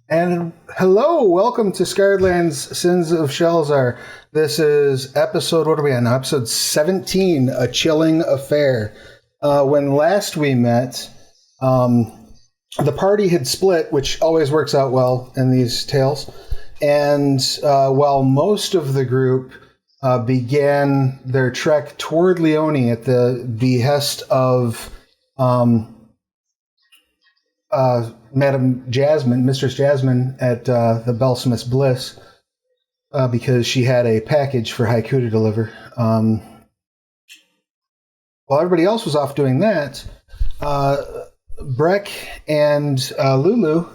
And hello, welcome to Scarredland's Sins of Shelzar. This is episode, what are we on? Episode 17, A Chilling Affair. When last we met, the party had split, which always works out well in these tales. And while most of the group began their trek toward Leone at the behest of Madam Jasmine, Mistress Jasmine at the Belsmith's Bliss, because she had a package for Haiku to deliver. While everybody else was off doing that, Brec and Lulu,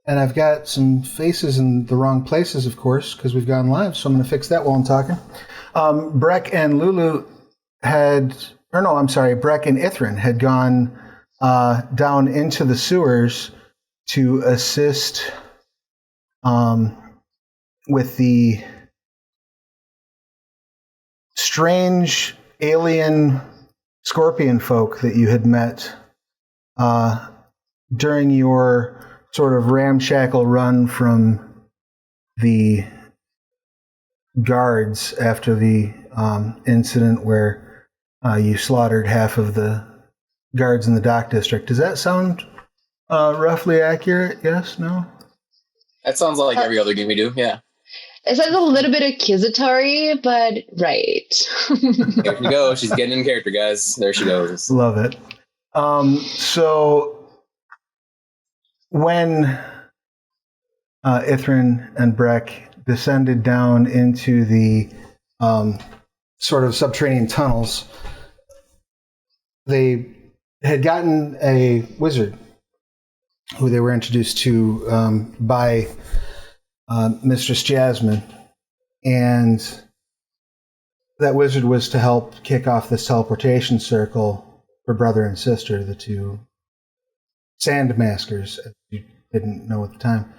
and I've got some faces in the wrong places, of course, because we've gone live, so I'm going to fix that while I'm talking. Brec and Lulu Brec and Ithrin had gone down into the sewers to assist with the strange alien scorpion folk that you had met during your sort of ramshackle run from the guards after the incident where you slaughtered half of the guards in the dock district. Does that sound roughly accurate? Yes? No? That sounds like every other game we do, yeah. It sounds a little bit accusatory, but right. There she goes. She's getting in character, guys. There she goes. Love it. So when Ithrin and Brec descended down into the sort of subterranean tunnels, they had gotten a wizard who they were introduced to by Mistress Jasmine, and that wizard was to help kick off this teleportation circle for brother and sister, the two sandmaskers, as you didn't know at the time.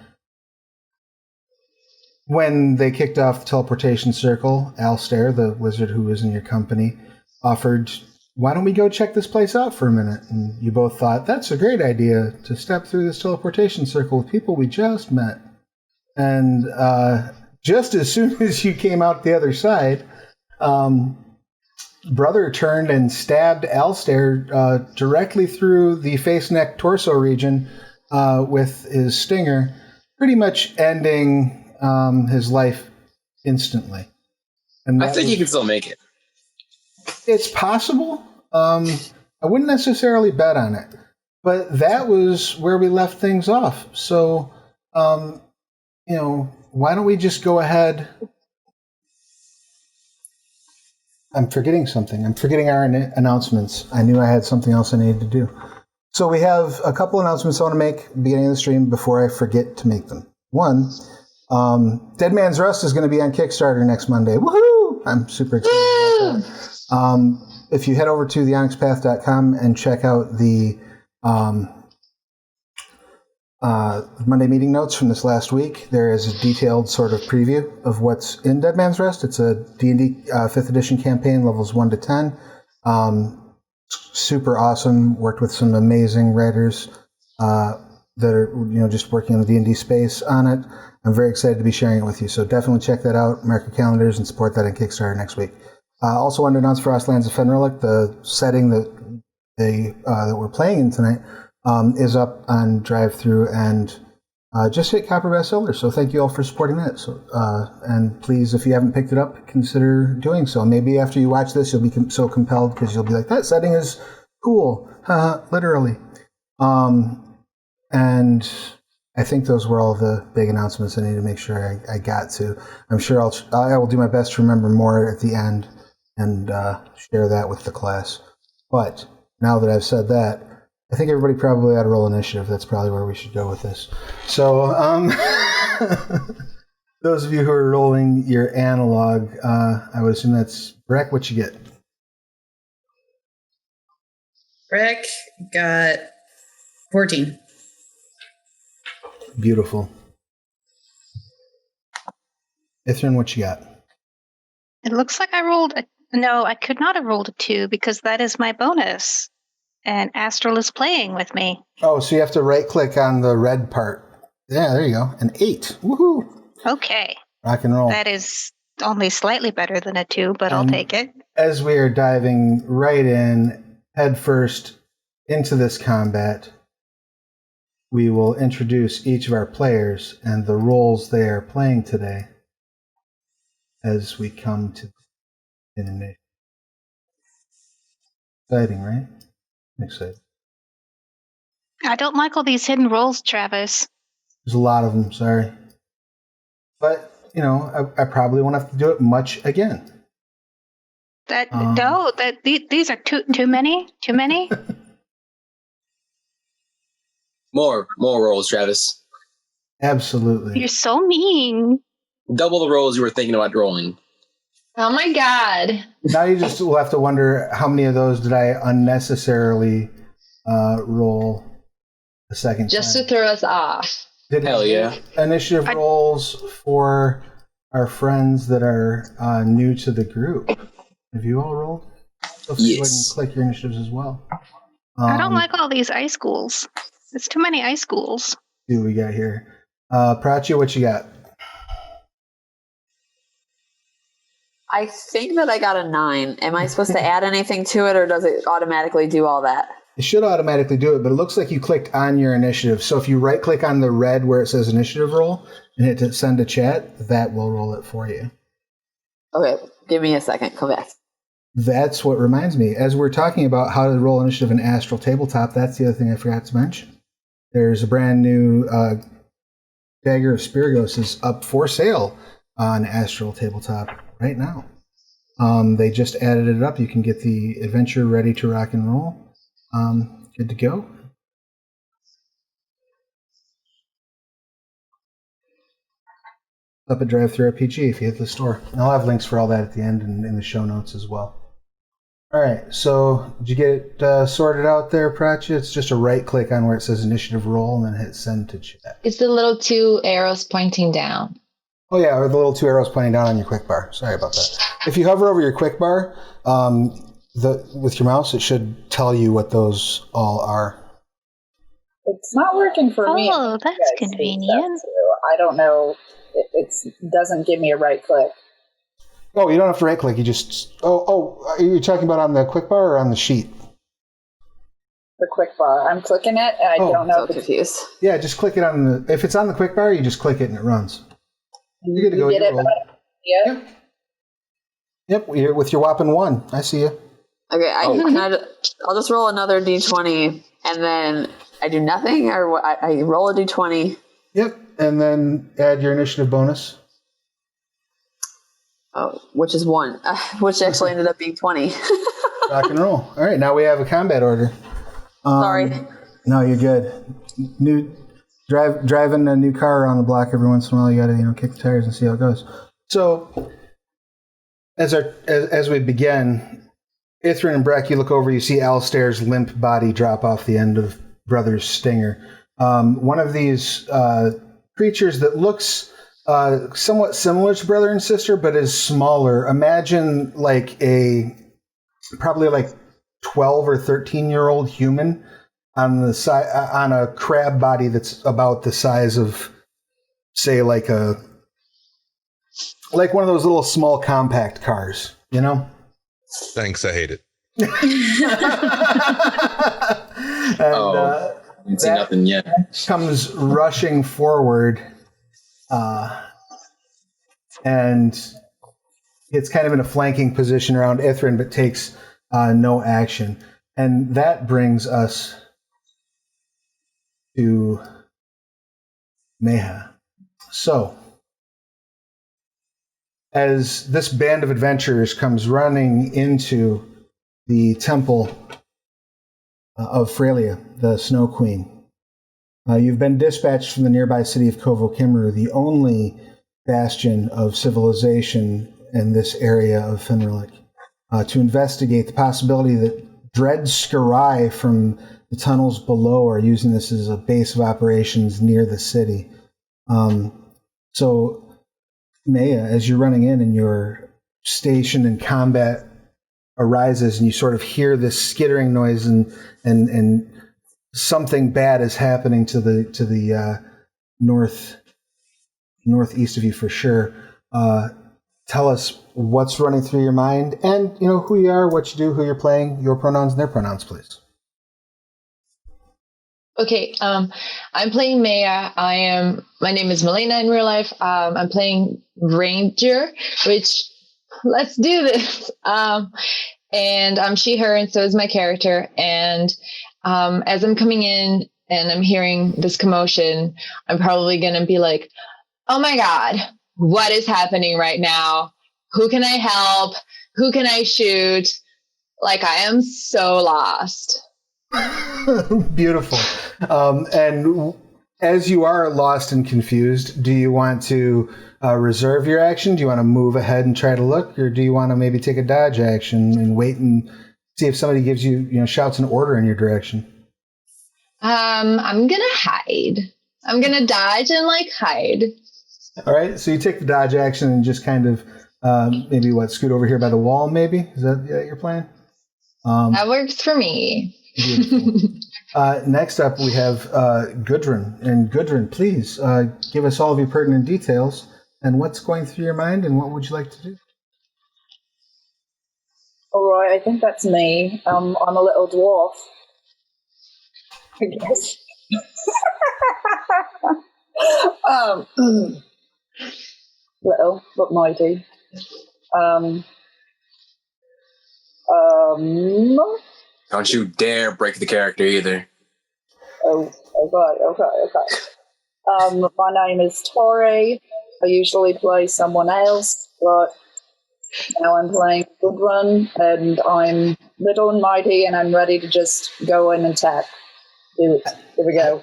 When they kicked off the teleportation circle, Alistair, the wizard who was in your company, offered, why don't we go check this place out for a minute? And you both thought, that's a great idea to step through this teleportation circle with people we just met. And just as soon as you came out the other side, brother turned and stabbed Alistair directly through the face, neck, torso region with his stinger, pretty much ending his life instantly. And I think he can still make it. It's possible. I wouldn't necessarily bet on it. But that was where we left things off. So, why don't we just go ahead? I'm forgetting something. I'm forgetting our announcements. I knew I had something else I needed to do. So we have a couple announcements I want to make at the beginning of the stream before I forget to make them. One, Dead Man's Rust is going to be on Kickstarter next Monday. Woohoo! I'm super excited about that. If you head over to theonyxpath.com and check out the Monday meeting notes from this last week, there is a detailed sort of preview of what's in Dead Man's Rest. It's a D&D 5th edition campaign, levels 1 to 10. Super awesome. Worked with some amazing writers that are just working in the D&D space on it. I'm very excited to be sharing it with you. So definitely check that out, mark your calendars, and support that on Kickstarter next week. Also wanted to announce Frostlands of Fenrilik, the setting that that we're playing in tonight, is up on drive-thru and just hit Copper bestseller. So thank you all for supporting that. So and please, if you haven't picked it up, consider doing so. Maybe after you watch this, you'll be so compelled because you'll be like, that setting is cool, literally. And I think those were all the big announcements I need to make sure I got to. I'm sure I will do my best to remember more at the end and share that with the class. But now that I've said that, I think everybody probably ought to roll initiative. That's probably where we should go with this. So those of you who are rolling your analog, I would assume that's Brec. What you get? Brec got 14. Beautiful. Ithrin, what you got? It looks like I rolled no, I could not have rolled a 2 because that is my bonus. And Astral is playing with me. Oh, so you have to right-click on the red part. Yeah, there you go. An 8. Woohoo! Okay. Rock and roll. That is only slightly better than a 2, but I'll And take it. As we are diving right in, head first into this combat, we will introduce each of our players and the roles they are playing today as we come to the initiative. Exciting, right? Exciting. I don't like all these hidden roles, Travis. There's a lot of them, sorry. But, I probably won't have to do it much again. These are too many. Too many. More rolls, Travis. Absolutely. You're so mean. Double the rolls you were thinking about rolling. Oh my God. Now you just will have to wonder how many of those did I unnecessarily roll a second Just time. to throw us off. Hell yeah. Initiative rolls for our friends that are new to the group. Have you all rolled? Feel free to go ahead and click your initiatives as well. I don't like all these ice schools. It's too many ice schools. See what we got here. Prachya, what you got? I think that I got a 9. Am I supposed to add anything to it, or does it automatically do all that? It should automatically do it, but it looks like you clicked on your initiative. So if you right-click on the red where it says initiative roll and hit to send a chat, that will roll it for you. Okay, give me a second. Come back. That's what reminds me. As we're talking about how to roll initiative in Astral Tabletop, that's the other thing I forgot to mention. There's a brand new Dagger of Spirgos is up for sale on Astral Tabletop right now. They just added it up. You can get the adventure ready to rock and roll. Good to go. Up at Drive-Thru RPG if you hit the store. And I'll have links for all that at the end and in the show notes as well. All right, so did you get it sorted out there, Prachya? It's just a right-click on where it says initiative roll and then hit send to chat. It's the little 2 arrows pointing down. Oh, yeah, or the little 2 arrows pointing down on your quick bar. Sorry about that. If you hover over your quick bar with your mouse, it should tell you what those all are. It's not working for me. Oh, that's convenient. I don't know. It doesn't give me a right click. Oh, you don't have to right click. You just. Are you talking about on the quick bar or on the sheet? The quick bar. I'm clicking it, and I don't know. So confused. Yeah, just click it on the. If it's on the quick bar, you just click it and it runs. You're good to go. You get it, but I don't see it. Yep. You're with your whopping 1. I see you. Okay, I'll just roll another d20, and then I do nothing, or I roll a d20. Yep, and then add your initiative bonus. Oh, which is 1, which actually ended up being 20. Rock and roll. All right, now we have a combat order. Sorry. No, you're good. Driving a new car around the block every once in a while. You got to kick the tires and see how it goes. So, as we begin, Ithrin and Brec, you look over, you see Alistair's limp body drop off the end of Brother's stinger. One of these creatures that looks somewhat similar to brother and sister, but is smaller. Imagine like probably like 12 or 13-year-old human on the side on a crab body that's about the size of, say, like one of those little small compact cars. Thanks, I hate it. I didn't see nothing yet. Comes rushing forward, and it's kind of in a flanking position around Ithrin, but takes no action. And that brings us to Meha. So, as this band of adventurers comes running into the temple of Frelia, the Snow Queen, you've been dispatched from the nearby city of Kovo Kimmeru, the only bastion of civilization in this area of Fenrilik, to investigate the possibility that dread Skarai from the tunnels below are using this as a base of operations near the city. So, Maya, as you're running in and your station and combat arises, and you sort of hear this skittering noise, and something bad is happening to the northeast of you for sure. Tell us what's running through your mind, and who you are, what you do, who you're playing, your pronouns and their pronouns, please. Okay, I'm playing Maya. My name is Milena in real life. I'm playing Ranger, which, let's do this. And I'm she, her, and so is my character. And as I'm coming in and I'm hearing this commotion, I'm probably going to be like, oh my God, what is happening right now? Who can I help? Who can I shoot? Like, I am so lost. Beautiful. And as you are lost and confused, do you want to reserve your action? Do you want to move ahead and try to look? Or do you want to maybe take a dodge action and wait and see if somebody gives you, shouts an order in your direction? I'm going to hide. I'm going to dodge and hide. All right. So you take the dodge action and just kind of maybe scoot over here by the wall, maybe? Is that your plan? That works for me. Next up, we have Gudrun. And Gudrun, please give us all of your pertinent details and what's going through your mind and what would you like to do? All right, I think that's me. I'm a little dwarf, I guess. Little, but mighty. Don't you dare break the character either. Oh, okay. My name is Tori. I usually play someone else, but now I'm playing Gudrun, and I'm little and mighty, and I'm ready to just go in and attack. Here we go.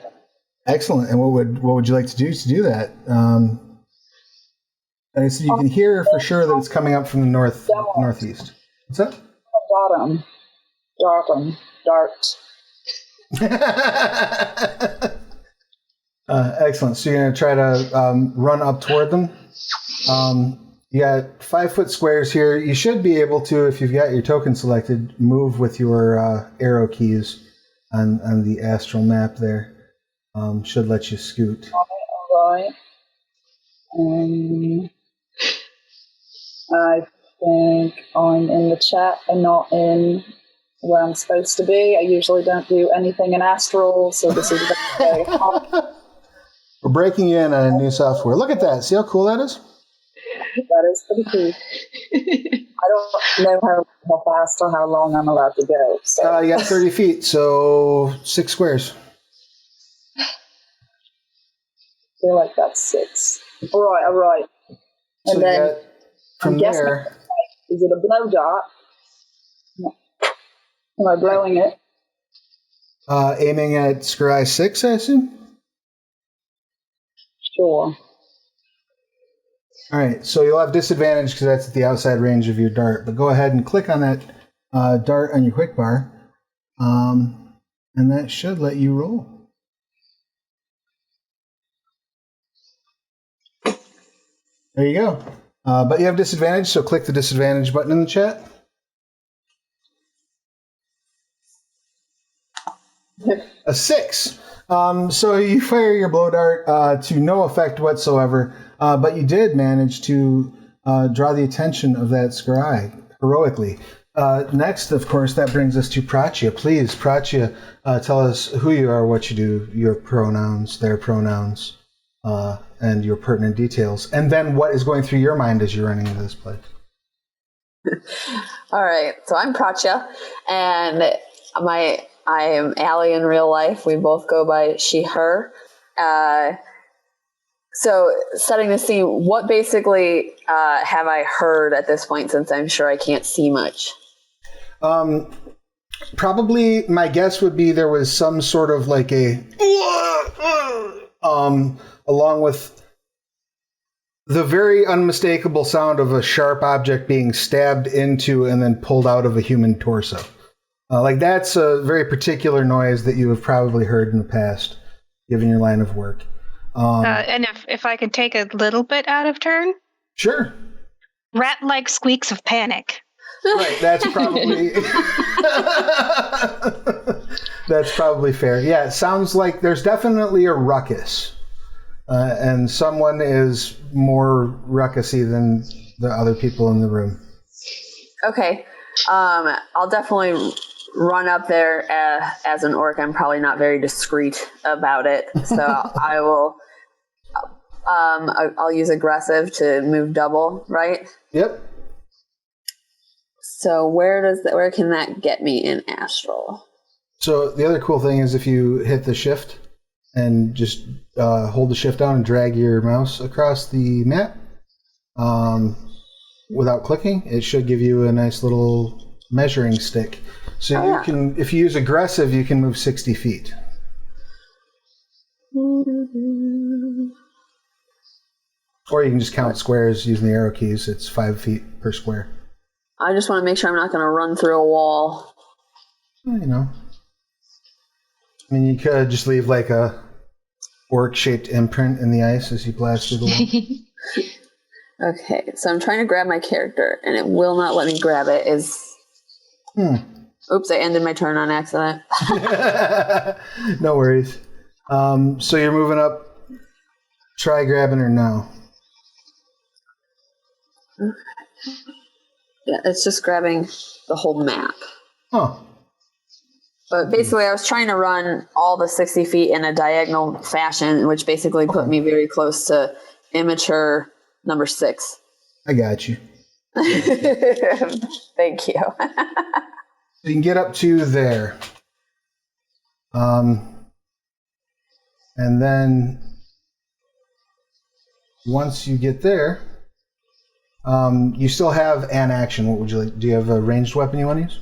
Excellent. And what would you like to do that? And so you can hear for sure that it's coming up from the northeast. What's that? Dart. Excellent. So you're going to try to run up toward them. You got 5-foot squares here. You should be able to, if you've got your token selected, move with your arrow keys on the astral map there. Should let you scoot. All right. I think I'm in the chat and not in where I'm supposed to be. I usually don't do anything in astral, so this is very hard. We're breaking you in on a new software. Look at that. See how cool that is? That is pretty cool. I don't know how fast or how long I'm allowed to go. So. You got 30 feet, so 6 squares. I feel like that's 6. All right. And so then from there, is it a blow dart? Am I blowing it? Aiming at Scry 6, I assume? Sure. All right, so you'll have disadvantage because that's at the outside range of your dart. But go ahead and click on that dart on your quick bar, and that should let you roll. There you go. But you have disadvantage, so click the disadvantage button in the chat. A 6. So you fire your blow dart to no effect whatsoever, but you did manage to draw the attention of that scry heroically. Next, of course, that brings us to Prachya. Please, Prachya, tell us who you are, what you do, your pronouns, their pronouns, and your pertinent details, and then what is going through your mind as you're running into this place. All right, so I'm Prachya, and I am Allie in real life. We both go by she, her. So setting the scene, what basically have I heard at this point, since I'm sure I can't see much? Probably my guess would be there was some sort of like along with the very unmistakable sound of a sharp object being stabbed into and then pulled out of a human torso. Like that's a very particular noise that you have probably heard in the past, given your line of work. And if I could take a little bit out of turn? Sure. Rat-like squeaks of panic. Right, that's probably that's probably fair. Yeah, it sounds like there's definitely a ruckus. and someone is more ruckusy than the other people in the room. Okay. I'll definitely run up there as an orc. I'm probably not very discreet about it, so I will. I'll use aggressive to move double, right? Yep. So where can that get me in astral? So the other cool thing is if you hit the shift and just hold the shift down and drag your mouse across the map without clicking, it should give you a nice little measuring stick. So you can, if you use aggressive, you can move 60 feet. Or you can just count squares using the arrow keys. It's 5 feet per square. I just want to make sure I'm not going to run through a wall. Well, you know. I mean, you could just leave like a orc-shaped imprint in the ice as you blast through the wall. Okay, so I'm trying to grab my character, and it will not let me grab it. Oops, I ended my turn on accident. No worries. So you're moving up. Try grabbing her now. Yeah, it's just grabbing the whole map. Huh. But basically, I was trying to run all the 60 feet in a diagonal fashion, which basically put me very close to immature number 6. I got you. Thank you. You can get up to there. And then once you get there, you still have an action. What would you like? Do you have a ranged weapon you want to use?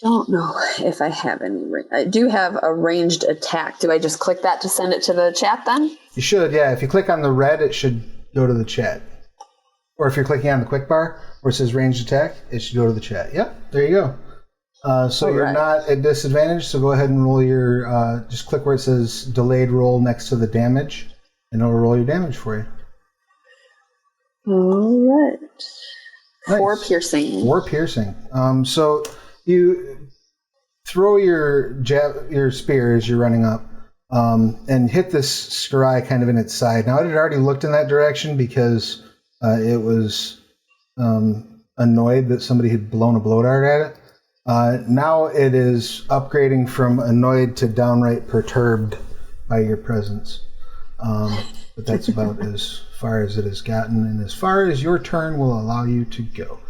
Don't know if I have any. I do have a ranged attack. Do I just click that to send it to the chat then? You should, yeah. If you click on the red, it should go to the chat. Or if you're clicking on the quick bar where it says ranged attack, it should go to the chat. Yep, there you go. So you're not at disadvantage, so go ahead and roll your, just click where it says delayed roll next to the damage, and it'll roll your damage for you. All right. Nice. 4 piercing. 4 piercing. So you throw your spear as you're running up, and hit this scry kind of in its side. Now, it had already looked in that direction because it was annoyed that somebody had blown a blow dart at it. Now it is upgrading from annoyed to downright perturbed by your presence. But that's about as far as it has gotten, and as far as your turn will allow you to go.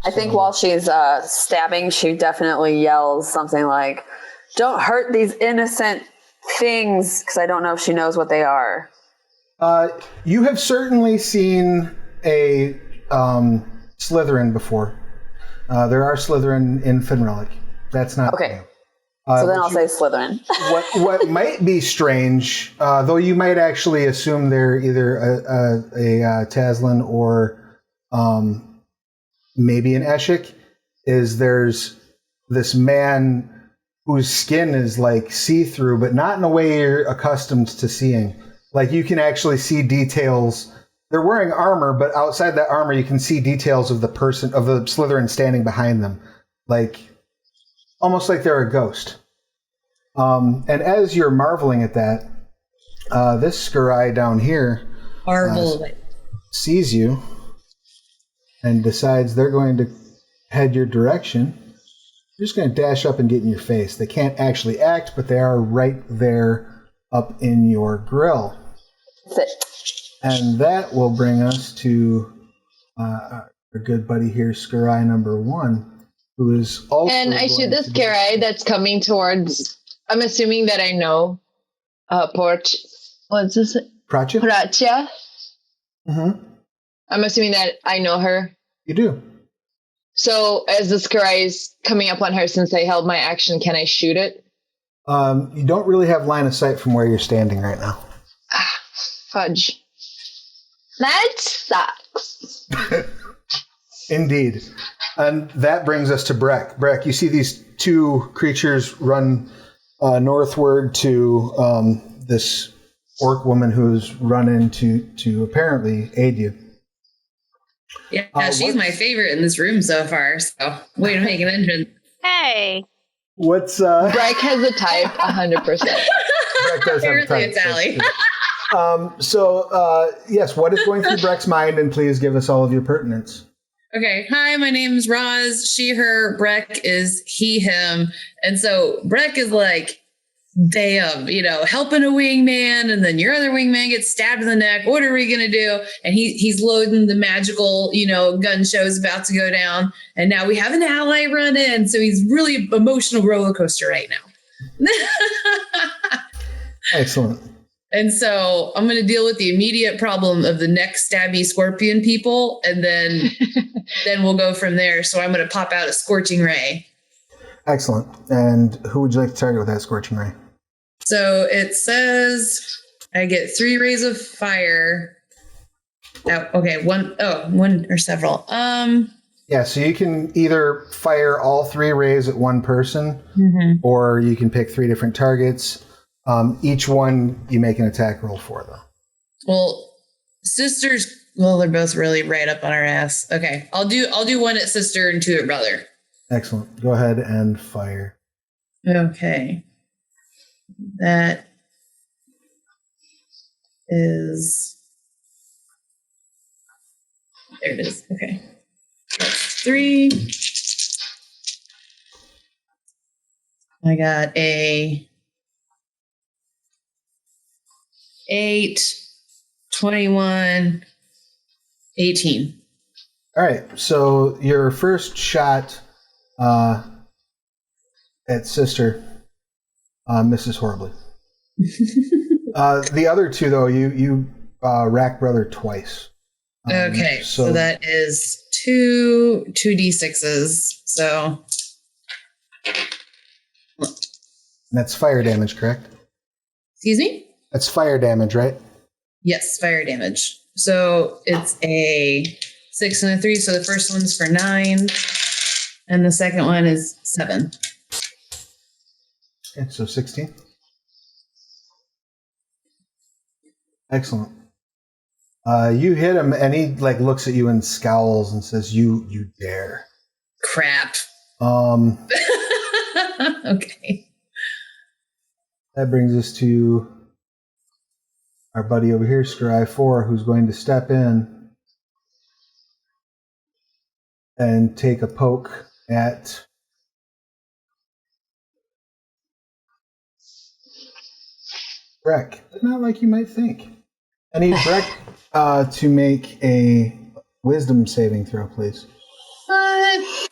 I think while she's stabbing, she definitely yells something like, "Don't hurt these innocent things," because I don't know if she knows what they are. You have certainly seen a Slytherin before. There are Slytherin in Fenrilik. That's not okay. So then I'll say Slytherin. what might be strange, though you might actually assume they're either a Taslan or maybe an Eshik, is there's this man whose skin is like see-through, but not in a way you're accustomed to seeing. Like you can actually see details. They're wearing armor, but outside that armor, you can see details of the person, of the Slytherin standing behind them. Like, almost like they're a ghost. And as you're marveling at that, this Scry down here sees you and decides they're going to head your direction. They're just going to dash up and get in your face. They can't actually act, but they are right there up in your grill. And that will bring us to our good buddy here, Scry number 1, who is also. And I shoot the Scry that's coming towards. I'm assuming that I know. What's this? Pracha? Pracha. Mm-hmm. I'm assuming that I know her. You do. So as the Scry is coming up on her, since I held my action, can I shoot it? You don't really have line of sight from where you're standing right now. Fudge. That sucks. Indeed. And that brings us to Brec. Brec, you see these 2 creatures run northward to this orc woman who's run in to apparently aid you. Yeah, she's my favorite in this room so far. So way to make an entrance. Hey. What's Brec has a type 100%. Brec does have a Apparently type. it's Allie. Yes, what is going through Brec's mind? And please give us all of your pertinence. Okay. Hi, my name's Roz. She, her. Brec is he, him. And so Brec is like, damn, helping a wingman, and then your other wingman gets stabbed in the neck. What are we going to do? And he's loading the magical, gun show's about to go down. And now we have an ally run in. So he's really emotional roller coaster right now. Excellent. And so I'm going to deal with the immediate problem of the neck stabby scorpion people. And then we'll go from there. So I'm going to pop out a scorching ray. Excellent. And who would you like to target with that scorching ray? So it says I get 3 rays of fire. Oh, okay. One or several. Yeah, so you can either fire all 3 rays at one person, or you can pick 3 different targets. Each one you make an attack roll for, though. Well, sisters, they're both really right up on our ass. Okay. I'll do 1 at sister and 2 at brother. Excellent. Go ahead and fire. Okay. That is... There it is. Okay. That's 3. I got a 8, 21, 18. All right. So your first shot at sister misses horribly. The other 2, though, you rack brother twice. Okay, so that is 2 2d6s. So that's fire damage, correct? excuse me? That's fire damage, right? Yes, fire damage. So it's a 6 and a 3. So the first one's for 9, and the second one is 7. Okay, so 16. Excellent. You hit him, and he looks at you and scowls and says, "You dare." Crap. Okay. That brings us to our buddy over here, Scry 4, who's going to step in and take a poke at Brec, but not like you might think. I need Brec to make a wisdom saving throw, please. What?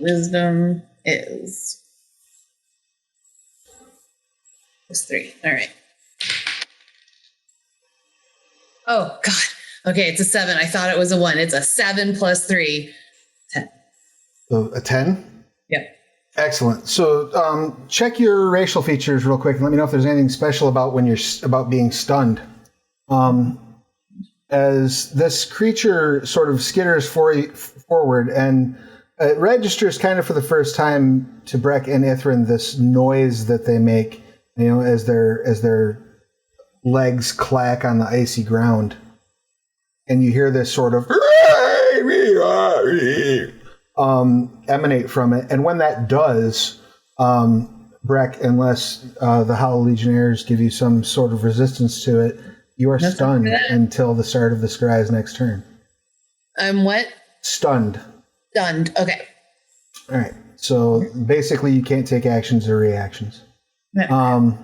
Wisdom is +3. All right. Oh, God. Okay, it's a 7. I thought it was a 1. It's a 7 plus 3. 10. So a 10? Yep. Excellent. So check your racial features real quick and let me know if there's anything special about about being stunned. As this creature sort of skitters forward, and it registers kind of for the first time to Brec and Ithrin this noise that they make, as their legs clack on the icy ground, and you hear this sort of emanate from it. And when that does, Brec, unless the Hollow Legionnaires give you some sort of resistance to it, you are stunned until the start of the Scry's next turn. I'm what? Stunned. Stunned. Okay. All right. So basically, you can't take actions or reactions. And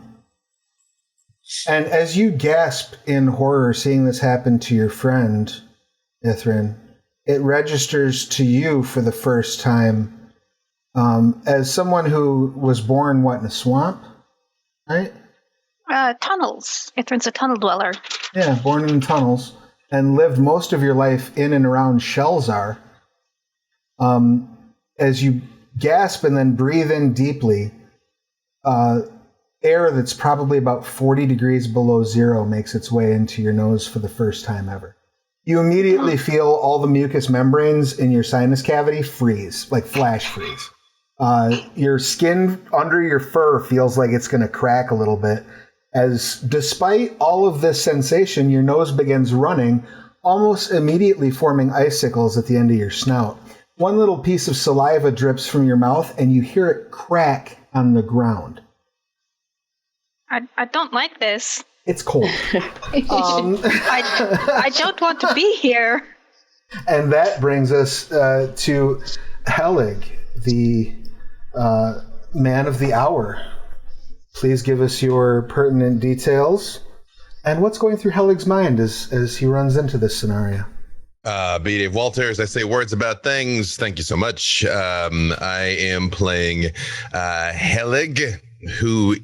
as you gasp in horror seeing this happen to your friend, Ithrin, it registers to you for the first time as someone who was born, in a swamp, right? Tunnels. Ithrin's a tunnel dweller. Yeah, born in tunnels and lived most of your life in and around Shelzar. As you gasp and then breathe in deeply, air that's probably about 40 degrees below zero makes its way into your nose for the first time ever. You immediately feel all the mucous membranes in your sinus cavity freeze, like flash freeze. Your skin under your fur feels like it's going to crack a little bit, as despite all of this sensation, your nose begins running, almost immediately forming icicles at the end of your snout. one little piece of saliva drips from your mouth, and you hear it crack on the ground. I don't like this. It's cold. I don't want to be here. And that brings us to Helig, the man of the hour. Please give us your pertinent details and what's going through Helig's mind as he runs into this scenario. B. Dave Walters, I say words about things. Thank you so much. I am playing Helig, who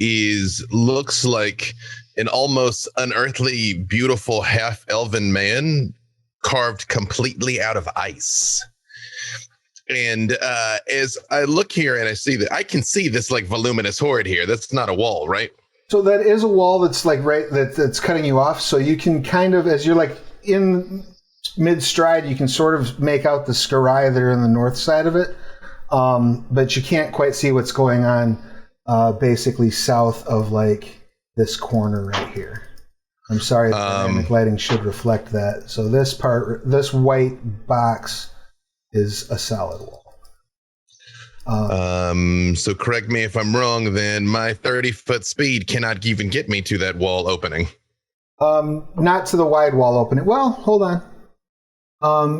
looks like an almost unearthly, beautiful half-elven man carved completely out of ice. And as I look here and I see that, I can see this like voluminous horde here. That's not a wall, right? So that is a wall that's like that's cutting you off. So you can kind of, as you're like in mid-stride, you can sort of make out the Scarai that are in the north side of it. But you can't quite see what's going on basically south of like this corner right here. I'm sorry, the dynamic lighting should reflect that. So this white box is a solid wall. So correct me if I'm wrong, then my 30-foot speed cannot even get me to that wall opening. Not to the wide wall opening. Well, hold on.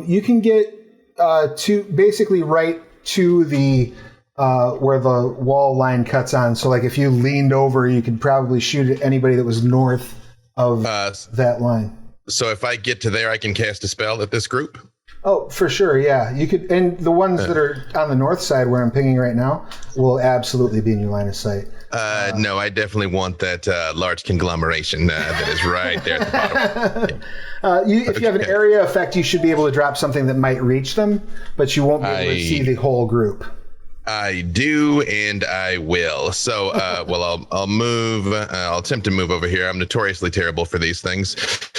You can get to basically right to the where the wall line cuts on. So like if you leaned over, you could probably shoot at anybody that was north of that line. So if I get to there, I can cast a spell at this group? Oh, for sure, yeah. You could, and the ones that are on the north side where I'm pinging right now will absolutely be in your line of sight. No, I definitely want that large conglomeration that is right there at the bottom. If you have an area effect, you should be able to drop something that might reach them, but you won't be able to see the whole group. I do, and I will. So, well, I'll move. I'll attempt to move over here. I'm notoriously terrible for these things.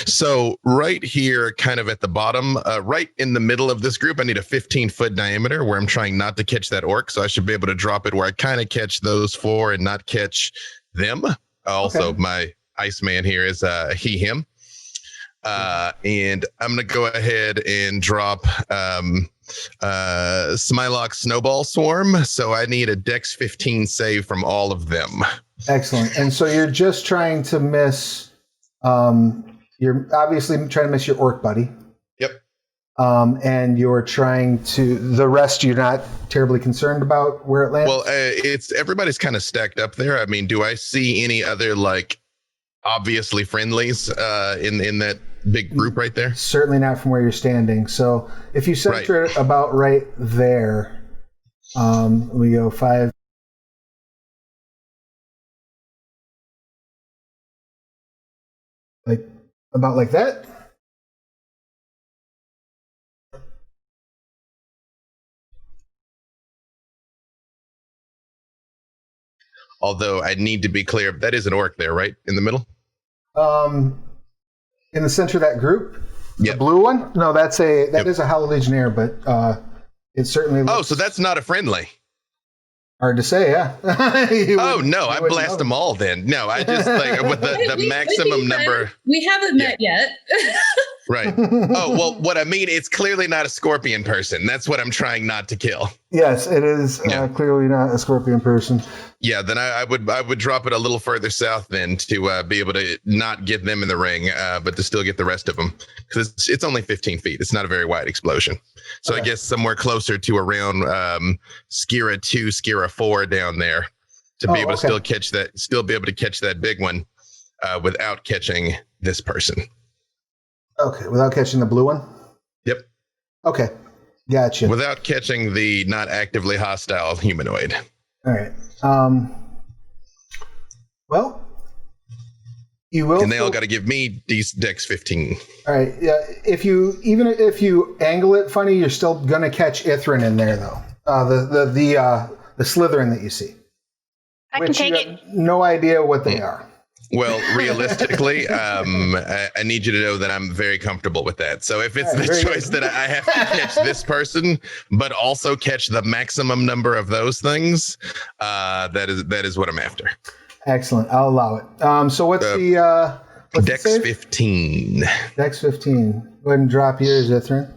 So right here, kind of at the bottom, right in the middle of this group, I need a 15-foot diameter where I'm trying not to catch that orc. So I should be able to drop it where I kind of catch those four and not catch them. Also, my Iceman here is he, him. And I'm going to go ahead and drop Smilox Snowball Swarm. So I need a Dex 15 save from all of them. Excellent. And so you're just trying to miss, you're obviously trying to miss your orc buddy. Yep. And you're trying to, the rest you're not terribly concerned about where it lands? Well, it's everybody's kind of stacked up there. I mean, do I see any other like obviously friendlies in that big group right there? Certainly not from where you're standing. So if you center it about right there, we go 5. Like about like that. Although I need to be clear, that is an orc there, right? In the middle? In the center of that group? Yep. The blue one? No, that is a Hollow Legionnaire, but it certainly looks... Oh, so that's not a friendly. Hard to say, yeah. Oh, no, I blast them all then. No, I just like with the maximum number. We haven't met yet. Right. Oh, well, what I mean, it's clearly not a scorpion person. That's what I'm trying not to kill. Yes, it is clearly not a scorpion person. Yeah, then I would drop it a little further south then to be able to not get them in the ring, but to still get the rest of them. Because it's only 15 feet. It's not a very wide explosion. So I guess somewhere closer to around Skira 2, Skira 4 down there to be able to still be able to catch that big one without catching this person. Okay, without catching the blue one? Yep. Okay, gotcha. Without catching the not actively hostile humanoid. All right. Well, you will. And they all got to give me these Dex 15. All right. Yeah. If you angle it funny, you're still gonna catch Ithrin in there though. The Slytherin that you see. I can take it. No idea what they are. Well, realistically, I need you to know that I'm very comfortable with that. So if it's the choice that I have to catch this person, but also catch the maximum number of those things, that is what I'm after. Excellent. I'll allow it. So what's the Dex 15? Dex 15. Go ahead and drop yours, Ithrin.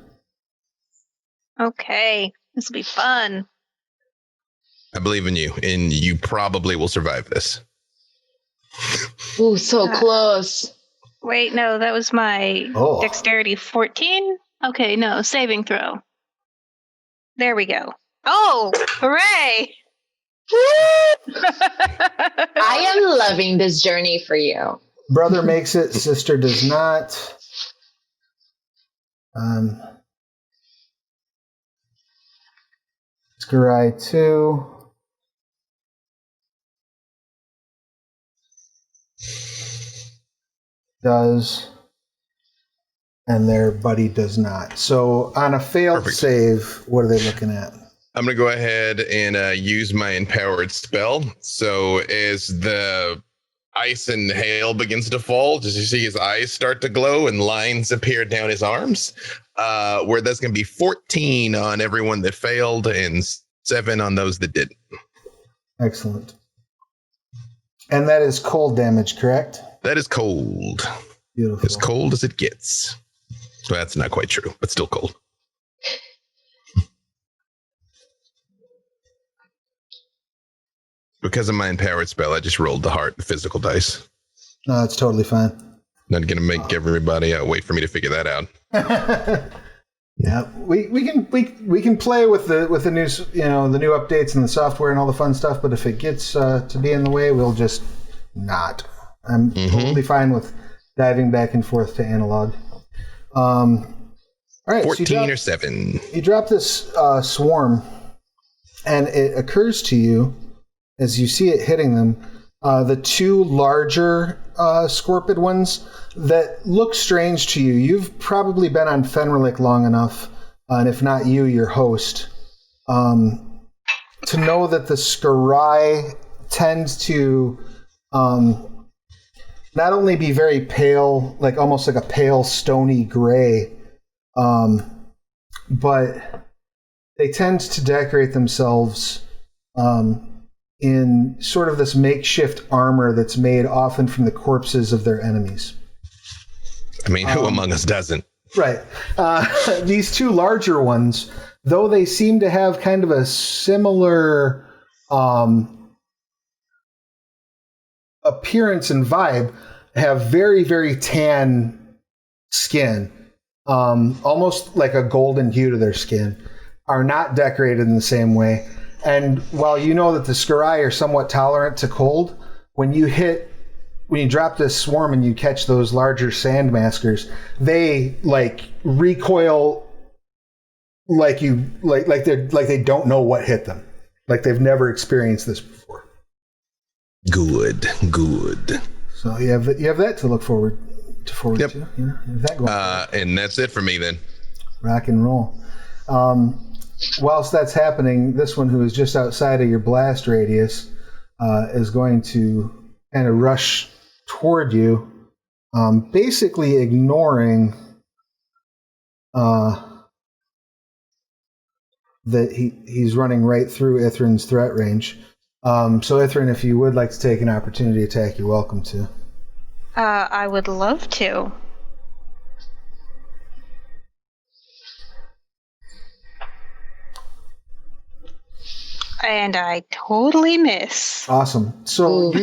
Okay. This will be fun. I believe in you, and you probably will survive this. Ooh, so close. Wait, no, that was my dexterity 14? Okay, no, saving throw. There we go. Oh, hooray! I am loving this journey for you. Brother makes it, sister does not. Scry 2. Does. And their buddy does not. So on a failed save, what are they looking at? I'm going to go ahead and use my empowered spell. So as the ice and hail begins to fall, just you see his eyes start to glow and lines appear down his arms, where that's going to be 14 on everyone that failed and 7 on those that didn't. Excellent. And that is cold damage, correct? That is cold. Beautiful. As cold as it gets. So that's not quite true, but still cold. Because of my empowered spell, I just rolled the heart and physical dice. No, that's totally fine. Not going to make everybody wait for me to figure that out. Yeah, we can play with the new the new updates and the software and all the fun stuff. But if it gets to be in the way, we'll just not. I'm totally fine with diving back and forth to analog. All right, 14 so or 7. You drop this swarm, and it occurs to you as you see it hitting them, the two larger scorpid ones that look strange to you. You've probably been on Fenrilik long enough, and if not you, your host, to know that the Scry tends to not only be very pale, like almost like a pale stony gray, but they tend to decorate themselves in sort of this makeshift armor that's made often from the corpses of their enemies. I mean, who among us doesn't? Right. These two larger ones, though they seem to have kind of a similar appearance and vibe, have very, very tan skin, almost like a golden hue to their skin, are not decorated in the same way. And while you know that the Scry are somewhat tolerant to cold, when you drop this swarm and you catch those larger sandmaskers, they like recoil like they don't know what hit them, like they've never experienced this before. Good. So you have that to look forward to. Yep. To. You know, that going and that's it for me then. Rock and roll. Whilst that's happening, this one who is just outside of your blast radius is going to kind of rush toward you, basically ignoring that he's running right through Ithrin's threat range. So Ithrin, if you would like to take an opportunity attack, you're welcome to. I would love to. And I totally miss. Awesome. So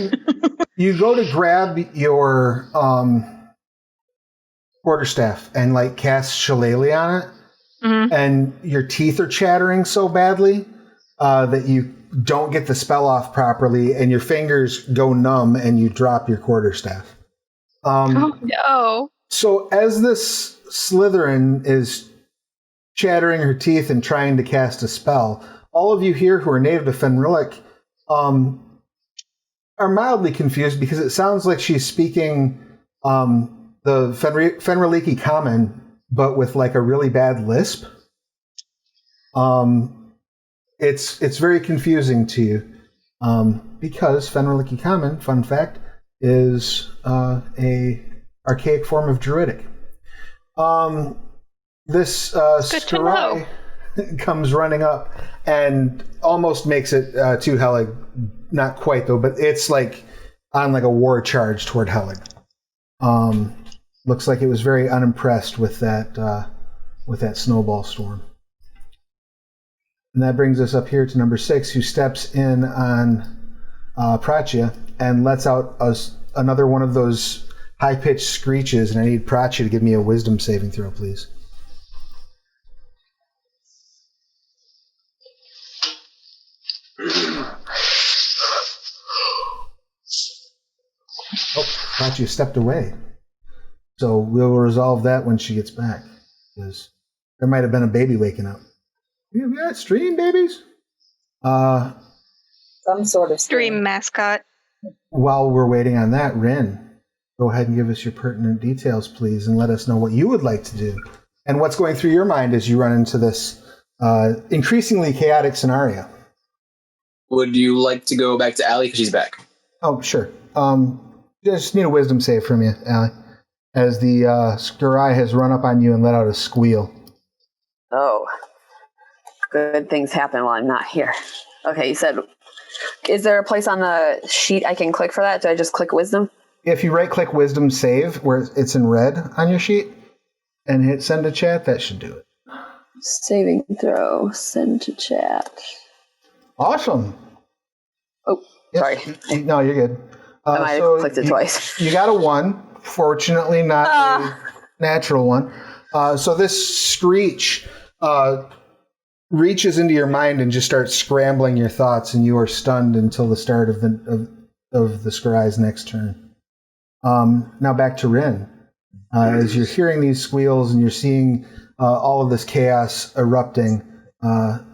you go to grab your quarterstaff and like cast Shillelagh on it, and your teeth are chattering so badly that you don't get the spell off properly, and your fingers go numb, and you drop your quarterstaff. Oh no! So as this Slytherin is chattering her teeth and trying to cast a spell, all of you here who are native to Fenrilik are mildly confused because it sounds like she's speaking the Fenriliki common, but with like a really bad lisp. It's very confusing to you because Fenriliki common, fun fact, is a archaic form of Druidic. This Scry comes running up and almost makes it to Helig. Not quite though, but it's like on like a war charge toward Helig. Looks like it was very unimpressed with that snowball storm. And that brings us up here to number 6, who steps in on Prachya and lets out another one of those high-pitched screeches, and I need Prachya to give me a wisdom saving throw, please. Oh, Prachya stepped away. So we'll resolve that when she gets back, because there might have been a baby waking up. You got stream babies? Some sort of Stream mascot. While we're waiting on that, Rin, go ahead and give us your pertinent details, please, and let us know what you would like to do and what's going through your mind as you run into this increasingly chaotic scenario. Would you like to go back to Allie because she's back? Oh, sure. Just need a wisdom save from you, Allie, as the Skurai has run up on you and let out a squeal. Oh. Good things happen while I'm not here. Okay, you said, is there a place on the sheet I can click for that? Do I just click wisdom? If you right-click wisdom save, where it's in red on your sheet, and hit send to chat, that should do it. Saving throw, send to chat. Awesome. Oh, yes. Sorry. No, you're good. I might have clicked it twice. You got a 1. Fortunately, not a natural one. So this screech reaches into your mind and just starts scrambling your thoughts, and you are stunned until the start of the Skurai's next turn. Now back to Rin. As you're hearing these squeals and you're seeing all of this chaos erupting, tell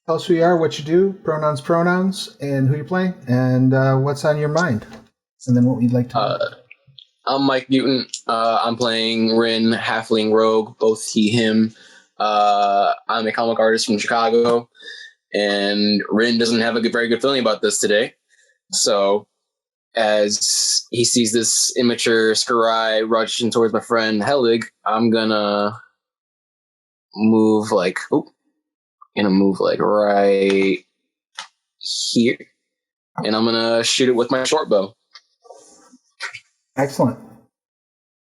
us who you are, what you do, pronouns, and who you're playing, and what's on your mind, and then what you'd like to do. I'm Mike Mutant. I'm playing Rin, Halfling Rogue, both he, him. I'm a comic artist from Chicago, and Rin doesn't have a very good feeling about this today. So, as he sees this immature Skurai rushing towards my friend Helig, I'm gonna move right here, and I'm gonna shoot it with my short bow. Excellent.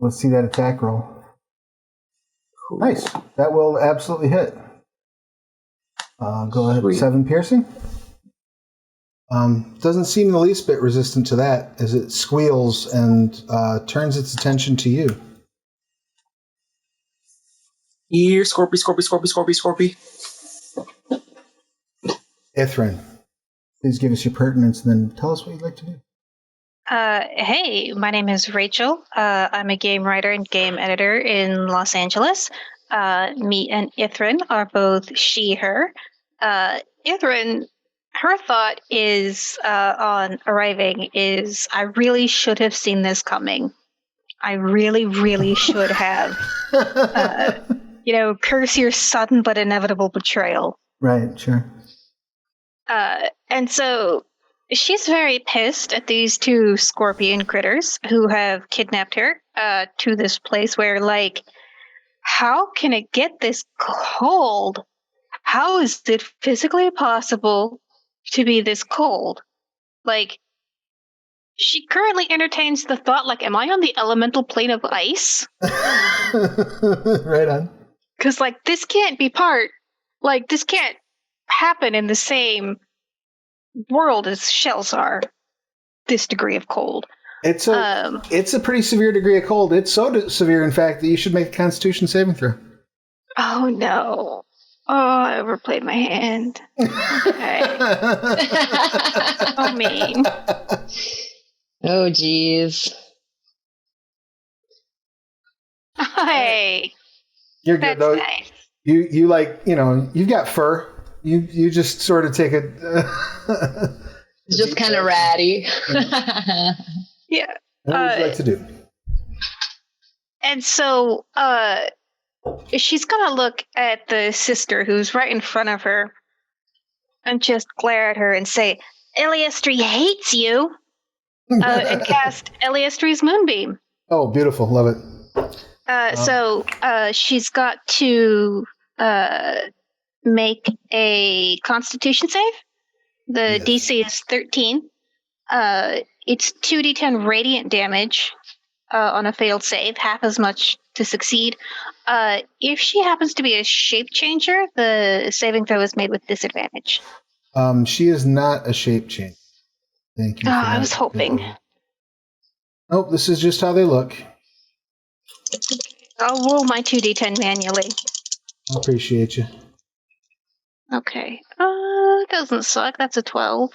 Let's see that attack roll. Nice. That will absolutely hit. Go ahead. Sweet. 7 piercing. Doesn't seem the least bit resistant to that as it squeals and turns its attention to you. Here, Scorpy. Ithrin, please give us your pertinence and then tell us what you'd like to do. Hey, my name is Rachel. I'm a game writer and game editor in Los Angeles. Me and Ithrin are both she, her. Ithrin, her thought is, on arriving is, I really should have seen this coming. I really, really should have. Curse your sudden but inevitable betrayal. Right, sure. And so she's very pissed at these 2 scorpion critters who have kidnapped her to this place where, how can it get this cold? How is it physically possible to be this cold? She currently entertains the thought, am I on the elemental plane of ice? Right on. Because, this can't be this can't happen in the same world as Shelzar, this degree of cold. It's a pretty severe degree of cold. It's so severe, in fact, that you should make a Constitution saving throw. Oh, no. Oh, I overplayed my hand. Okay. Oh, mean. Oh, geez. Hey. You're good, That's though. nice. You've got fur. You just sort of take it. Just kind of ratty. Yeah. What would you like to do? And so, she's gonna look at the sister who's right in front of her and just glare at her and say, Eliestri hates you! And cast Eliestri's Moonbeam. Oh, beautiful. Love it. So she's got to make a Constitution save. The DC is 13. It's 2d10 radiant damage on a failed save, half as much to succeed. If she happens to be a shape changer, the saving throw is made with disadvantage. She is not a shape change. Thank you. I was hoping. Nope, this is just how they look. I'll roll my 2d10 manually. I appreciate you. Okay. Doesn't suck. That's a 12.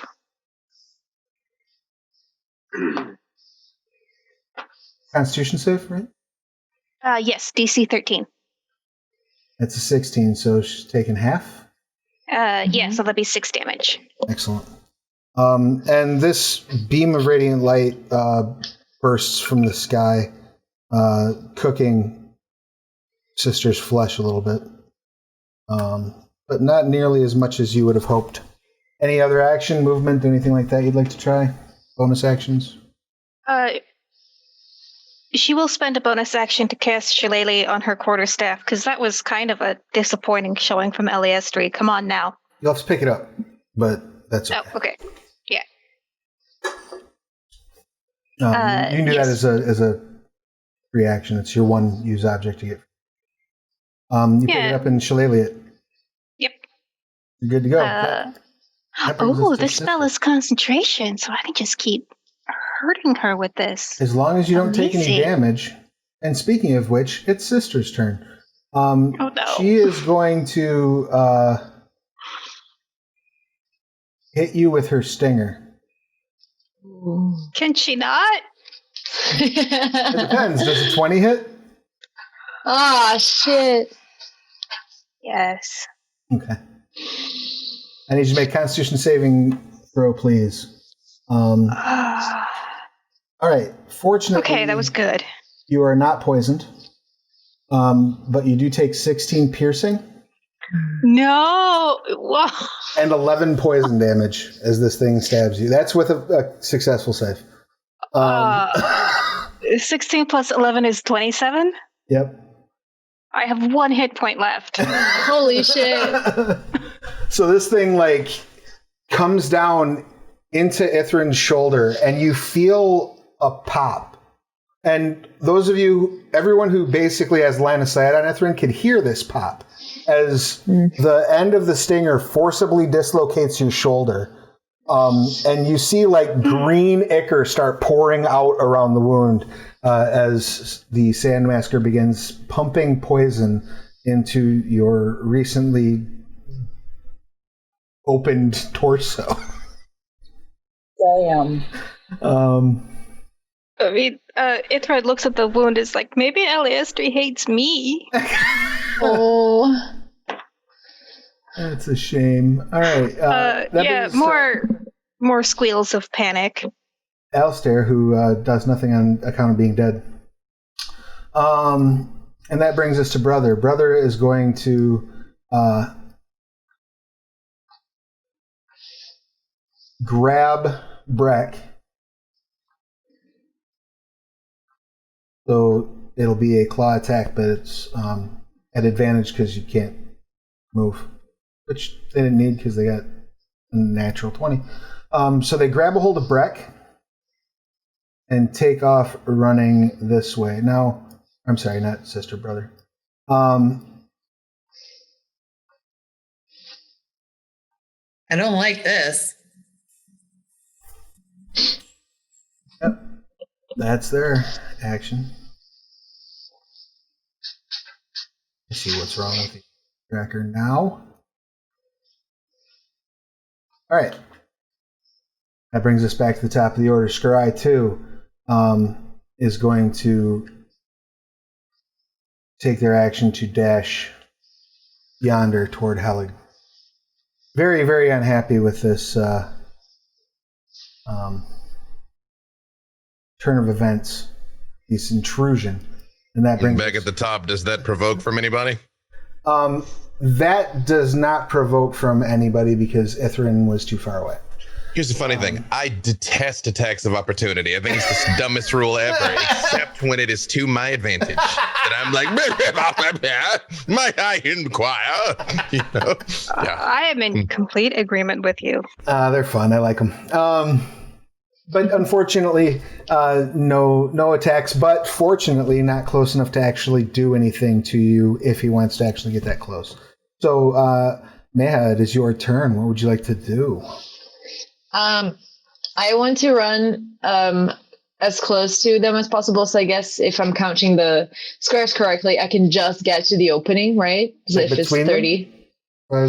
Constitution save, right? Yes, DC 13. That's a 16, so she's taking half? Yeah, so that'd be 6 damage. Excellent. And this beam of radiant light bursts from the sky, cooking Sister's flesh a little bit. But not nearly as much as you would have hoped. Any other action, movement, anything like that you'd like to try? Bonus actions? She will spend a bonus action to cast Shillelagh on her quarterstaff, because that was kind of a disappointing showing from Eliestri. Come on now. You'll have to pick it up, but that's okay. Oh, okay. Yeah. You can do that as a reaction. It's your one use object to get. You pick it up and Shillelagh it. Yep. You're good to go. This spell is concentration, so I can just keep hurting her with this. As long as you don't take any damage. And speaking of which, it's Sister's turn. No. She is going to hit you with her stinger. Can she not? It depends. Does a 20 hit? Ah, shit. Yes. Okay. I need you to make Constitution saving throw, please. All right. Fortunately, okay, that was good. You are not poisoned, but you do take 16 piercing. No. Whoa. And 11 poison damage as this thing stabs you. That's with a successful save. 16 plus 11 is 27? Yep. I have 1 hit point left. Holy shit. So this thing, comes down into Ithrin's shoulder, and you feel a pop. And those of you, everyone who basically has line of sight on Ithrin can hear this pop as the end of the stinger forcibly dislocates your shoulder. And you see green ichor start pouring out around the wound as the Sandmasker begins pumping poison into your recently opened torso. Damn. Ithrid looks at the wound, is like, maybe Eliestri hates me. Oh. That's a shame. All right. More squeals of panic. Alistair, who does nothing on account of being dead. And that brings us to Brother. Brother is going to grab Brec. So it'll be a claw attack, but it's at advantage because you can't move, which they didn't need because they got a natural 20. So they grab a hold of Brec and take off running this way. Now, I'm sorry, not sister, brother. I don't like this. Yep. That's their action. Let's see what's wrong with the tracker now. All right. That brings us back to the top of the order. Scry 2 is going to take their action to dash yonder toward Helig. Very, very unhappy with this turn of events, this intrusion. And that brings back at the top. Does that provoke from anybody? That does not provoke from anybody because Ithrin was too far away. Here's the funny thing. I detest attacks of opportunity. I think it's the dumbest rule ever, except when it is to my advantage. And I'm like, might I inquire? Yeah. I am in complete agreement with you. They're fun. I like them. But unfortunately, no attacks. But fortunately, not close enough to actually do anything to you if he wants to actually get that close. So, Meha, it is your turn. What would you like to do? I want to run as close to them as possible. So I guess if I'm counting the squares correctly, I can just get to the opening, right? Like if it's between 30. them?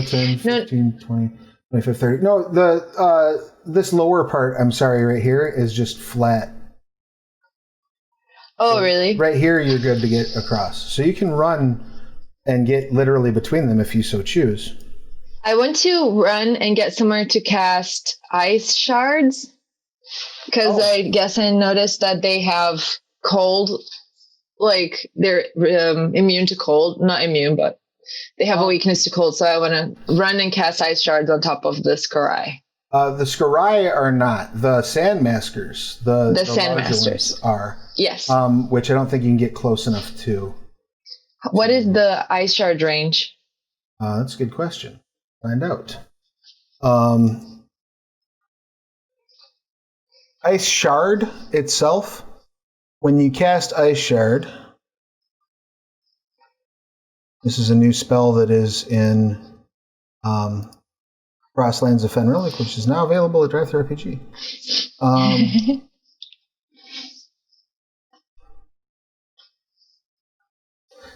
5, 10, 15, 20, 25, 30. No, the this lower part, I'm sorry, right here is just flat. Oh, So really? right here, you're good to get across. So you can run and get literally between them if you so choose. I want to run and get somewhere to cast ice shards. Because I guess I noticed that they have cold, like they're immune to cold. Not immune, but they have a weakness to cold. So I want to run and cast ice shards on top of the Skarai. The Skarai are not. The Sandmaskers, the Sandmasters are. Yes. Which I don't think you can get close enough to. What is the ice shard range? That's a good question. Find out. Ice Shard itself, when you cast Ice Shard, this is a new spell that is in Crosslands of Fenrilik, which is now available at DriveThru RPG.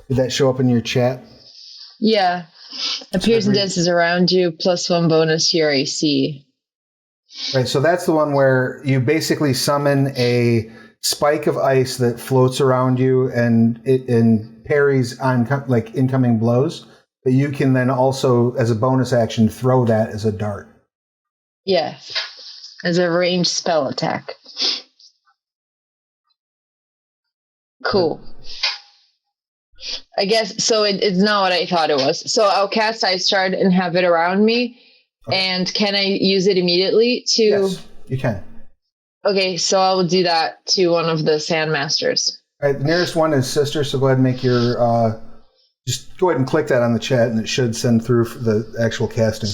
Did that show up in your chat? Yeah. Appears and dances around you, +1 bonus to your AC. Right, so that's the one where you basically summon a spike of ice that floats around you and parries on like incoming blows. But you can then also, as a bonus action, throw that as a dart. Yeah, as a ranged spell attack. Cool. I guess so. It's not what I thought it was. So I'll cast Ice Shard and have it around me. Okay. And can I use it immediately to? Yes, you can. Okay, so I will do that to one of the Sandmasters. All right, the nearest one is Sister. So go ahead and make your. Just go ahead and click that on the chat, and it should send through for the actual casting.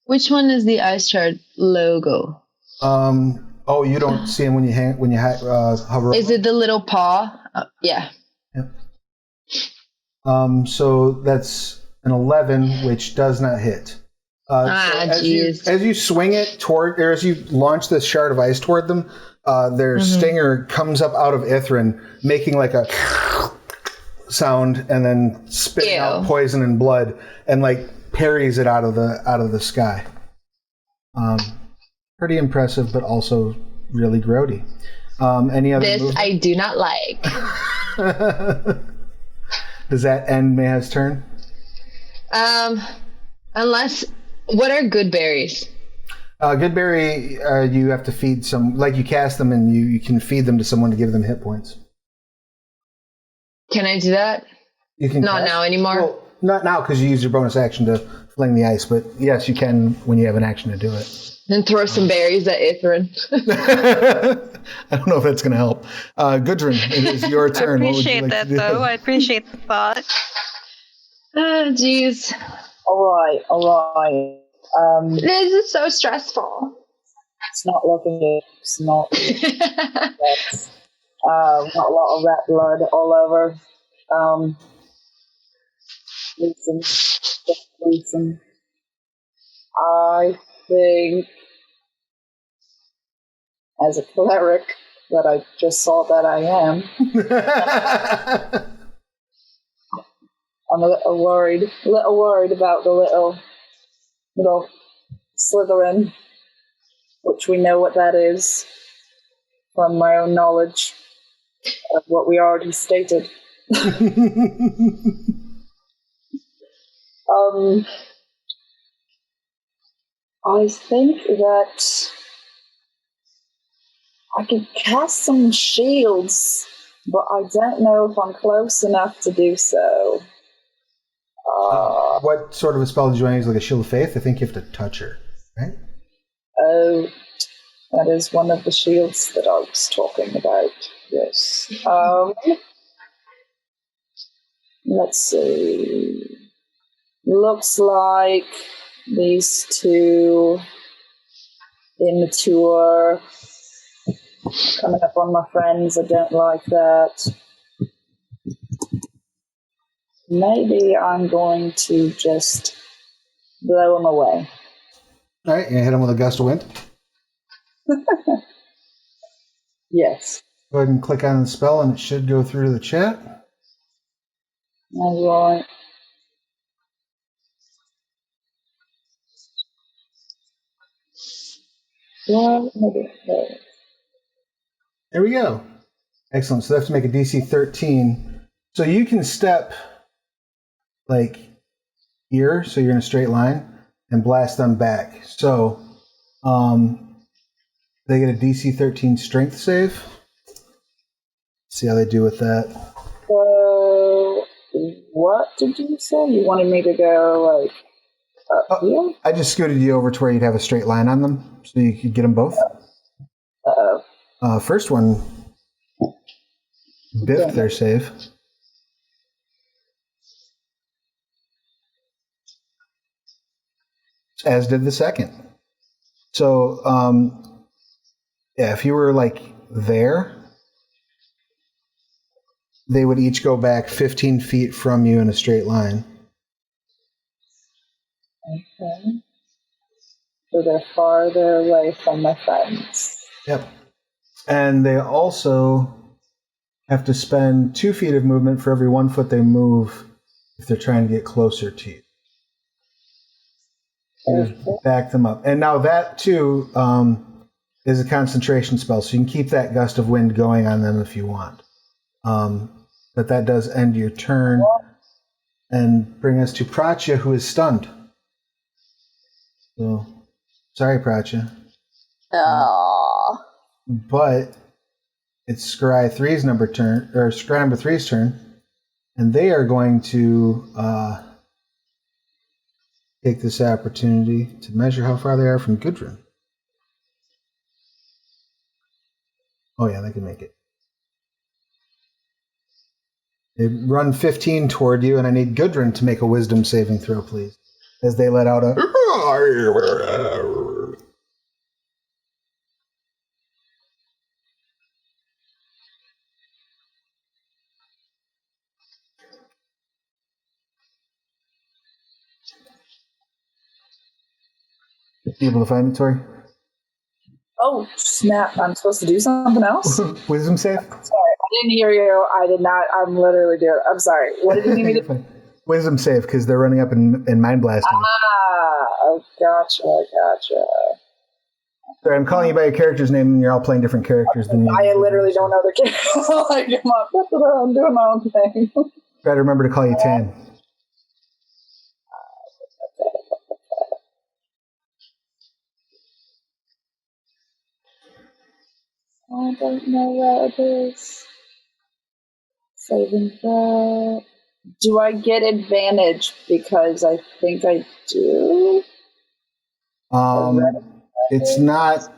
Which one is the Ice Shard logo? Oh, you don't see them when you hover. Is it the little paw? Yeah. Yep. So that's an 11, which does not hit. As you swing it toward, or as you launch this shard of ice toward them, their stinger comes up out of Ithrin, making like a sound, and then spitting out poison and blood, and like parries it out of the sky. Pretty impressive, but also really grody. Any other? This movement? I do not like. Does that end Meha's turn? Unless, what are good berries? Good berry, you have to feed some, like you cast them and you can feed them to someone to give them hit points. Can I do that? You can. Not now anymore? Well, not now because you use your bonus action to fling the ice, but yes, you can when you have an action to do it. And throw some berries at Ithrin. I don't know if that's going to help. Gudrun, it is your turn. I appreciate that, though. I appreciate the thought. Oh, jeez. All right. This is so stressful. It's not looking good. It's not. Got a lot of rat blood all over. Listen. I think, as a cleric, that I just saw that I am, I'm a little worried about the little Slytherin, which we know what that is from my own knowledge of what we already stated. I think that I could cast some shields, but I don't know if I'm close enough to do so. What sort of a spell did you want to use? Like a Shield of Faith? I think you have to touch her, right? Oh, that is one of the shields that I was talking about. Yes. Let's see. Looks like these two immature coming up on my friends. I don't like that. Maybe I'm going to just blow them away. All right, you hit him with a gust of wind. Yes. Go ahead and click on the spell, and it should go through to the chat. All right. Well, maybe. There we go. Excellent. So they have to make a DC 13. So you can step like here, so you're in a straight line, and blast them back. So they get a DC 13 strength save. See how they do with that. So, what did you say? You wanted me to go like up here? I just scooted you over to where you'd have a straight line on them, so you could get them both. Uh-oh. First one biffed their save. As did the second. So, yeah, if you were like there, they would each go back 15 feet from you in a straight line. Okay. So they're farther away from my friends. Yep. And they also have to spend 2 feet of movement for every 1 foot they move if they're trying to get closer to you. You just back them up. And now that, too, is a concentration spell, so you can keep that gust of wind going on them if you want. But that does end your turn and bring us to Pratya, who is stunned. So, sorry, Pratya. But it's Scry 3's Scry number 3's turn, and they are going to take this opportunity to measure how far they are from Gudrun. Oh yeah, they can make it. They run 15 toward you, and I need Gudrun to make a wisdom saving throw, please, as they let out a... You able to find it, Tori? Oh, snap. I'm supposed to do something else? Wisdom save? Sorry, I didn't hear you. I did not. I'm literally doing it. I'm sorry. What did you need me to do? Wisdom save, because they're running up and mind blasting. Oh, gotcha. Sorry, I'm calling you by your character's name, and you're all playing different characters than you. I literally don't know the character. Like, I'm doing my own thing. Try to remember to call you Tan. I don't know where it is. Saving that. Do I get advantage because I think I do? It's not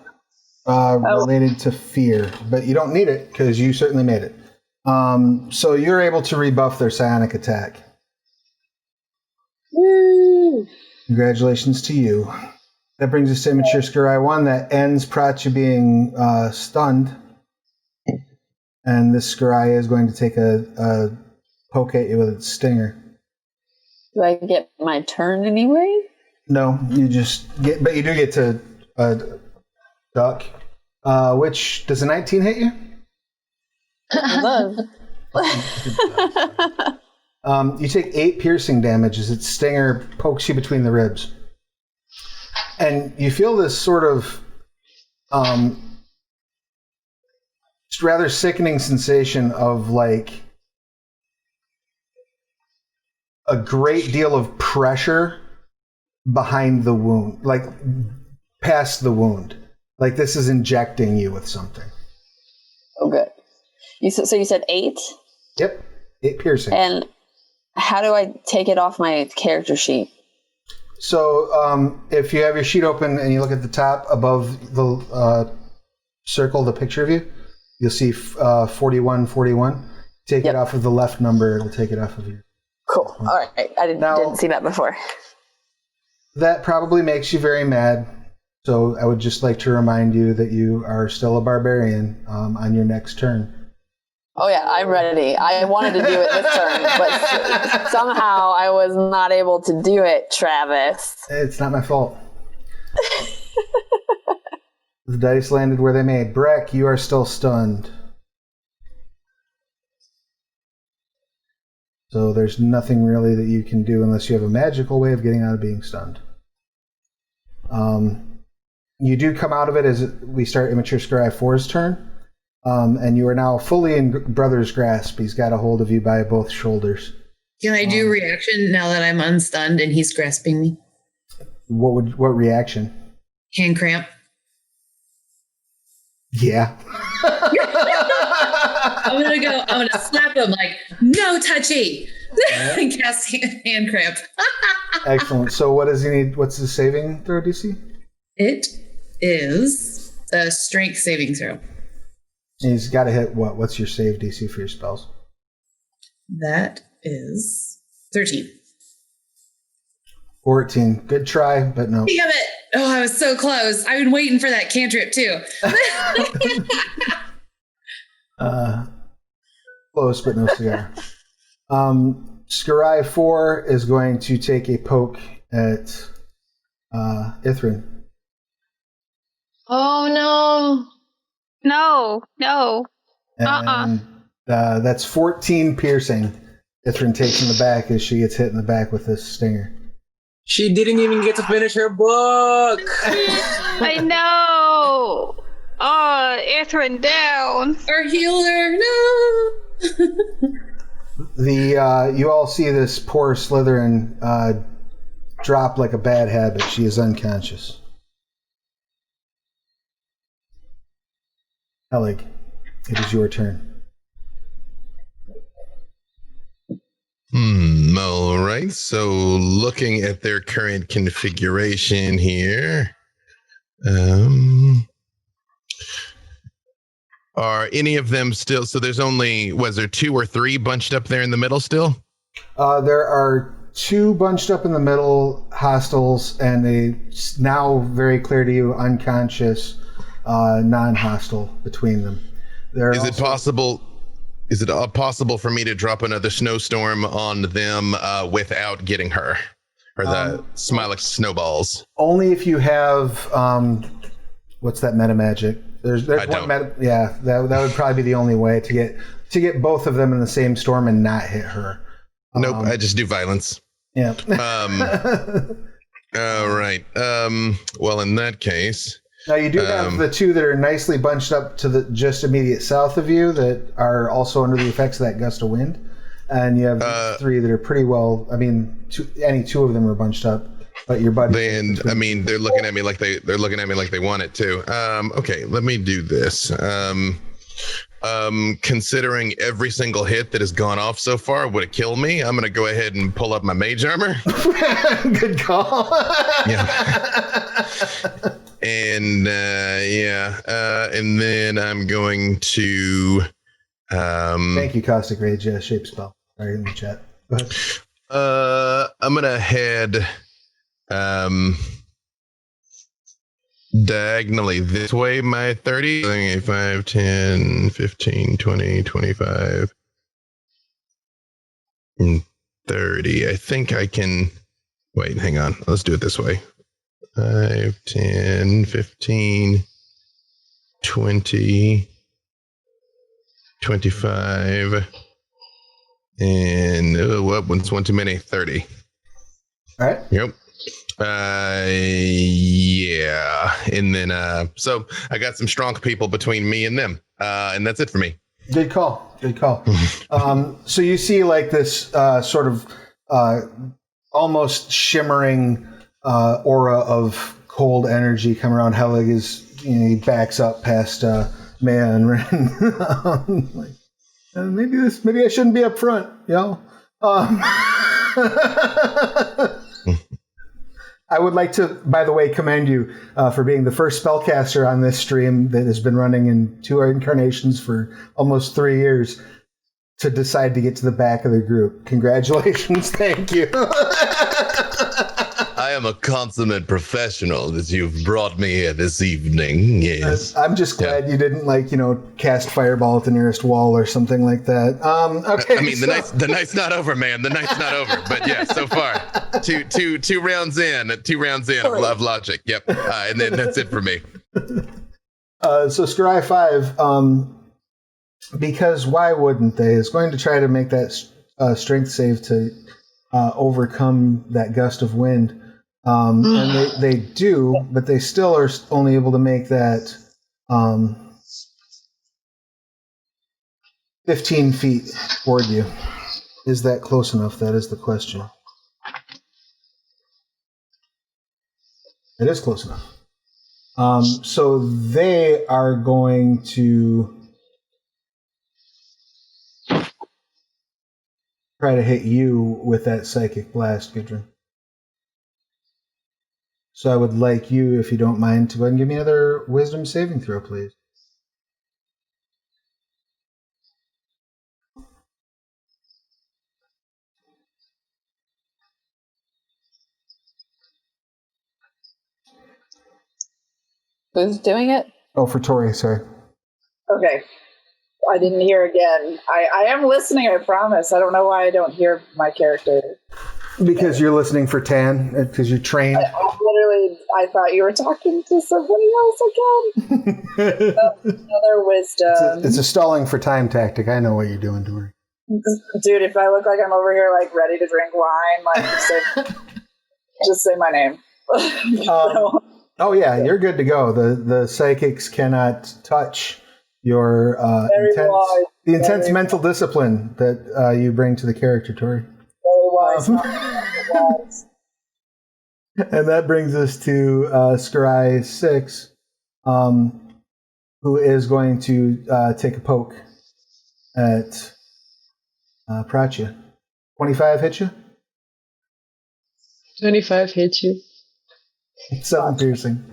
related to fear, but you don't need it because you certainly made it. So you're able to rebuff their psionic attack. Woo! Congratulations to you. That brings us to Immature Scry 1. That ends Pratya being stunned. And this Scry is going to take a poke at you with its stinger. Do I get my turn anyway? No, you just get, but you do get to duck. Which, does a 19 hit you? You take 8 piercing damage as its stinger pokes you between the ribs. And you feel this sort of rather sickening sensation of like a great deal of pressure behind the wound, like past the wound. Like this is injecting you with something. Oh, good. So you said 8? Yep, 8 piercing. And how do I take it off my character sheet? So if you have your sheet open and you look at the top above the circle, the picture of you, you'll see 4141. Take it off of the left number. It'll take it off of you. Cool. All right. I didn't see that before. That probably makes you very mad. So I would just like to remind you that you are still a barbarian on your next turn. Oh yeah, I'm ready. I wanted to do it this turn, but somehow I was not able to do it, Travis. It's not my fault. The dice landed where they may. Brec, you are still stunned. So there's nothing really that you can do unless you have a magical way of getting out of being stunned. You do come out of it as we start Immature Scry 4's turn. And you are now fully in Brother's grasp. He's got a hold of you by both shoulders. Can I do reaction now that I'm unstunned and he's grasping me? What reaction? Hand cramp. Yeah. I'm gonna slap him like, no touchy. And cast hand cramp. Excellent. So what does he need? What's his saving throw, DC? It is a strength saving throw. He's got to hit what? What's your save DC for your spells? That is 13. 14. Good try, but no. Damn it! Oh, I was so close. I've been waiting for that cantrip too. Close, but no cigar. Scry 4 is going to take a poke at Ithrin. Oh no. No. And that's 14 piercing. Ithrin takes in the back as she gets hit in the back with this stinger. She didn't even get to finish her book. I know. Oh, Ithrin down. Our healer, no. You all see this poor Slytherin drop like a bad habit. She is unconscious. Helig, it is your turn. All right. So looking at their current configuration here, are any of them still? So there's only, was there 2 or 3 bunched up there in the middle still? There are 2 bunched up in the middle, hostiles, and a now very clear to you unconscious non-hostile between them. Is it possible for me to drop another snowstorm on them without getting her? Or the Smilex snowballs? Only if you have what's that meta magic? There's one meta, yeah, that would probably be the only way to get both of them in the same storm and not hit her. Nope, I just do violence. Yeah. All right. Well, in that case. Now you do have the 2 that are nicely bunched up to the just immediate south of you that are also under the effects of that gust of wind, and you have 3 that are pretty well. I mean, any 2 of them are bunched up, but your buddy. They're looking at me like they want it to. Okay, let me do this. Considering every single hit that has gone off so far would kill me, I'm going to go ahead and pull up my mage armor. Good call. Yeah. And and then I'm going to. Thank you, Caustic Rage. Shape spell. Sorry, in the chat. Go ahead. I'm gonna head diagonally this way. My 30, 5, 10, 15, 20, 25, and 30. I think I can. Wait, hang on. Let's do it this way. 5, 10, 15, 20, 25, and what one's one too many? 30. All right. Yep. Yeah. And then, so I got some strong people between me and them. And that's it for me. Good call. So you see like this sort of almost shimmering aura of cold energy come around Helig as he backs up past Maya and Ren. Maybe I shouldn't be up front, I would like to, by the way, commend you for being the first spellcaster on this stream that has been running in 2 incarnations for almost 3 years to decide to get to the back of the group. Congratulations. Thank you. I I am a consummate professional that you've brought me here this evening. Yes. I'm just glad you didn't cast fireball at the nearest wall or something like that. Okay. I mean, the night's not over, man. The night's not over. But yeah, so far, two rounds in of logic. Yep. And then that's it for me. So Scry 5, because why wouldn't they, is going to try to make that strength save to overcome that gust of wind. And they do, but they still are only able to make that 15 feet toward you. Is that close enough? That is the question. It is close enough. So they are going to try to hit you with that psychic blast, Gudrun. So I would like you, if you don't mind, to go ahead and give me another wisdom saving throw, please. Who's doing it? Oh, for Tori, sorry. Okay. I didn't hear again. I am listening, I promise. I don't know why I don't hear my character. Because you're listening for Tan, because you're trained. I thought you were talking to somebody else again. Another wisdom. It's a stalling for time tactic. I know what you're doing, Tori. Dude, if I look like I'm over here ready to drink wine, just say my name. Oh yeah, you're good to go. The psychics cannot touch your intense mental discipline that you bring to the character, Tori. Very wise. And that brings us to Scry 6, who is going to take a poke at Pratya. 25 hit you? 25 hit you. 7 piercing.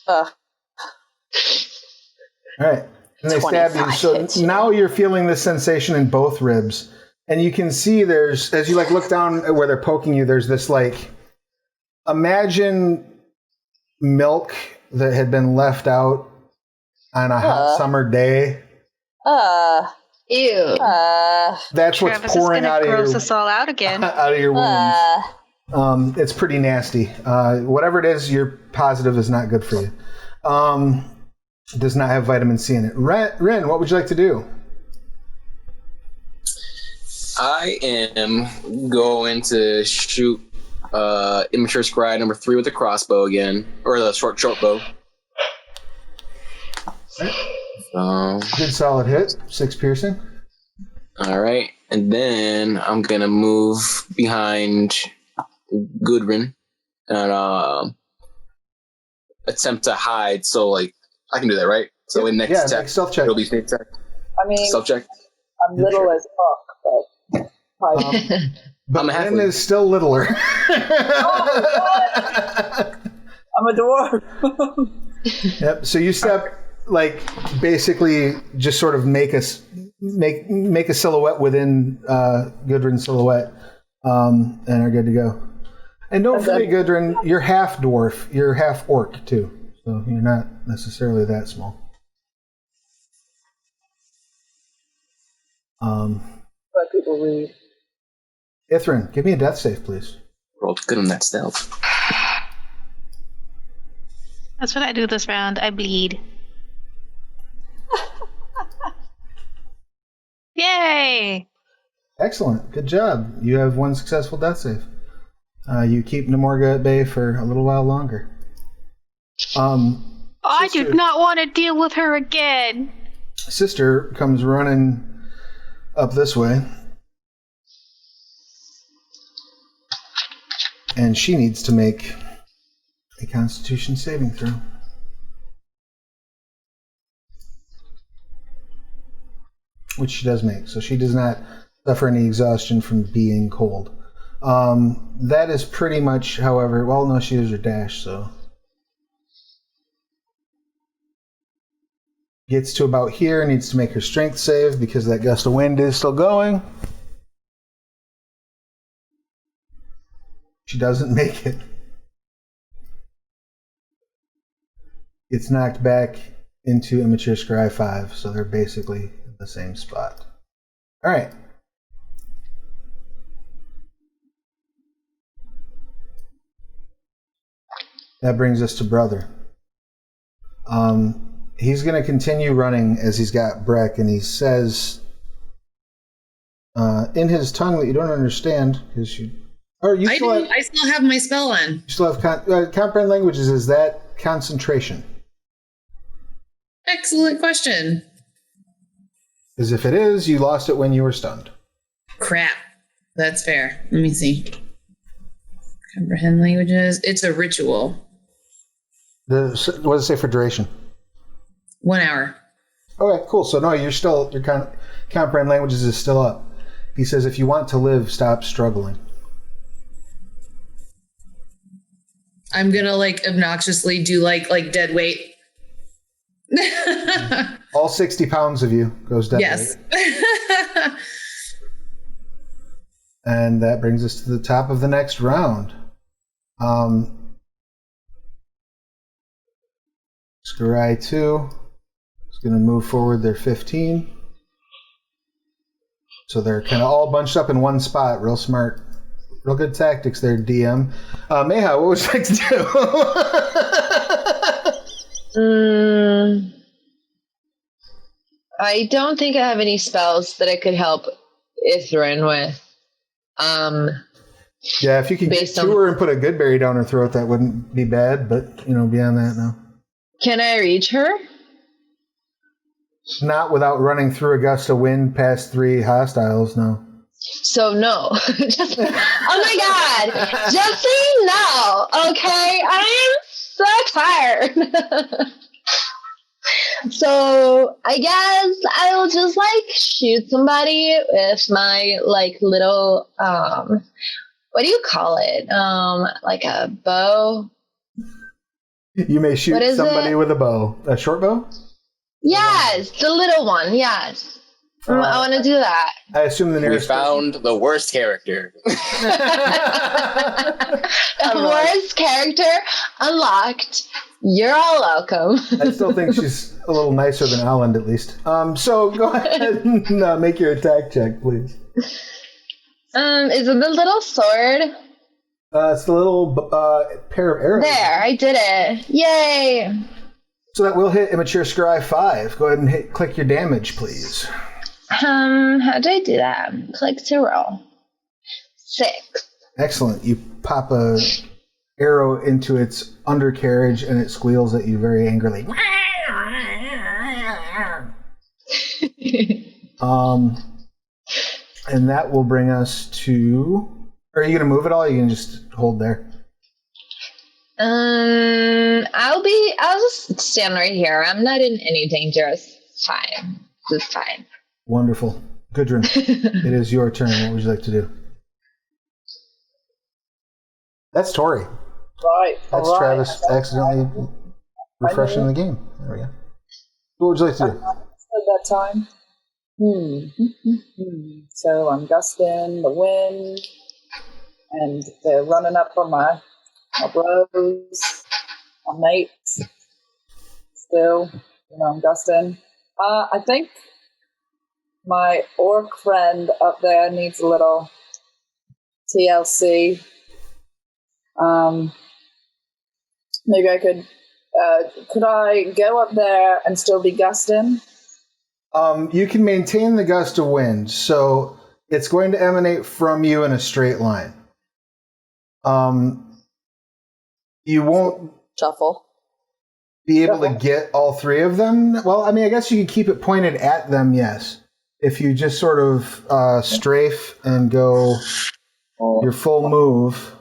All right. And they stab you. So now you're feeling this sensation in both ribs. And you can see there's, as you look down where they're poking you, there's this imagine milk that had been left out on a hot summer day. Ew. That's what's Travis pouring is out of gross us all out again. out of your wounds. It's pretty nasty. Whatever it is, you're positive is not good for you. It does not have vitamin C in it. Ren, what would you like to do? I am going to shoot Immature Scry number 3 with the crossbow again, or the short bow. Good solid hit. 6 piercing. All right, and then I'm gonna move behind Gudrun and attempt to hide. So I can do that, right? So in next make stealth check. it'll be sneak attack. I mean, Stealth check. I'm little as fuck, but but I'm a Ren halfling. is still littler. I'm a dwarf. Yep. So you step basically just sort of make a silhouette within Gudrun's silhouette, and are good to go. And don't forget, Gudrun, you're half dwarf. You're half orc too, so you're not necessarily that small. Let people read. Ithrin, give me a death save, please. Rolled good on that stealth. That's what I do this round. I bleed. Yay! Excellent. Good job. You have 1 successful death save. You keep Namorga at bay for a little while longer. I do not want to deal with her again. Sister comes running up this way. And she needs to make a Constitution saving throw. Which she does make, so she does not suffer any exhaustion from being cold. That is pretty much, however, well, no, she used her dash, so. Gets to about here, needs to make her strength save because that gust of wind is still going. She doesn't make it. It's knocked back into Immature Scry 5, so they're basically in the same spot. All right. That brings us to Brother. He's going to continue running as he's got Brec, and he says in his tongue that you don't understand, because I still have my spell on. You still have comprehend languages. Is that concentration? Excellent question. Because if it is, you lost it when you were stunned. Crap. That's fair. Let me see. Comprehend languages. It's a ritual. What does it say for duration? 1 hour. Okay, cool. So no, your comprehend languages is still up. He says, if you want to live, stop struggling. I'm gonna obnoxiously do like dead weight. All 60 pounds of you goes dead yes. weight. And that brings us to the top of the next round. Scry 2 is going to move forward their 15. So they're kind of all bunched up in one spot. Real smart. Real good tactics there, DM. Meha, what would you like to do? I don't think I have any spells that I could help Ithrin with. Yeah, if you could get to her and put a good berry down her throat, that wouldn't be bad. But, beyond that, no. Can I reach her? Not without running through a gust of wind past 3 hostiles, no. So no. Oh my god! Just say no, okay? I am so tired. So I guess I'll just shoot somebody with my little what do you call it? Like a bow. You may shoot somebody with a bow. A short bow? Yes, the little one, yes. I want to do that. I assume the nearest. We found the worst character. The worst character unlocked. You're all welcome. I still think she's a little nicer than Alan, at least. So go ahead and make your attack check, please. Is it the little sword? It's the little pair of arrows. There, I did it. Yay! So that will hit Immature Scry 5. Go ahead and click your damage, please. How do I do that? Click to roll. 6. Excellent. You pop a arrow into its undercarriage and it squeals at you very angrily. And that will bring us to... Are you going to move at all? Or are you going to just hold there? I'll just stand right here. I'm not in any danger. It's fine. It's fine. Wonderful. Gudrun, it is your turn. What would you like to do? That's Tori. Right. That's right. Travis accidentally refreshing the game. There we go. What would you like to do? At that time. So I'm gusting the wind, and they're running up on my bros, my mates. Still, I'm gusting. I think my orc friend up there needs a little TLC. Maybe I could I go up there and still be gusting? You can maintain the gust of wind, so it's going to emanate from you in a straight line. You won't Shuffle. be able to get all 3 of them. Well, I mean, I guess you could keep it pointed at them, yes. If you just sort of strafe and go your full move,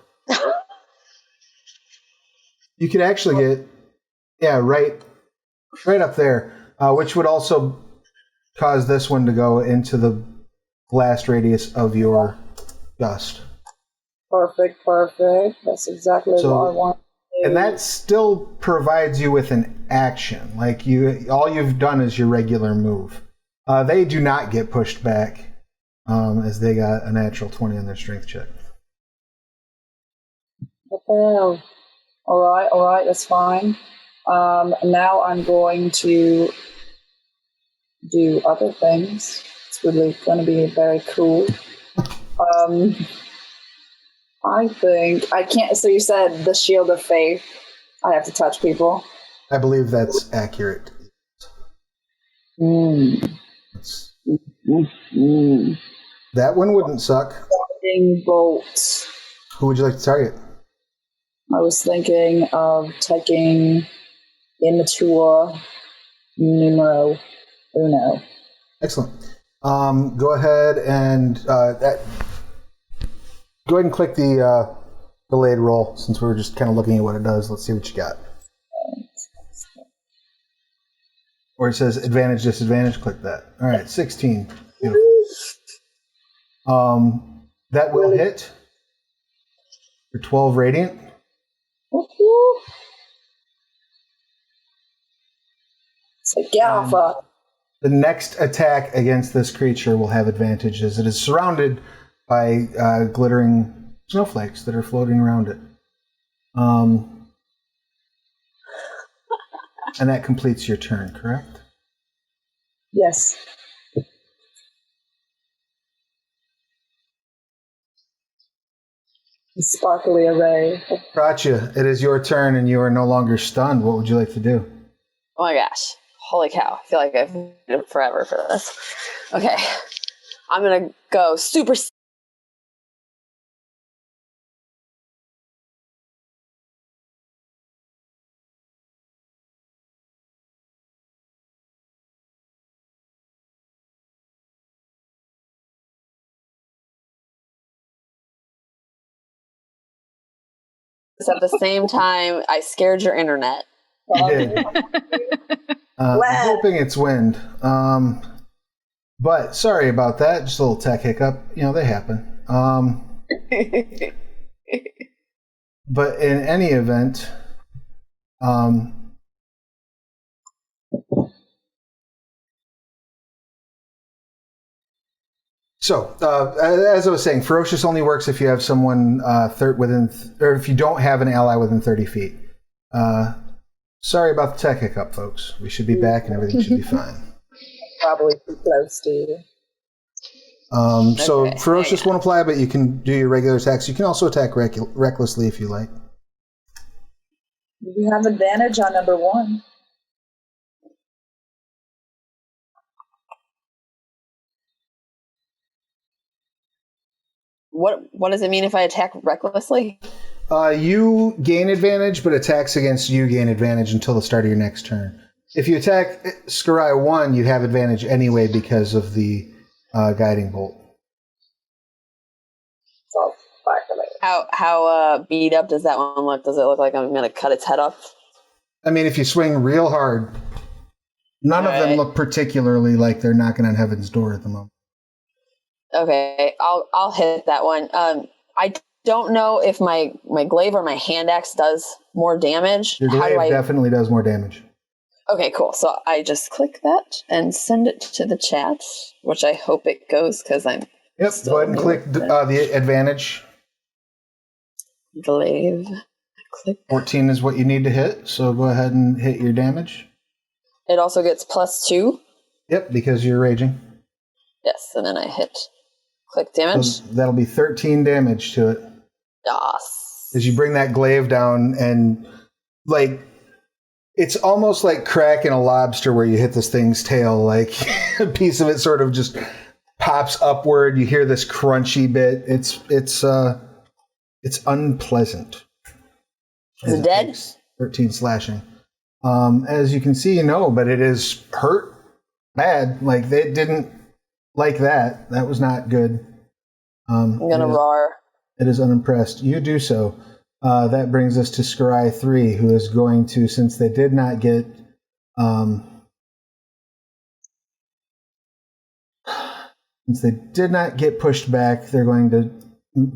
you could actually get, right up there, which would also cause this one to go into the blast radius of your gust. Perfect. That's exactly what I want. And that still provides you with an action. All you've done is your regular move. They do not get pushed back, as they got a natural 20 on their strength check. Oh, all right, that's fine. Now I'm going to do other things. It's really going to be very cool. I think I can't. So you said the Shield of Faith. I have to touch people. I believe that's accurate. That one wouldn't suck. Lightning bolt. Who would you like to target? I was thinking of taking immature numero uno. Excellent. Go ahead and click the delayed roll since we were just kind of looking at what it does. Let's see what you got. Or it says advantage, disadvantage. Click that. All right, 16. Beautiful. That will hit for 12 radiant. So get off up. The next attack against this creature will have advantage as it is surrounded by glittering snowflakes that are floating around it. And that completes your turn, correct? Yes. The sparkly array. Gotcha. It is your turn and you are no longer stunned. What would you like to do? Oh my gosh. Holy cow. I feel like I've waited forever for this. Okay. I'm going to go super. At the same time, I scared your internet. You did. I'm hoping it's wind. But sorry about that. Just a little tech hiccup. You know, they happen. But in any event, so as I was saying, ferocious only works if you have someone or if you don't have an ally within 30 feet. Sorry about the tech hiccup, folks. We should be back and everything should be fine. Probably too close to you. So ferocious won't apply, but you can do your regular attacks. You can also attack recklessly if you like. You have advantage on number 1. What does it mean if I attack recklessly? You gain advantage, but attacks against you gain advantage until the start of your next turn. If you attack Scry 1, you have advantage anyway because of the guiding bolt. So, How beat up does that one look? Does it look like I'm going to cut its head off? I mean, if you swing real hard, none of them look particularly like they're knocking on heaven's door at the moment. Okay, I'll hit that one. I don't know if my glaive or my hand axe does more damage. Your glaive definitely does more damage. Okay, cool. So I just click that and send it to the chat, which I hope it goes because I'm. Yep. Go ahead and click the advantage. Glaive. Click. 14 is what you need to hit, so go ahead and hit your damage. It also gets +2. Yep, because you're raging. Yes, and then I hit click damage. So that'll be 13 damage to it. Yes. As you bring that glaive down and, like, it's almost like cracking a lobster where you hit this thing's tail. Like, a piece of it sort of just pops upward. You hear this crunchy bit. It's unpleasant. Is it dead? 13 slashing. As you can see, no, but it is hurt bad. Like, they didn't like that. That was not good. I'm going to roar. It is unimpressed. You do so. That brings us to Scry 3, who is going to, since they did not get pushed back, they're going to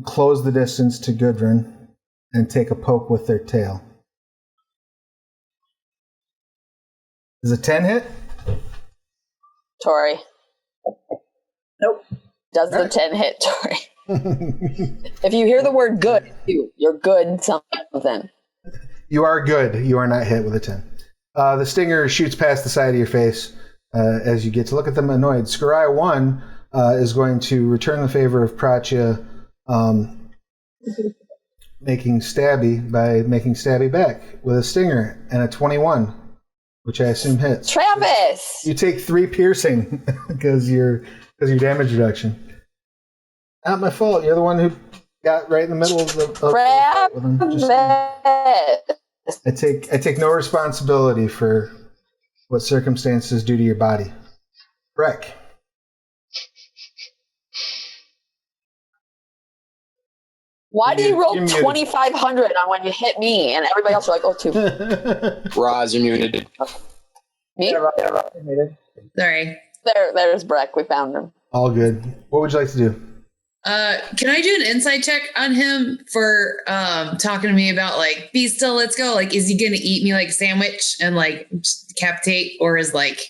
close the distance to Gudrun and take a poke with their tail. Is a 10 hit? Tori. Nope. Does the 10 hit, Tori? If you hear the word good, you're good something. You are good. You are not hit with a 10. The stinger shoots past the side of your face as you get to look at them annoyed. Scaraya 1 is going to return the favor of Pratya making stabby back with a stinger and a 21, which I assume hits. Travis! You take 3 piercing because your damage reduction. Not my fault. You're the one who got right in the middle of the fight with him. I take no responsibility for what circumstances do to your body. Brec. Why do you roll 2,500 on when you hit me and everybody else are like, 2? Roz, you're muted. Me? Sorry. There's Brec. We found him. All good. What would you like to do? Can I do an insight check on him for talking to me about like, be still, let's go? Like, is he gonna eat me like a sandwich and like decapitate, or is like,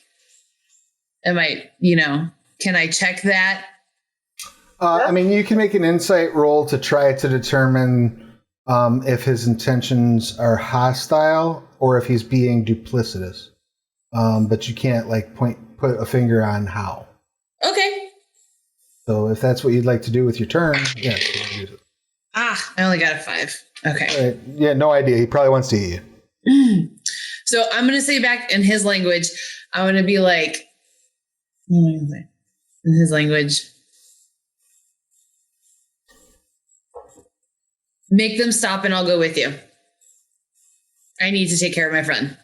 can I check that? I mean, you can make an insight roll to try to determine if his intentions are hostile or if he's being duplicitous. But you can't like put a finger on how. Okay. So if that's what you'd like to do with your turn, yeah. I only got a 5. Okay. Right. Yeah, no idea. He probably wants to eat you. So I'm going to say back in his language, I'm going to be like, what am I going to say? In his language. Make them stop and I'll go with you. I need to take care of my friend.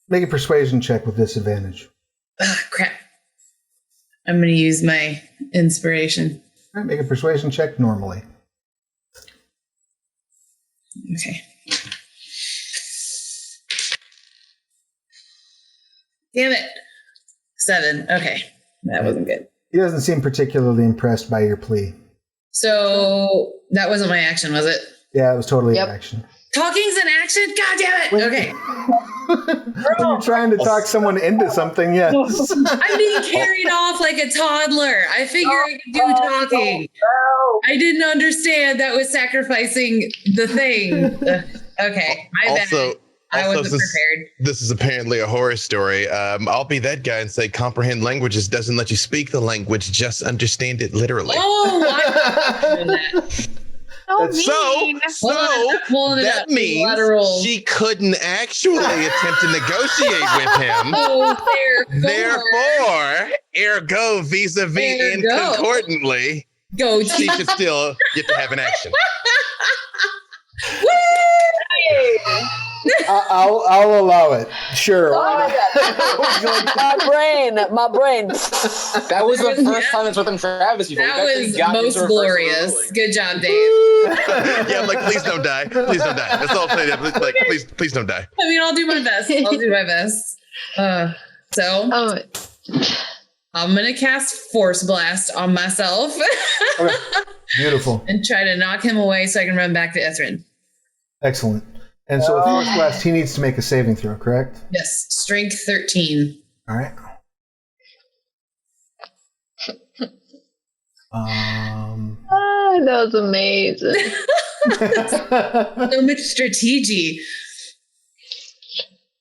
Make a persuasion check with disadvantage. Crap. I'm going to use my inspiration. All right, make a persuasion check normally. Okay. Damn it. 7. Okay. That wasn't good. He doesn't seem particularly impressed by your plea. So that wasn't my action, was it? Yeah, it was totally an action. Talking's an action? God damn it. Okay. When you're trying to talk someone into something, yes. I'm being carried off like a toddler. I figure I could do talking. I didn't understand that was sacrificing the thing. Okay, my bad. I wasn't prepared. This is apparently a horror story. I'll be that guy and say comprehend languages doesn't let you speak the language, just understand it literally. Oh, I'm doing that. So that means she couldn't actually attempt to negotiate with him. Therefore, ergo, vis-a-vis, and concordantly, she should still get to have an action. I'll allow it. Sure. My brain. That was the first time it's within Travis. That was most glorious. Good job, Dave. Yeah, I'm like, please don't die. Please don't die. That's all I'm saying. Like, please don't die. I mean, I'll do my best. I'm going to cast Force Blast on myself. Okay. Beautiful. And try to knock him away so I can run back to Ithrin. Excellent. And so with Force Blast, he needs to make a saving throw, correct? Yes. Strength 13. All right. That was amazing. So much strategy.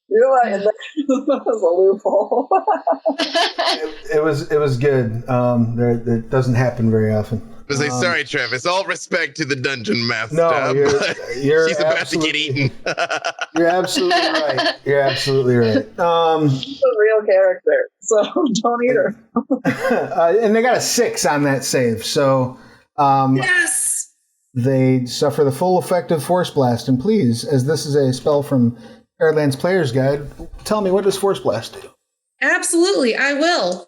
You're like, that was a loophole. It was good. That doesn't happen very often. I was like, sorry, Travis. All respect to the dungeon master. No, you're she's about to get eaten. You're absolutely right. You're absolutely right. She's a real character, so don't eat her. And they got a 6 on that save, so yes, they suffer the full effect of Force Blast. And please, as this is a spell from Airlands Player's Guide, tell me, what does Force Blast do? Absolutely, I will.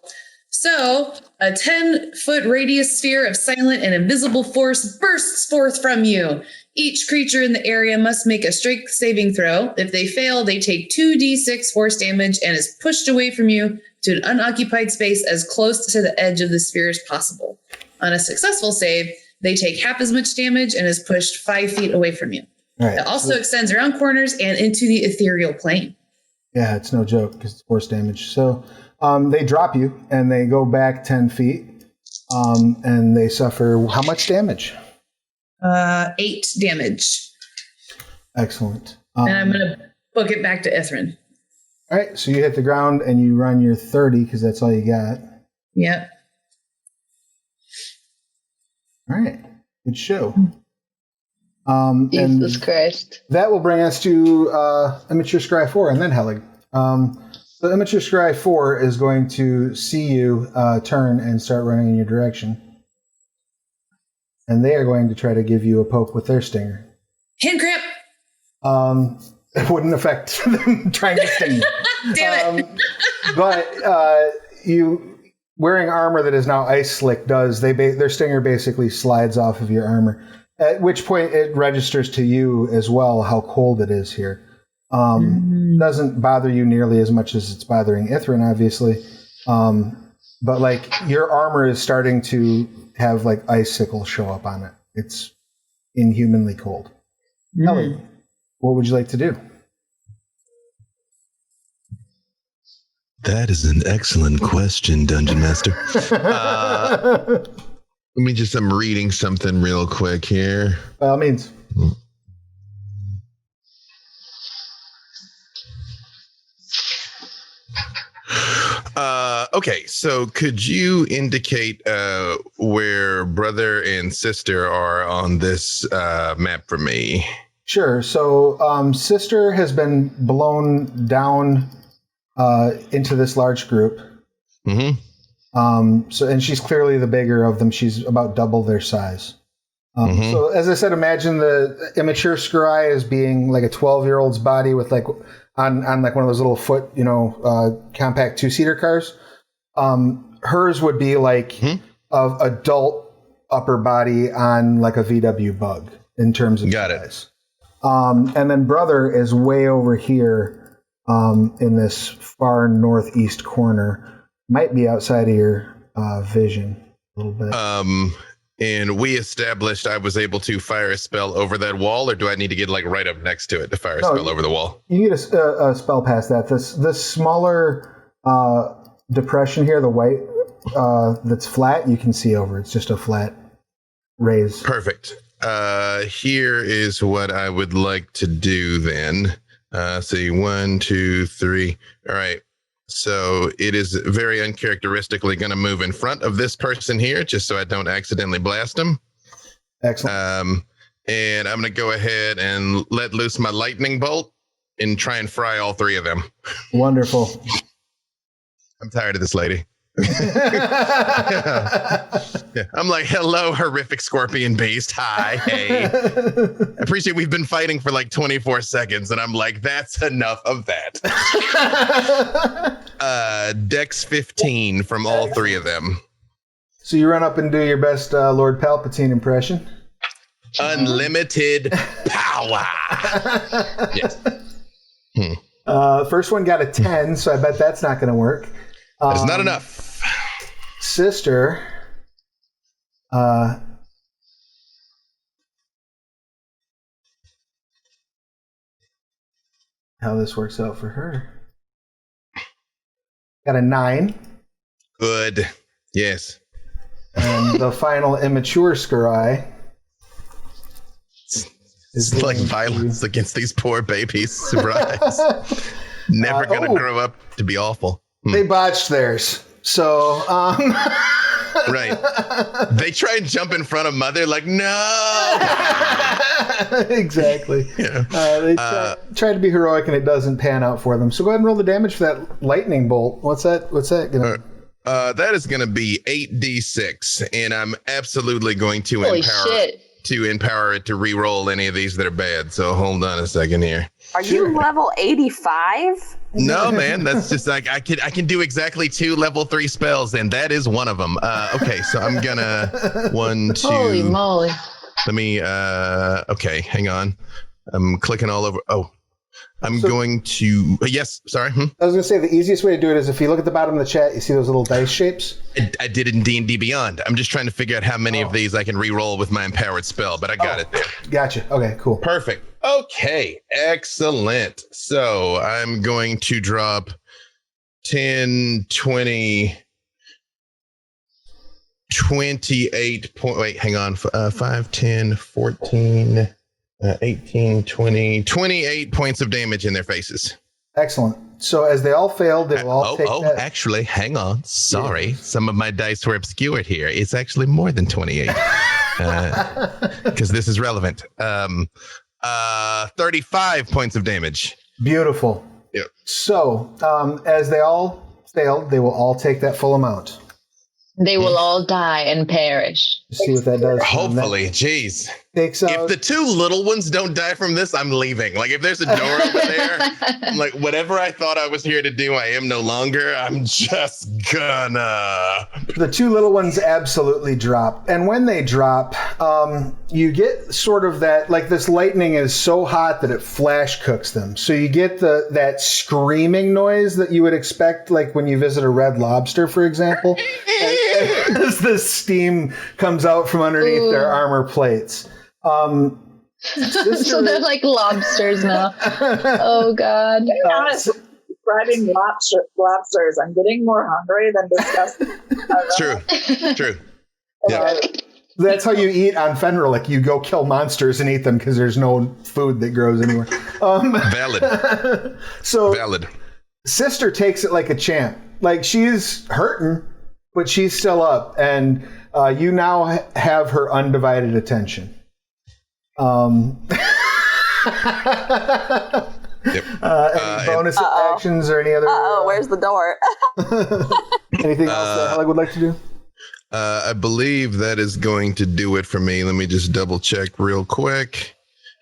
So, a 10-foot radius sphere of silent and invisible force bursts forth from you. Each creature in the area must make a strength saving throw. If they fail, they take 2d6 force damage and is pushed away from you to an unoccupied space as close to the edge of the sphere as possible. On a successful save, they take half as much damage and is pushed 5 feet away from you. Right. It also extends around corners and into the ethereal plane. Yeah, it's no joke because it's force damage. So they drop you and they go back 10 feet. And they suffer how much damage? 8 damage. Excellent. And I'm going to book it back to Ithrin. All right, so you hit the ground and you run your 30 because that's all you got. Yep. All right, good show. Jesus Christ. That will bring us to Immature Scry 4 and then Helig. So Immature Scry 4 is going to see you turn and start running in your direction. And they are going to try to give you a poke with their stinger. Hand cramp. It wouldn't affect them trying to sting you. Damn it. But you wearing armor that is now ice slick does. Their stinger basically slides off of your armor. At which point it registers to you as well how cold it is here. Doesn't bother you nearly as much as it's bothering Ithrin, obviously. But like your armor is starting to have like icicles show up on it. It's inhumanly cold. Ellie, what would you like to do? That is an excellent question, Dungeon Master. I'm reading something real quick here. By all means. Okay, so could you indicate where brother and sister are on this map for me? Sure. So sister has been blown down into this large group. Mm-hmm. And she's clearly the bigger of them. She's about double their size. So as I said, imagine the immature scry as being like a 12-year-old's body with like on like one of those little foot, compact 2-seater cars. Hers would be like of adult upper body on like a VW Bug in terms of size. And then brother is way over here in this far northeast corner. Might be outside of your vision a little bit. And we established I was able to fire a spell over that wall, or do I need to get like right up next to it to fire a spell over the wall? You get a spell past that. This smaller depression here, the white that's flat, you can see over. It's just a flat raise. Perfect. Here is what I would like to do then. See, 1, 2, 3. All right. So it is very uncharacteristically going to move in front of this person here, just so I don't accidentally blast him. Excellent. And I'm going to go ahead and let loose my lightning bolt and try and fry all 3 of them. Wonderful. I'm tired of this lady. Yeah. I'm like, hello, horrific scorpion beast. Hi, hey. I appreciate we've been fighting for like 24 seconds, and I'm like, that's enough of that. Dex 15 from all 3 of them. So you run up and do your best Lord Palpatine impression. Unlimited power. Yes. First one got a 10, so I bet that's not going to work. That's not enough. Sister, how this works out for her. Got a 9. Good. Yes. And the final immature scry is like violence against these poor babies. Surprise. Never going to grow up to be awful. They botched theirs. So, right. They try and jump in front of mother like, no. Exactly. Yeah. They try to be heroic and it doesn't pan out for them. So go ahead and roll the damage for that lightning bolt. What's that gonna be? That is going to be 8d6, and I'm absolutely going to empower it to re-roll any of these that are bad. So hold on a second here. Are you level 85? No, man, that's just like I can do exactly 2 level 3 spells, and that is one of them. Okay, so I'm gonna 1, 2. Holy moly! Let me. Okay, hang on. I'm clicking all over. Oh, I'm going to. Yes, sorry. I was gonna say the easiest way to do it is if you look at the bottom of the chat, you see those little dice shapes. I did it in D&D Beyond. I'm just trying to figure out how many of these I can re-roll with my empowered spell, but I got it there. Gotcha. Okay, cool. Perfect. Okay, excellent. So I'm going to drop 10, 20, 28 point. Wait, hang on. 5, 10, 14, 18, 20, 28 points of damage in their faces. Excellent. So as they all failed, they will all take that. Actually, hang on. Sorry. Some of my dice were obscured here. It's actually more than 28. Because this is relevant. 35 points of damage. Beautiful. Yep. So as they all failed, they will all take that full amount. They will all die and perish. See what that does. Hopefully. Jeez. Takes out. If the two little ones don't die from this, I'm leaving. Like, if there's a door over there, I'm like, whatever I thought I was here to do, I am no longer. I'm just gonna. The two little ones absolutely drop. And when they drop, you get sort of that, like this lightning is so hot that it flash cooks them. So you get that screaming noise that you would expect, like when you visit a Red Lobster, for example, as the steam comes out from underneath their armor plates. So they're like lobsters now. Oh God. Describing lobsters. I'm getting more hungry than disgusted. True. Yeah. That's how you eat on Fenrilik. You go kill monsters and eat them because there's no food that grows anywhere. Valid. Valid. Sister takes it like a champ. Like, she's hurting, but she's still up. And you now have her undivided attention. Yep. Any bonus actions or any other? Where's the door? Anything else that Helig would like to do? I believe that is going to do it for me. Let me just double check real quick,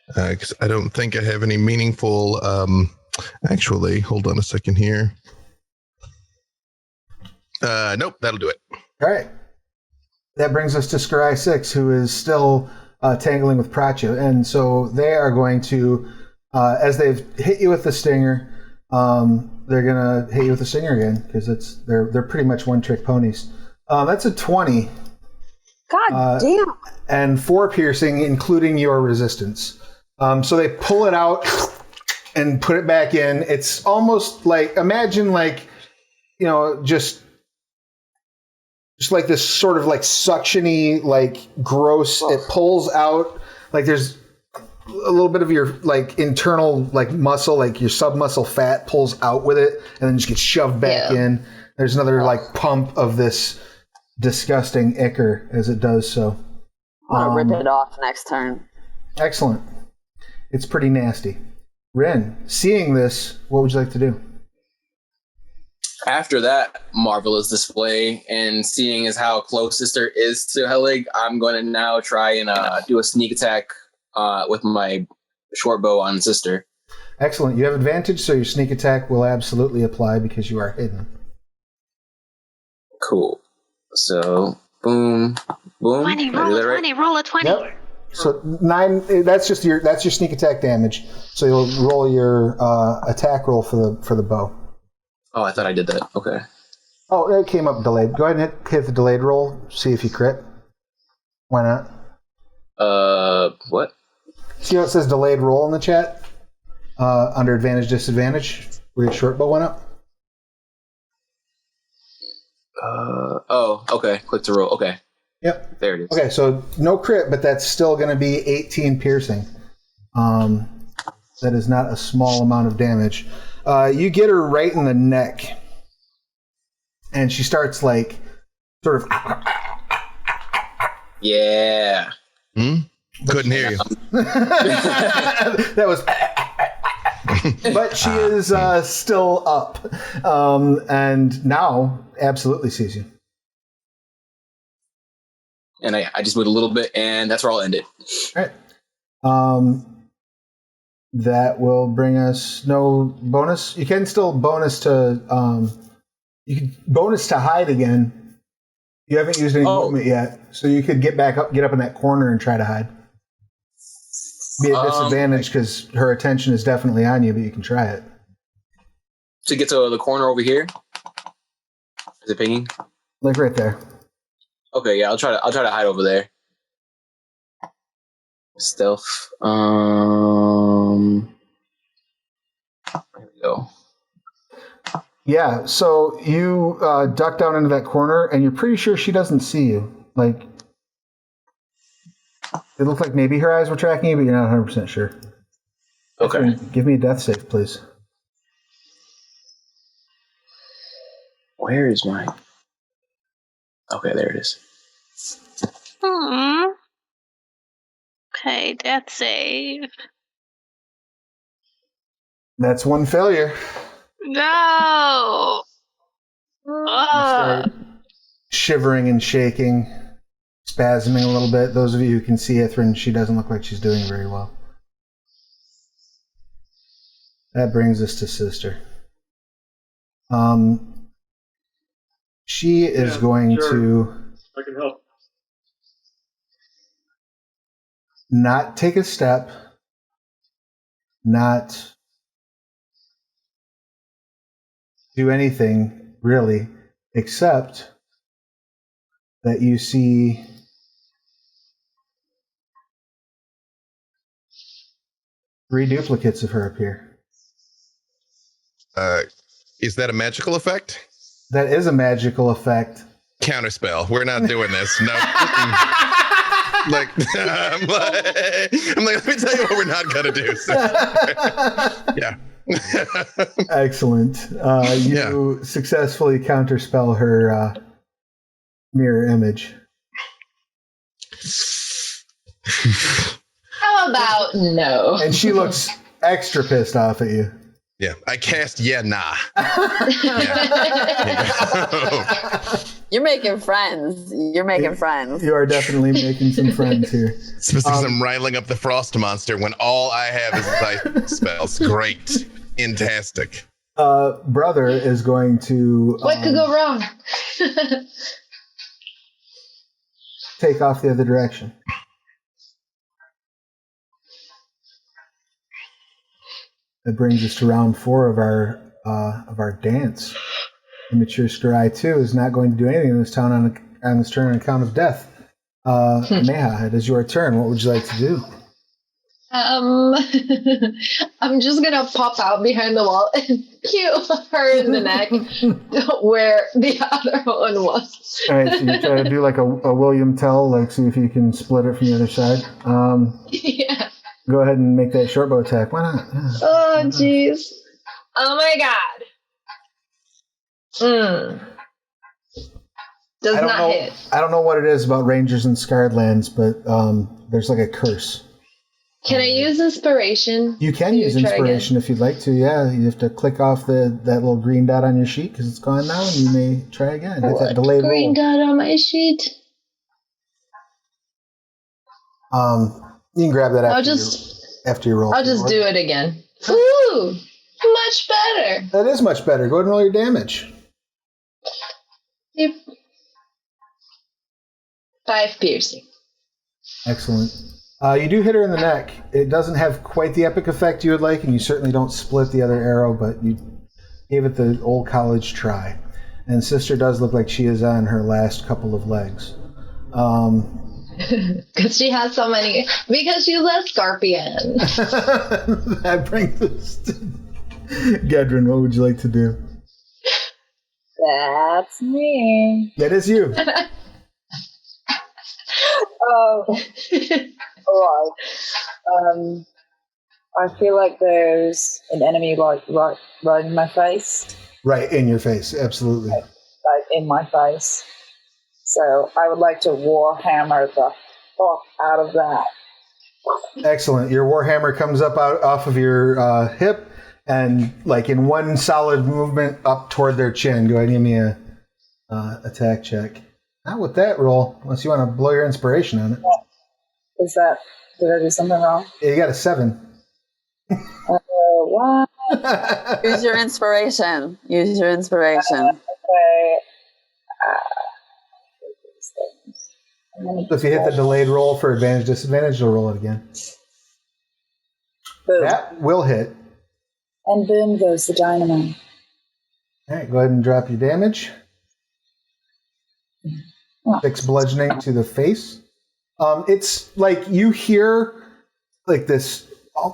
because I don't think I have any meaningful. Actually, hold on a second here. Nope, that'll do it. All right. That brings us to Scry 6, who is still tangling with Pracha. And so they are going to, as they've hit you with the stinger, they're going to hit you with the stinger again, because they're pretty much one-trick ponies. That's a 20. God damn. And 4 piercing, including your resistance. So they pull it out and put it back in. It's almost like, imagine like, just like this sort of like suction-y, like gross, it pulls out, like there's a little bit of your like internal like muscle, like your submuscle fat pulls out with it and then just gets shoved back in. There's another like pump of this disgusting ichor as it does so. I'm going to rip it off next turn. Excellent. It's pretty nasty. Ren, seeing this, what would you like to do? After that marvelous display and seeing as how close Sister is to Helig, I'm going to now try and do a sneak attack with my short bow on Sister. Excellent. You have advantage, so your sneak attack will absolutely apply because you are hidden. Cool. So, boom, boom. 20, roll a 20, roll a 20. Yep. So 9. That's your sneak attack damage. So you'll roll your attack roll for the bow. Oh, I thought I did that. Okay. Oh, it came up delayed. Go ahead and hit the delayed roll. See if you crit. Why not? What? See how it says delayed roll in the chat? Under advantage, disadvantage, where your short bow went up? Oh, okay. Click to roll. Okay. Yep. There it is. Okay, so no crit, but that's still going to be 18 piercing. That is not a small amount of damage. You get her right in the neck, and she starts like sort of. Yeah. Couldn't hear you. That was. But she is still up, and now absolutely sees you. And I just moved a little bit, and that's where I'll end it. All right. That will bring us no bonus. You can still bonus to hide again. You haven't used any movement yet, so you could get up in that corner and try to hide. Be a disadvantage because her attention is definitely on you, but you can try it. To get to the corner over here. Is it pinging? Like right there. Okay, yeah, I'll try to hide over there. Stealth. There we go. Yeah, so you duck down into that corner, and you're pretty sure she doesn't see you. Like, it looked like maybe her eyes were tracking you, but you're not 100% sure. Okay. Give me a death save, please. Where is my... Okay, there it is. Okay, death save. That's one failure. No! You start shivering and shaking, spasming a little bit. Those of you who can see Ithrin, she doesn't look like she's doing very well. That brings us to Sister. She is going to I can help. not take a step, not do anything really, except that you see three duplicates of her appear. Is that a magical effect? That is a magical effect. Counterspell. We're not doing this. No. like, I'm like, let me tell you what we're not gonna do. So, yeah. Excellent. You successfully counterspell her mirror image. How about no? And she looks extra pissed off at you. Yeah. I cast nah. You're making friends. You're making friends. You are definitely making some friends here. It's because I'm riling up the frost monster when all I have is ice spells. Great. Fantastic. Brother is going to... What could go wrong? take off the other direction. That brings us to round 4 of our dance. Immature Scry 2 is not going to do anything in this town on this turn on account of death. Neha, it is your turn. What would you like to do? I'm just gonna pop out behind the wall and cue her in the neck where the other one was. All right, so you try to do like a William Tell, like see if you can split it from the other side. Yeah. Go ahead and make that short bow attack. Why not? Yeah. Oh, jeez. Oh my god. Does not hit. I don't know what it is about Rangers and Scarred Lands, but there's like a curse. Can I use inspiration? You can use inspiration if you'd like to. Yeah, you have to click off that little green dot on your sheet because it's gone now, and you may try again. Hit that delayed green roll. dot on my sheet? You can grab that after you roll. I'll just do it again. Ooh, much better. That is much better. Go ahead and roll your damage. Yep. 5 piercing. Excellent. You do hit her in the neck. It doesn't have quite the epic effect you would like, and you certainly don't split the other arrow, but you gave it the old college try. And Sister does look like she is on her last couple of legs. Because she has so many. Because she's a scorpion. That brings us to Gedrin. What would you like to do? That's me. That is you. Oh, all right. I feel like there's an enemy right in my face. Right in your face, absolutely. Like in my face. So I would like to warhammer the fuck out of that. Excellent. Your warhammer comes up off of your hip, and like in one solid movement up toward their chin. Go ahead and give me a attack check. Not with that roll, unless you want to blow your inspiration on it. Is that? Did I do something wrong? Yeah, you got a 7. What? Use your inspiration. Use your inspiration. Okay. So if you hit the delayed roll for advantage, disadvantage, you'll roll it again. Boom. That will hit. And boom goes the dynamite. All right, go ahead and drop your damage. 6 bludgeoning to the face. It's like you hear like this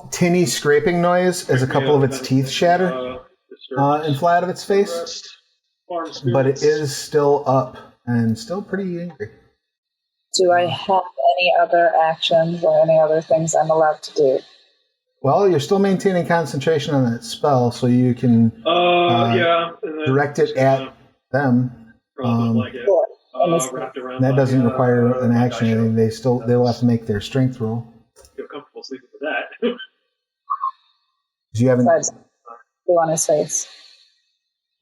tinny scraping noise as a couple of its teeth shatter and fly out of its face. But it is still up and still pretty angry. Do I have any other actions or any other things I'm allowed to do? Well, you're still maintaining concentration on that spell, so you can direct it at them. That doesn't require an action. I think they'll have to make their strength roll. Feel comfortable sleeping with that. You haven't on his face.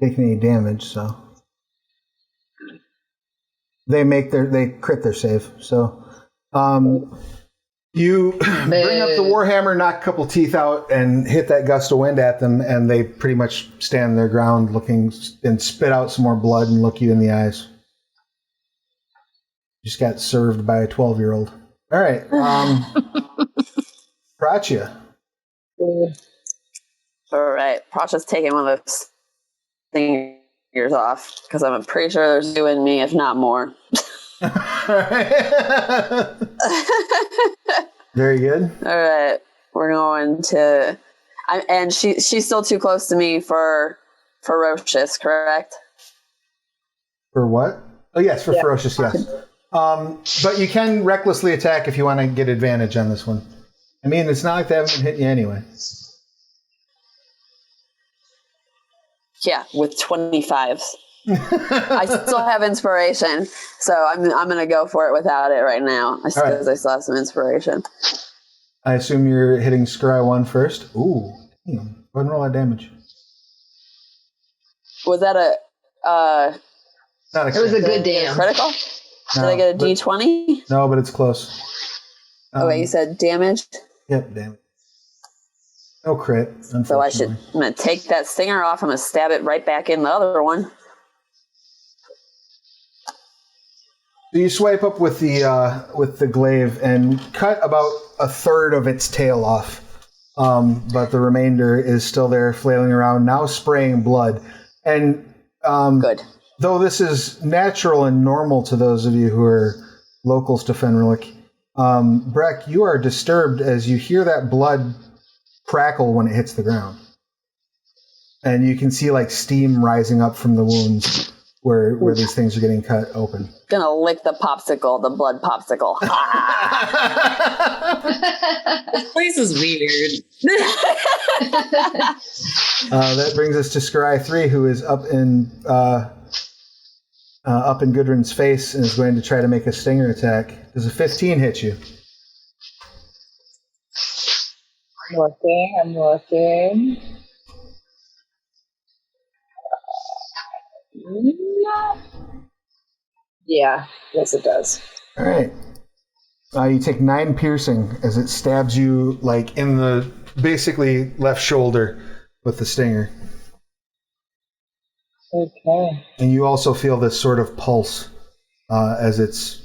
taken any damage, so they crit their save. So you bring up the warhammer, knock a couple teeth out, and hit that gust of wind at them, and they pretty much stand their ground, looking and spit out some more blood and look you in the eyes. Just got served by a 12-year-old. All right, Prachya. All right, Prachya's taking one of those fingers off because I'm pretty sure there's two in me, if not more. Very good. All right, we're going to, and she's still too close to me for ferocious, correct? For what? Oh yes, for ferocious, yes. But you can recklessly attack if you want to get advantage on this one. I mean, it's not like they haven't been hitting you anyway. Yeah, with 25s. I still have inspiration, so I'm going to go for it without it right now because I still have some inspiration. I assume you're hitting Scry 1 first. Ooh, go ahead and roll that damage. Was that It was a good damn. Critical? Did I get a D20? No, but it's close. Wait, you said damage? Yep, damage. No crit, unfortunately. So I'm going to take that stinger off. I'm going to stab it right back in the other one. So you swipe up with the glaive and cut about a third of its tail off, but the remainder is still there, flailing around, now spraying blood. And good. Though this is natural and normal to those of you who are locals to Fenrilik, Brec, you are disturbed as you hear that blood crackle when it hits the ground, and you can see like steam rising up from the wounds where these things are getting cut open. Gonna lick the blood popsicle. This place is weird. That brings us to Scry 3, who is up in Gudrun's face and is going to try to make a stinger attack. Does a 15 hit you? I'm looking. Yeah, yes it does. All right. You take 9 piercing as it stabs you like in the basically left shoulder with the stinger. Okay. And you also feel this sort of pulse as it's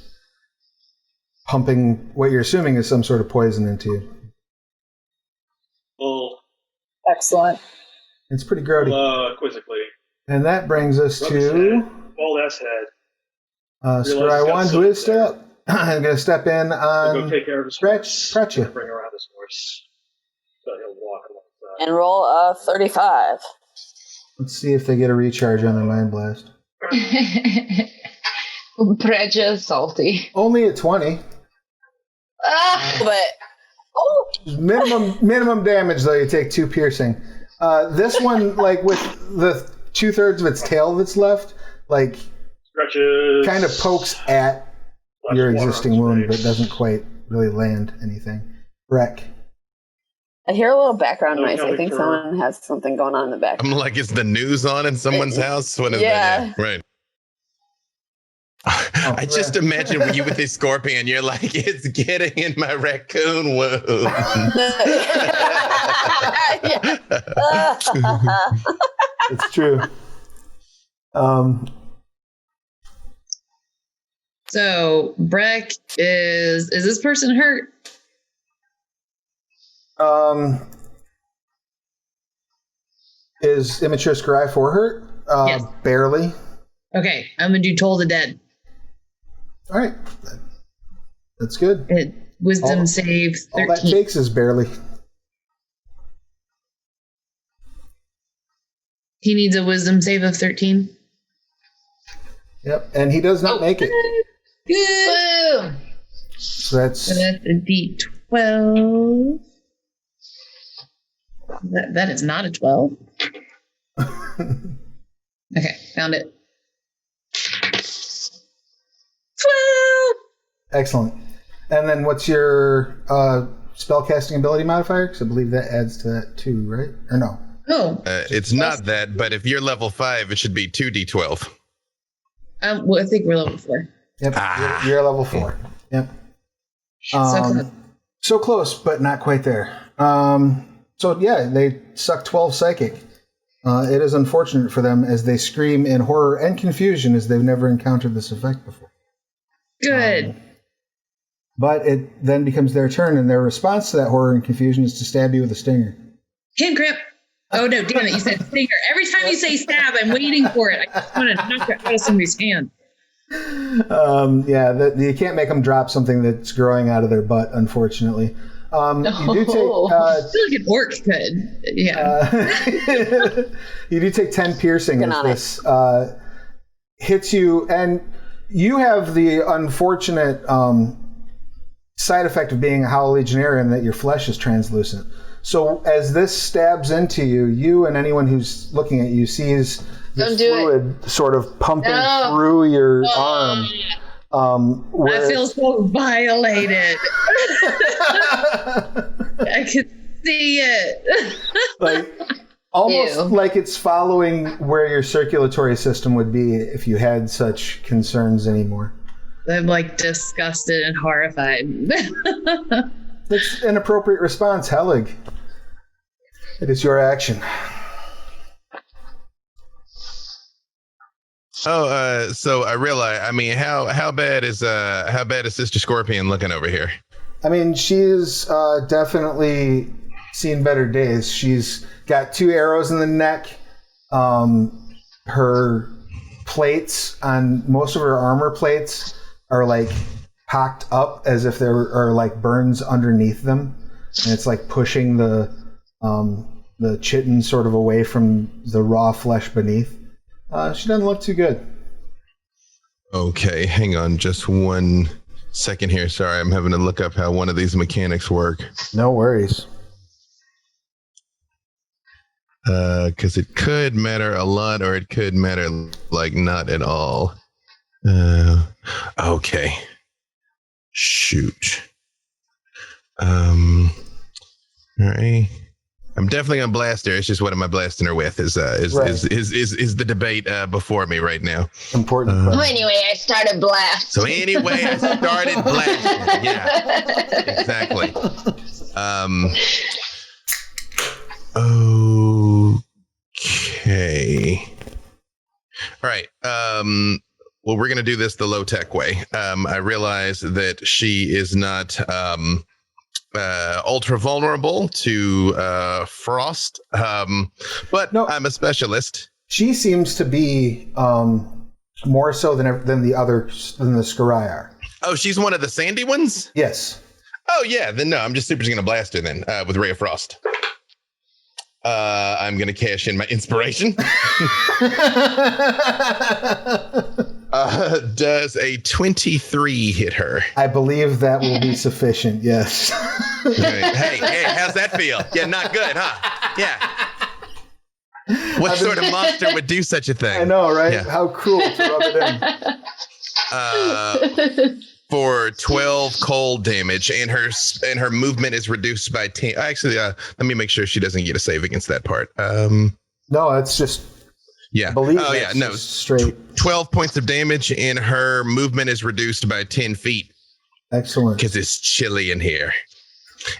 pumping what you're assuming is some sort of poison into you. Well, excellent. It's pretty grody. Quizzically. And that brings us to Bald ass head. Scry 1, who is still up. I'm going to step in on go take care of his Prachya. Bring around his horse. So he'll walk alongside. And roll a 35. Let's see if they get a recharge on their Mind Blast. Prachya is salty. Only at 20. Minimum damage, though. You take 2 piercing. This one, like with the 2/3 of its tail that's left, like stretches, kind of pokes at your existing wound, but doesn't quite really land anything. Brec. I hear a little background noise. I think someone has something going on in the back. I'm like, is the news on in someone's house? What is that? Yeah, right. I just imagine you with this scorpion. You're like, it's getting in my raccoon wound. It's true. So Brec is this person hurt? Is Immature Scry 4 hurt? Yes. Barely. Okay, I'm gonna do Toll the Dead. All right, that's good. Wisdom save 13. All that takes is barely. He needs a wisdom save of 13. Yep, and he does not make it. Good. Boom. So that's a D12. That is not a 12. Okay, found it. 12! excellent. And then what's your spellcasting ability modifier? Because I believe that adds to that too, right? Or no? Oh. It's not that, but if you're level 5, it should be 2d12. Well, I think we're level 4. Yep, you're level 4. Yep. So close, but not quite there. So yeah, they suck 12 psychic. It is unfortunate for them as they scream in horror and confusion as they've never encountered this effect before. Good. But it then becomes their turn, and their response to that horror and confusion is to stab you with a stinger. Hand grip. Oh, no, damn it. You said stinger. Every time you say stab, I'm waiting for it. I just want to knock it out of somebody's hand. You can't make them drop something that's growing out of their butt, unfortunately. You do take. I feel like an orc could. Yeah. You do take 10 piercing as this hits you, and you have the unfortunate side effect of being a Howl Legionarian that your flesh is translucent. So as this stabs into you, you and anyone who's looking at you sees this fluid sort of pumping through your arm. I feel so violated. I can see it. Like almost like it's following where your circulatory system would be if you had such concerns anymore. I'm like disgusted and horrified. It's an appropriate response, Helig. It is your action. Oh, so I realize. I mean, how bad is Sister Scorpion looking over here? I mean, she's definitely seen better days. She's got 2 arrows in the neck. Her plates on most of her armor plates are like hacked up as if there are like burns underneath them, and it's like pushing the chitin sort of away from the raw flesh beneath. She doesn't look too good. Okay, hang on just 1 second here. Sorry, I'm having to look up how one of these mechanics work. No worries. Because it could matter a lot, or it could matter like not at all. Okay. Shoot. All right. I'm definitely gonna blast her. It's just what am I blasting her with? Is the debate before me right now? Important question. Anyway, I started blast. So anyway, I started blasting. Yeah, exactly. Okay. All right. Well, we're gonna do this the low tech way. I realize that she is not ultra vulnerable to frost, but no, I'm a specialist. She seems to be more so than the Scarai are. Oh, she's one of the sandy ones? Yes. Oh yeah, then no, I'm just gonna blast her then with Ray of Frost. I'm gonna cash in my inspiration. Does a 23 hit her? I believe that will be sufficient, yes. Hey, how's that feel? Yeah, not good, huh? Yeah. What sort of monster would do such a thing? I know, right? Yeah. How cruel to rub it in. For 12 cold damage, and her movement is reduced by 10. Actually, let me make sure she doesn't get a save against that part. No, it's just. Yeah. Oh yeah, no. Straight. 12 points of damage, and her movement is reduced by 10 feet. Excellent. Because it's chilly in here.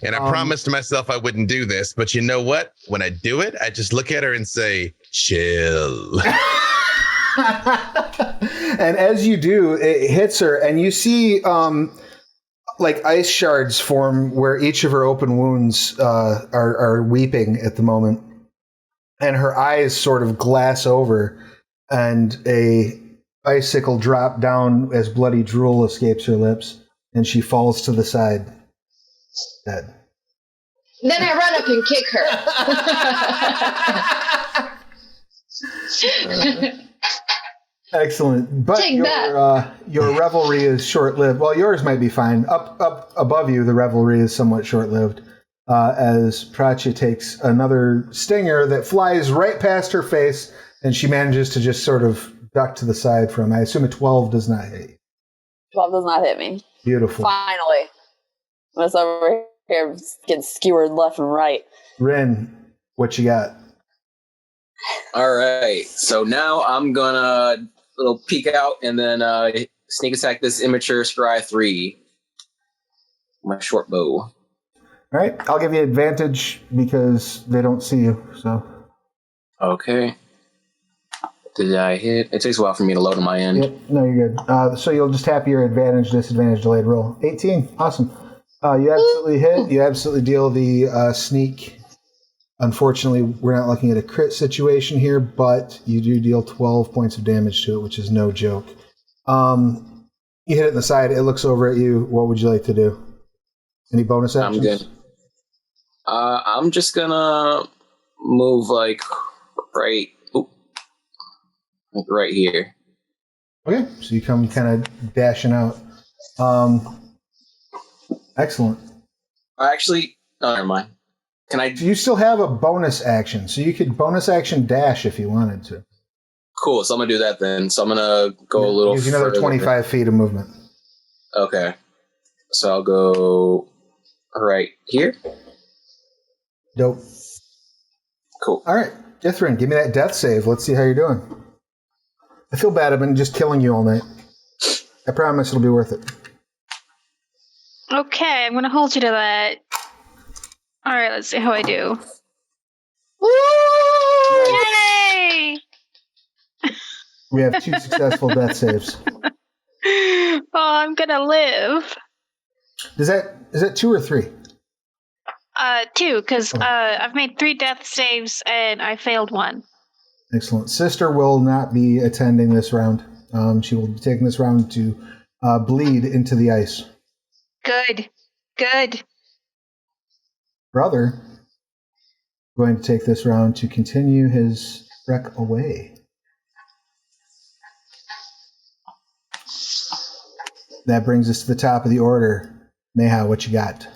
And I promised myself I wouldn't do this, but you know what? When I do it, I just look at her and say, chill. And as you do, it hits her, and you see like ice shards form where each of her open wounds are weeping at the moment. And her eyes sort of glass over, and a icicle drop down as bloody drool escapes her lips, and she falls to the side, dead. Then I run up and kick her. Excellent. But Take your revelry is short-lived. Well, yours might be fine. Up above you, the revelry is somewhat short-lived. As Prachya takes another stinger that flies right past her face, and she manages to just sort of duck to the side from. I assume a 12 does not hit you. 12 does not hit me. Beautiful. Finally. I was over here getting skewered left and right. Rin, what you got? All right. So now I'm gonna little peek out and then sneak attack this immature Scry 3. My short bow. All right, I'll give you advantage because they don't see you. So. Okay. Did I hit? It takes a while for me to load on my end. Yep. No, you're good. So you'll just tap your advantage, disadvantage, delayed roll. 18. Awesome. You absolutely hit. You absolutely deal the sneak. Unfortunately, we're not looking at a crit situation here, but you do deal 12 points of damage to it, which is no joke. You hit it in the side. It looks over at you. What would you like to do? Any bonus actions? I'm good. I'm just gonna move like right here. Okay, so you come kind of dashing out. Excellent. Actually, no, never mind. Can I? You still have a bonus action, so you could bonus action dash if you wanted to. Cool. So I'm gonna do that then. So I'm gonna go a little. Gives you another 25 feet of movement. Okay. So I'll go right here. Dope. Cool. All right, Ithrin, give me that death save. Let's see how you're doing. I feel bad. I've been just killing you all night. I promise it'll be worth it. Okay, I'm gonna hold you to that. All right, let's see how I do. Woo! Yay! We have 2 successful death saves. Oh, I'm gonna live. Is that 2 or 3? 2, because I've made 3 death saves and I failed 1. Excellent. Sister will not be attending this round. She will be taking this round to bleed into the ice. Good. Brother going to take this round to continue his trek away. That brings us to the top of the order. Neha, what you got?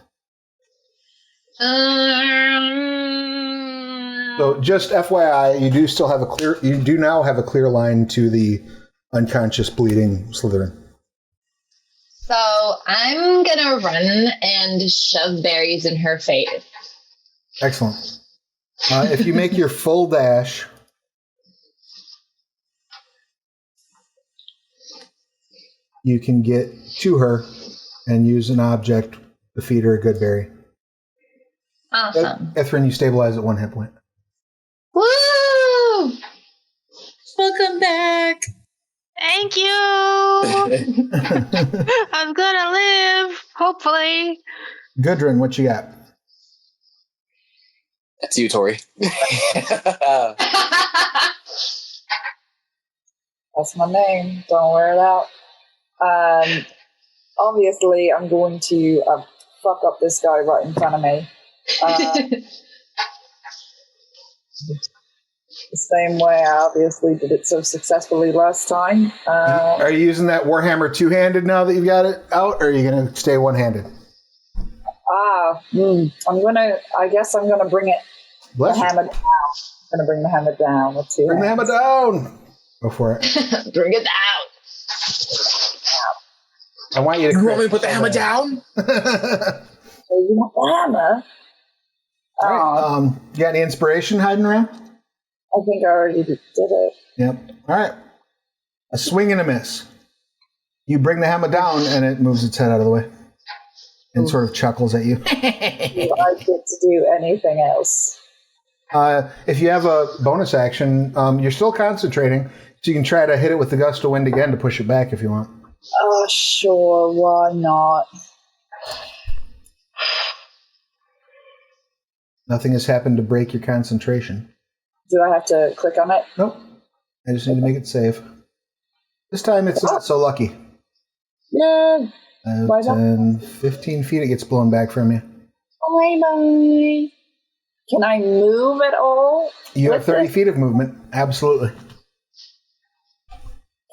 So just FYI, you do now have a clear line to the unconscious bleeding Slytherin. So I'm gonna run and shove berries in her face. Excellent. If you make your full dash, you can get to her and use an object to feed her a good berry. Awesome. Ithrin, you stabilize at 1 hit point. Woo! Welcome back. Thank you. I'm gonna live, hopefully. Gudrun, what you got? That's you, Tori. That's my name. Don't wear it out. Obviously, I'm going to fuck up this guy right in front of me. The same way I obviously did it so successfully last time. Are you using that Warhammer two-handed now that you've got it out, or are you going to stay one-handed? I guess I'm gonna bring it. Bless you. Hammer down. I'm gonna bring the hammer down. Let's see. Bring the hammer down. Go for it. Bring it down. I want you to. You want me to put the hammer down? So you want the hammer? All right. You got any inspiration hiding around? I think I already did it. Yep. All right. A swing and a miss. You bring the hammer down, and it moves its head out of the way, and sort of chuckles at you. Do I get to do anything else? If you have a bonus action, you're still concentrating, so you can try to hit it with the gust of wind again to push it back if you want. Oh, sure. Why not? Nothing has happened to break your concentration. Do I have to click on it? Nope. I just need to make it save. This time it's not so lucky. Yeah. 10, 15 feet it gets blown back from you. Bye-bye. Can I move at all? You have 30 feet of movement. Absolutely.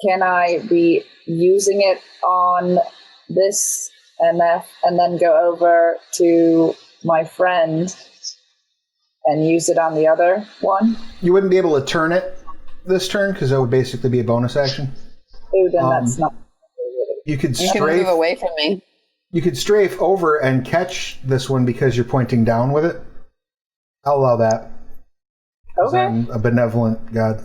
can I be using it on this MF and then go over to my friend and use it on the other one? You wouldn't be able to turn it this turn because that would basically be a bonus action. Oh, then that's not. You could You can move away from me. You could strafe over and catch this one because you're pointing down with it. I'll allow that. Okay. I'm a benevolent god.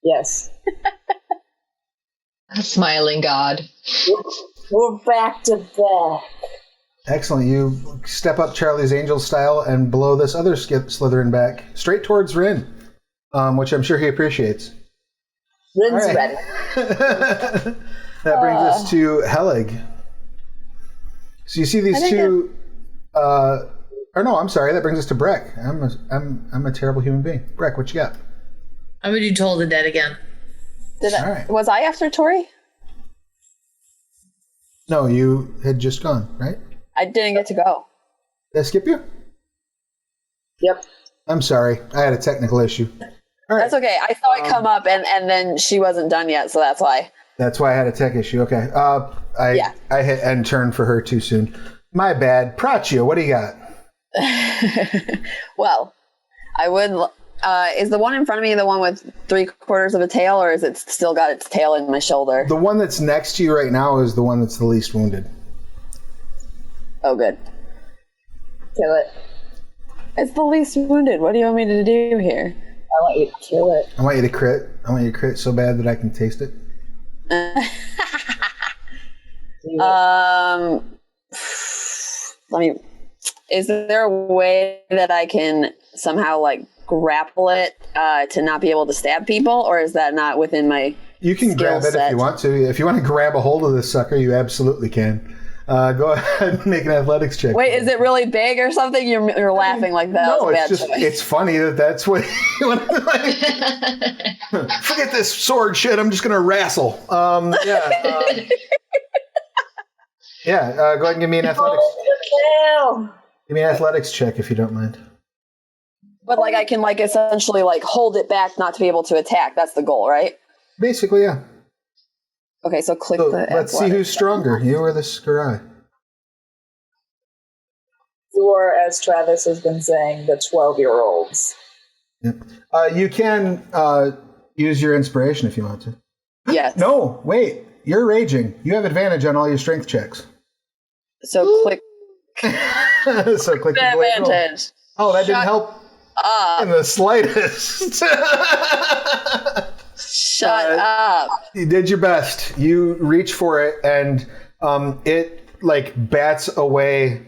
Yes. A smiling god. We're back to back. Excellent. You step up Charlie's Angel style and blow this other Slytherin back straight towards Rin, which I'm sure he appreciates. Rin's All right. ready. That brings us to Helig. So you see these two. Or no, I'm sorry. That brings us to Brec. I'm a terrible human being. Brec, what you got? I'm gonna do Toll the Dead again. All right. Was I after Tori? No, you had just gone, right? I didn't get to go. Did I skip you? Yep. I'm sorry. I had a technical issue. All right. That's okay. I saw it come up, and then she wasn't done yet, so that's why. That's why I had a tech issue. Okay. I hit end turn for her too soon. My bad. Praccio, what do you got? Well, I would. Is the one in front of me the one with 3/4 of a tail, or is it still got its tail in my shoulder? The one that's next to you right now is the one that's the least wounded. Oh, good. Kill it. It's the least wounded. What do you want me to do here? I want you to kill it. I want you to crit. I want you to crit so bad that I can taste it. Let me. Is there a way that I can somehow like grapple it to not be able to stab people, or is that not within my? You can grab it if you want to. If you want to grab a hold of this sucker, you absolutely can. Go ahead and make an athletics check. Wait, is it really big or something? You're laughing like that. No, was a it's bad just choice. it's funny that that's what you want to like. Forget this sword shit. I'm just gonna wrestle. Yeah. Go ahead and give me an athletics. Give me an athletics check if you don't mind. But like I can like essentially like hold it back not to be able to attack. That's the goal, right? Basically, yeah. Okay, so click So the. let's see who's stronger, you or the Scarai. Or, as Travis has been saying, the 12-year-olds. Yep. You can use your inspiration if you want to. Yes. No, wait. You're raging. You have advantage on all your strength checks. So click. So click the blade roll. Advantage. Oh, that didn't help Up. in the slightest. Shut up. You did your best. You reach for it, and it like bats away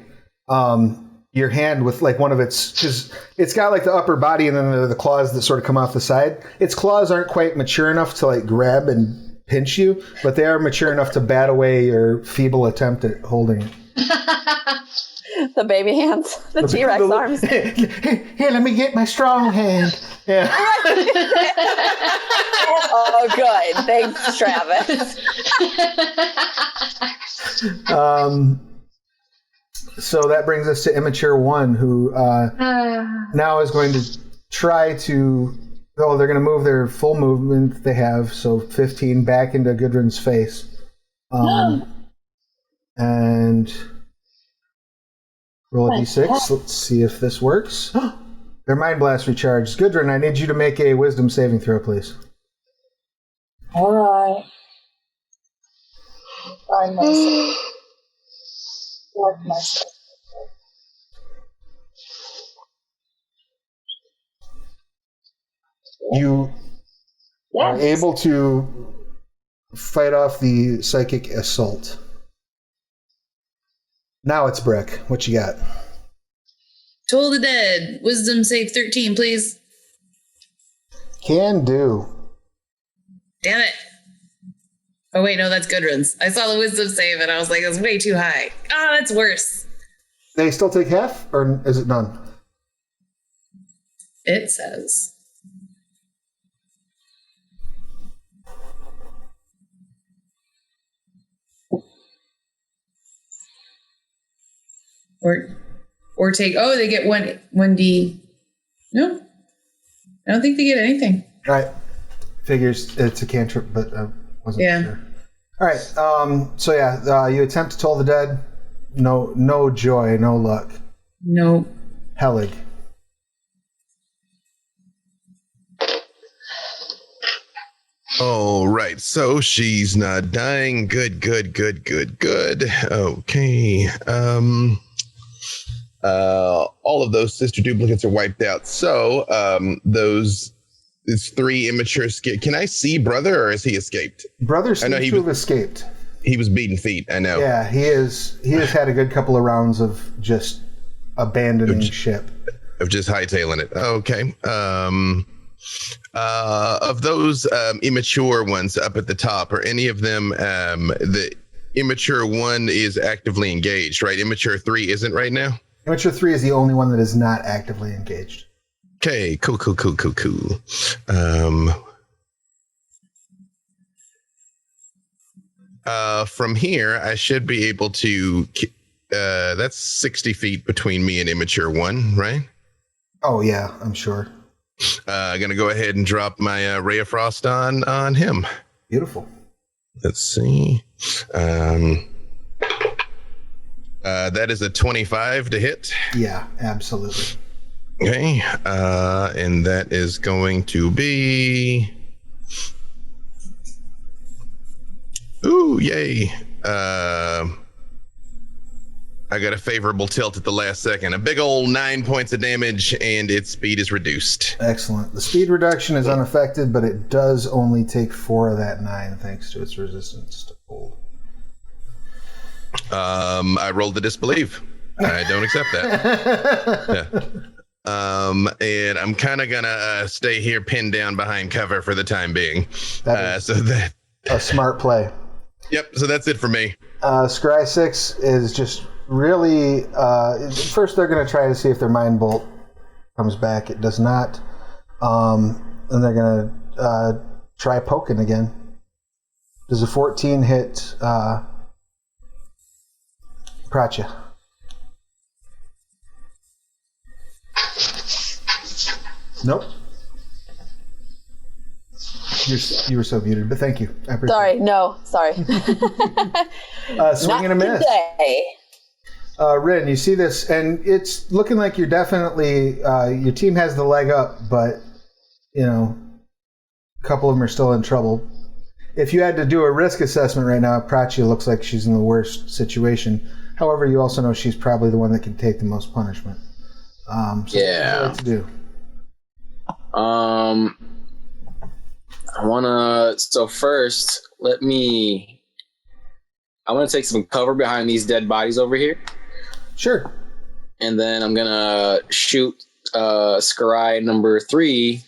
your hand with like one of its, because it's got like the upper body and then the claws that sort of come off the side. Its claws aren't quite mature enough to like grab and pinch you, but they are mature enough to bat away your feeble attempt at holding it. The baby hands, the T-Rex arms. Here, let me get my strong hand. Yeah. Oh, good. Thanks, Travis. So that brings us to Immature One, who now is going to try to. Oh, they're going to move their full movement they have, so 15 back into Gudrun's face, and roll a d6. Let's see if this works. Their Mind Blast recharged. Gudrun, I need you to make a Wisdom saving throw, please. All right. Find myself. Like myself. You are able to fight off the psychic assault. Now it's Brec. What you got? Toll the Dead. Wisdom save 13, please. Can do. Damn it. Oh, wait, no, that's Gudrun's. I saw the wisdom save and I was like, that's way too high. Ah, that's worse. They still take half, or is it none? It says. Or take, oh, they get 1D. No, I don't think they get anything. All right. Figures it's a cantrip, but I wasn't sure. All right. So yeah, you attempt to toll the dead. No joy, no luck. Nope. Helig. All right, so she's not dying. Good. Okay. All of those sister duplicates are wiped out. So, it's 3 immature skip. Can I see brother, or has he escaped? Brother seems to have escaped. He was beating feet. I know. Yeah, he has had a good couple of rounds of just abandoning ship. Of just hightailing it. Okay. Of those immature ones up at the top, are any of them the immature one is actively engaged, right? Immature 3 isn't right now? Immature 3 is the only one that is not actively engaged. Okay, cool. From here, I should be able to. That's 60 feet between me and immature 1, right? Oh yeah, I'm sure. Gonna go ahead and drop my Ray of Frost on him. Beautiful. Let's see. That is a 25 to hit. Yeah, absolutely. Okay, and that is going to be. Ooh, yay! I got a favorable tilt at the last second. A big old 9 points of damage, and its speed is reduced. Excellent. The speed reduction is unaffected, but it does only take 4 of that 9 thanks to its resistance to cold. I rolled the disbelieve. I don't accept that. Yeah. And I'm kind of gonna stay here pinned down behind cover for the time being. So that a smart play. Yep. So that's it for me. Scry 6 is just really. First, they're going to try to see if their Mind Bolt comes back. It does not. And they're going to try poking again. Does a 14 hit Pratya? Nope. You were so muted, but thank you. I appreciate it. Sorry. Swing and a miss. Rin, you see this, and it's looking like you're definitely your team has the leg up, but a couple of them are still in trouble. If you had to do a risk assessment right now, Pratya looks like she's in the worst situation. However, you also know she's probably the one that can take the most punishment. So yeah. What would you like to do? I wanna. So first, I want to take some cover behind these dead bodies over here. Sure. And then I'm gonna shoot Scry number 3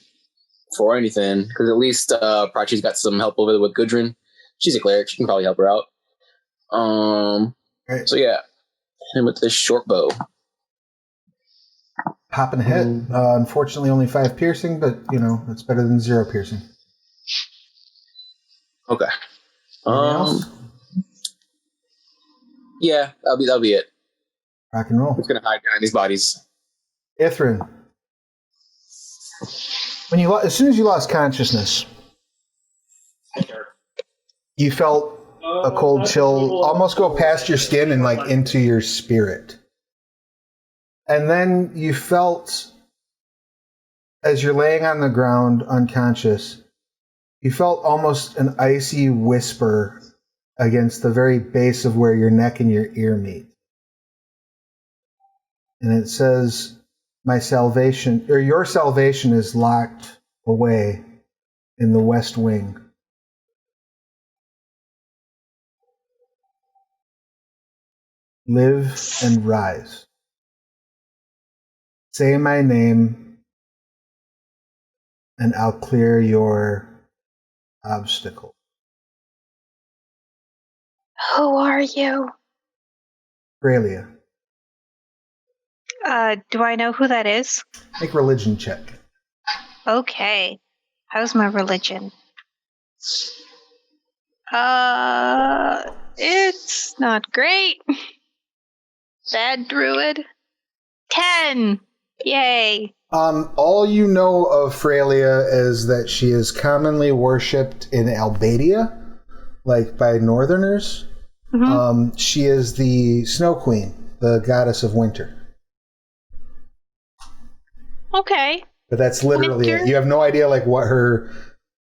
for anything, because at least Prachi's got some help over there with Gudrun. She's a cleric; she can probably help her out. Right. So yeah, him with this short bow. Popping a hit. Unfortunately, only 5 piercing, but it's better than 0 piercing. Okay. Anything else? Yeah, that'll be it. Rock and roll. I'm just gonna hide behind these bodies. Ithrin, as soon as you lost consciousness, you felt a cold chill almost go past your skin and into your spirit. And then you felt, as you're laying on the ground unconscious, you felt almost an icy whisper against the very base of where your neck and your ear meet. And it says, your salvation is locked away in the West Wing. Live and rise. Say my name, and I'll clear your obstacle. Who are you? Aurelia. Do I know who that is? Make a religion check. Okay. How's my religion? It's not great. Bad druid. 10. Yay. All you know of Freya is that she is commonly worshipped in Albadia, like by Northerners. Mhm. She is the Snow Queen, the goddess of winter. Okay. But that's literally it. Winter? You have no idea like what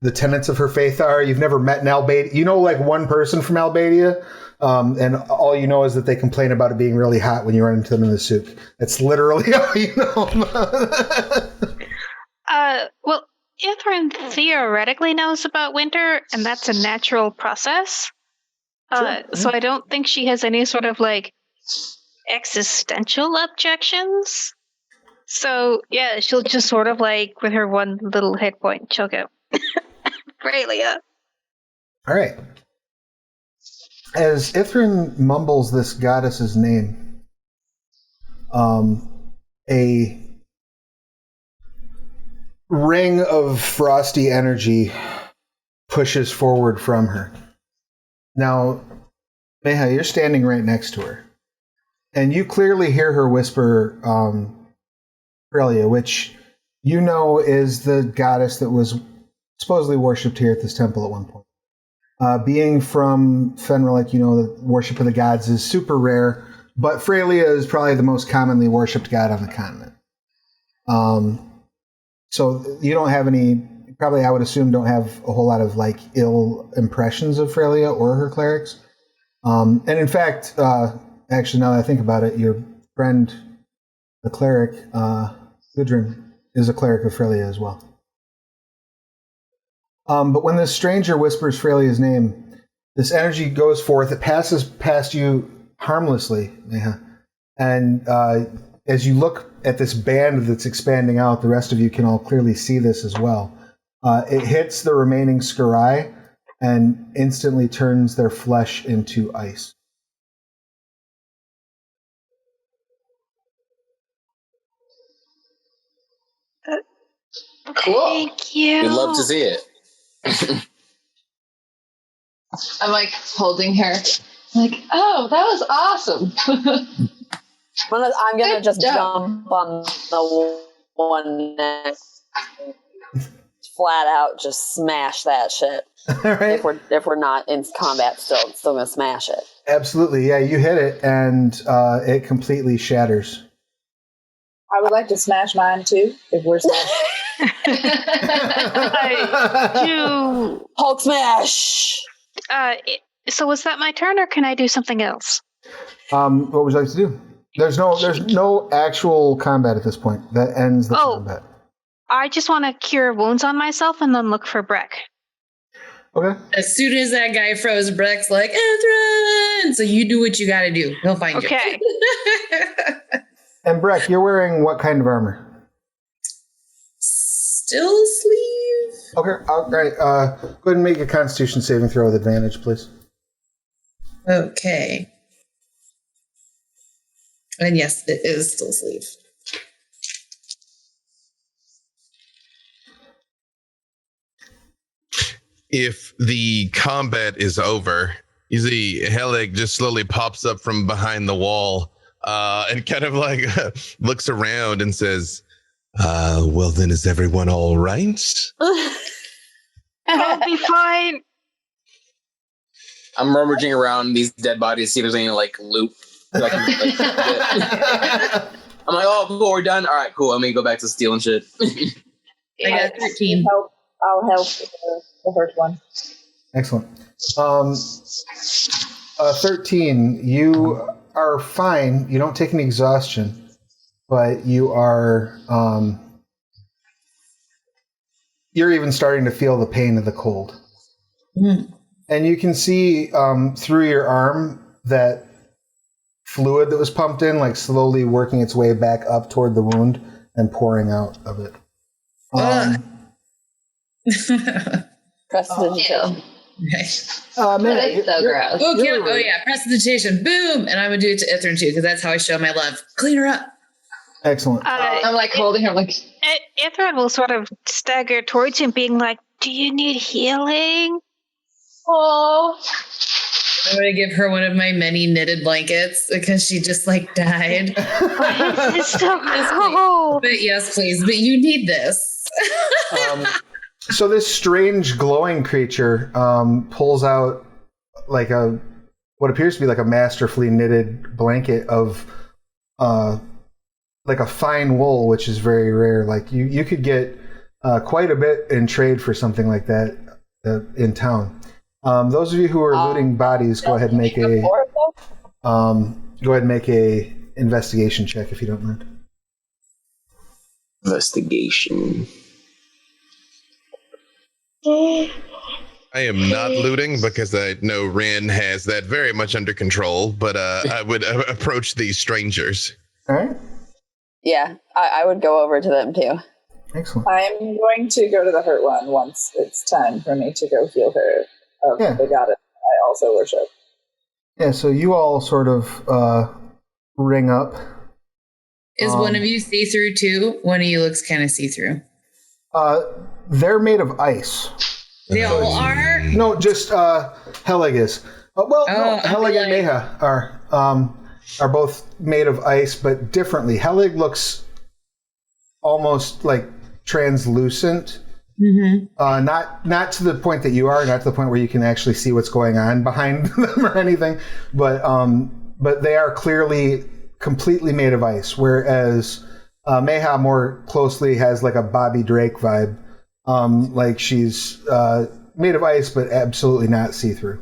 the tenets of her faith are. You've never met an Albadia. You know like one person from Albadia, and all you know is that they complain about it being really hot when you run into them in the souk. That's literally all you know. Well, Ithrin theoretically knows about winter, and that's a natural process. So I don't think she has any sort of like existential objections. So yeah, she'll just sort of like with her one little hit point, she'll go, Freya. All right. As Ithrin mumbles this goddess's name, a ring of frosty energy pushes forward from her. Now, Meha, you're standing right next to her, and you clearly hear her whisper, Freya, which you know is the goddess that was supposedly worshipped here at this temple at one point. Being from Fenrilik, you know, the worship of the gods is super rare, but Freya is probably the most commonly worshipped god on the continent. So you don't have any, probably I would assume don't have a whole lot of like ill impressions of Freya or her clerics. And in fact, actually now that I think about it, your friend, the cleric, Gudrun, is a cleric of Freya as well. But when this stranger whispers Freya's name, this energy goes forth. It passes past you harmlessly, Neha. And as you look at this band that's expanding out, the rest of you can all clearly see this as well. It hits the remaining Scarai and instantly turns their flesh into ice. Cool. Thank you. We'd love to see it. I'm like holding her. Like, oh, that was awesome. I'm gonna Good just job. jump on the one next, flat out, just smash that shit. All right. If we're not in combat still, it's still gonna smash it. Absolutely. Yeah, you hit it, and it completely shatters. I would like to smash mine too, if we're smashing. I do. Hulk smash! So was that my turn, or can I do something else? What would you like to do? There's no actual combat at this point. That ends the combat. I just want to cure wounds on myself and then look for Brec. Okay. As soon as that guy froze, Brec's like, Ithrin! So you do what you gotta do. He'll find Okay. you. And Brec, you're wearing what kind of armor? Still sleeve? Okay. All right. Go ahead and make a Constitution saving throw with advantage, please. Okay. And yes, it is still sleeve. If the combat is over, you see Helig just slowly pops up from behind the wall and kind of like looks around and says, well, then is everyone all right? I'll be fine. I'm rummaging around these dead bodies to see if there's any like loot. That I can, like, I'm like, oh, cool, we're done. All right, cool. Let me go back to stealing shit. I got 13. I'll help with the first one. Excellent. 13. You are fine. You don't take any exhaustion, but you are. You're even starting to feel the pain of the cold. Mm. And you can see through your arm that fluid that was pumped in, like slowly working its way back up toward the wound and pouring out of it. Prestidigitation. That is so gross. Oh yeah, prestidigitation. Boom! And I'm gonna do it to Ithrin too, because that's how I show my love. Clean her up. Excellent. I'm like holding her, like, Ithrin will sort of stagger towards him, being like, "Do you need healing?" oh. I'm going to give her one of my many knitted blankets because she just like died. It's so cold. But yes, please. But you need this. So this strange glowing creature pulls out like what appears to be like a masterfully knitted blanket of like a fine wool, which is very rare. Like you could get quite a bit in trade for something like that in town. Those of you who are looting bodies, go ahead and make a investigation check if you don't mind. Investigation. I am not looting because I know Rin has that very much under control, but I would approach these strangers. All right. Yeah, I would go over to them too. Excellent. I'm going to go to the hurt one once it's time for me to go heal her of the goddess I also worship. Yeah, so you all sort of ring up. Is one of you see-through too? One of you looks kind of see-through. They're made of ice. They all are? No, just Helig is. Helig and Neha are both made of ice, but differently. Helig looks almost like translucent. Mm-hmm. Not to the point that you are, not to the point where you can actually see what's going on behind them or anything, but they are clearly completely made of ice, whereas Meha more closely has like a Bobby Drake vibe. Like she's made of ice, but absolutely not see-through.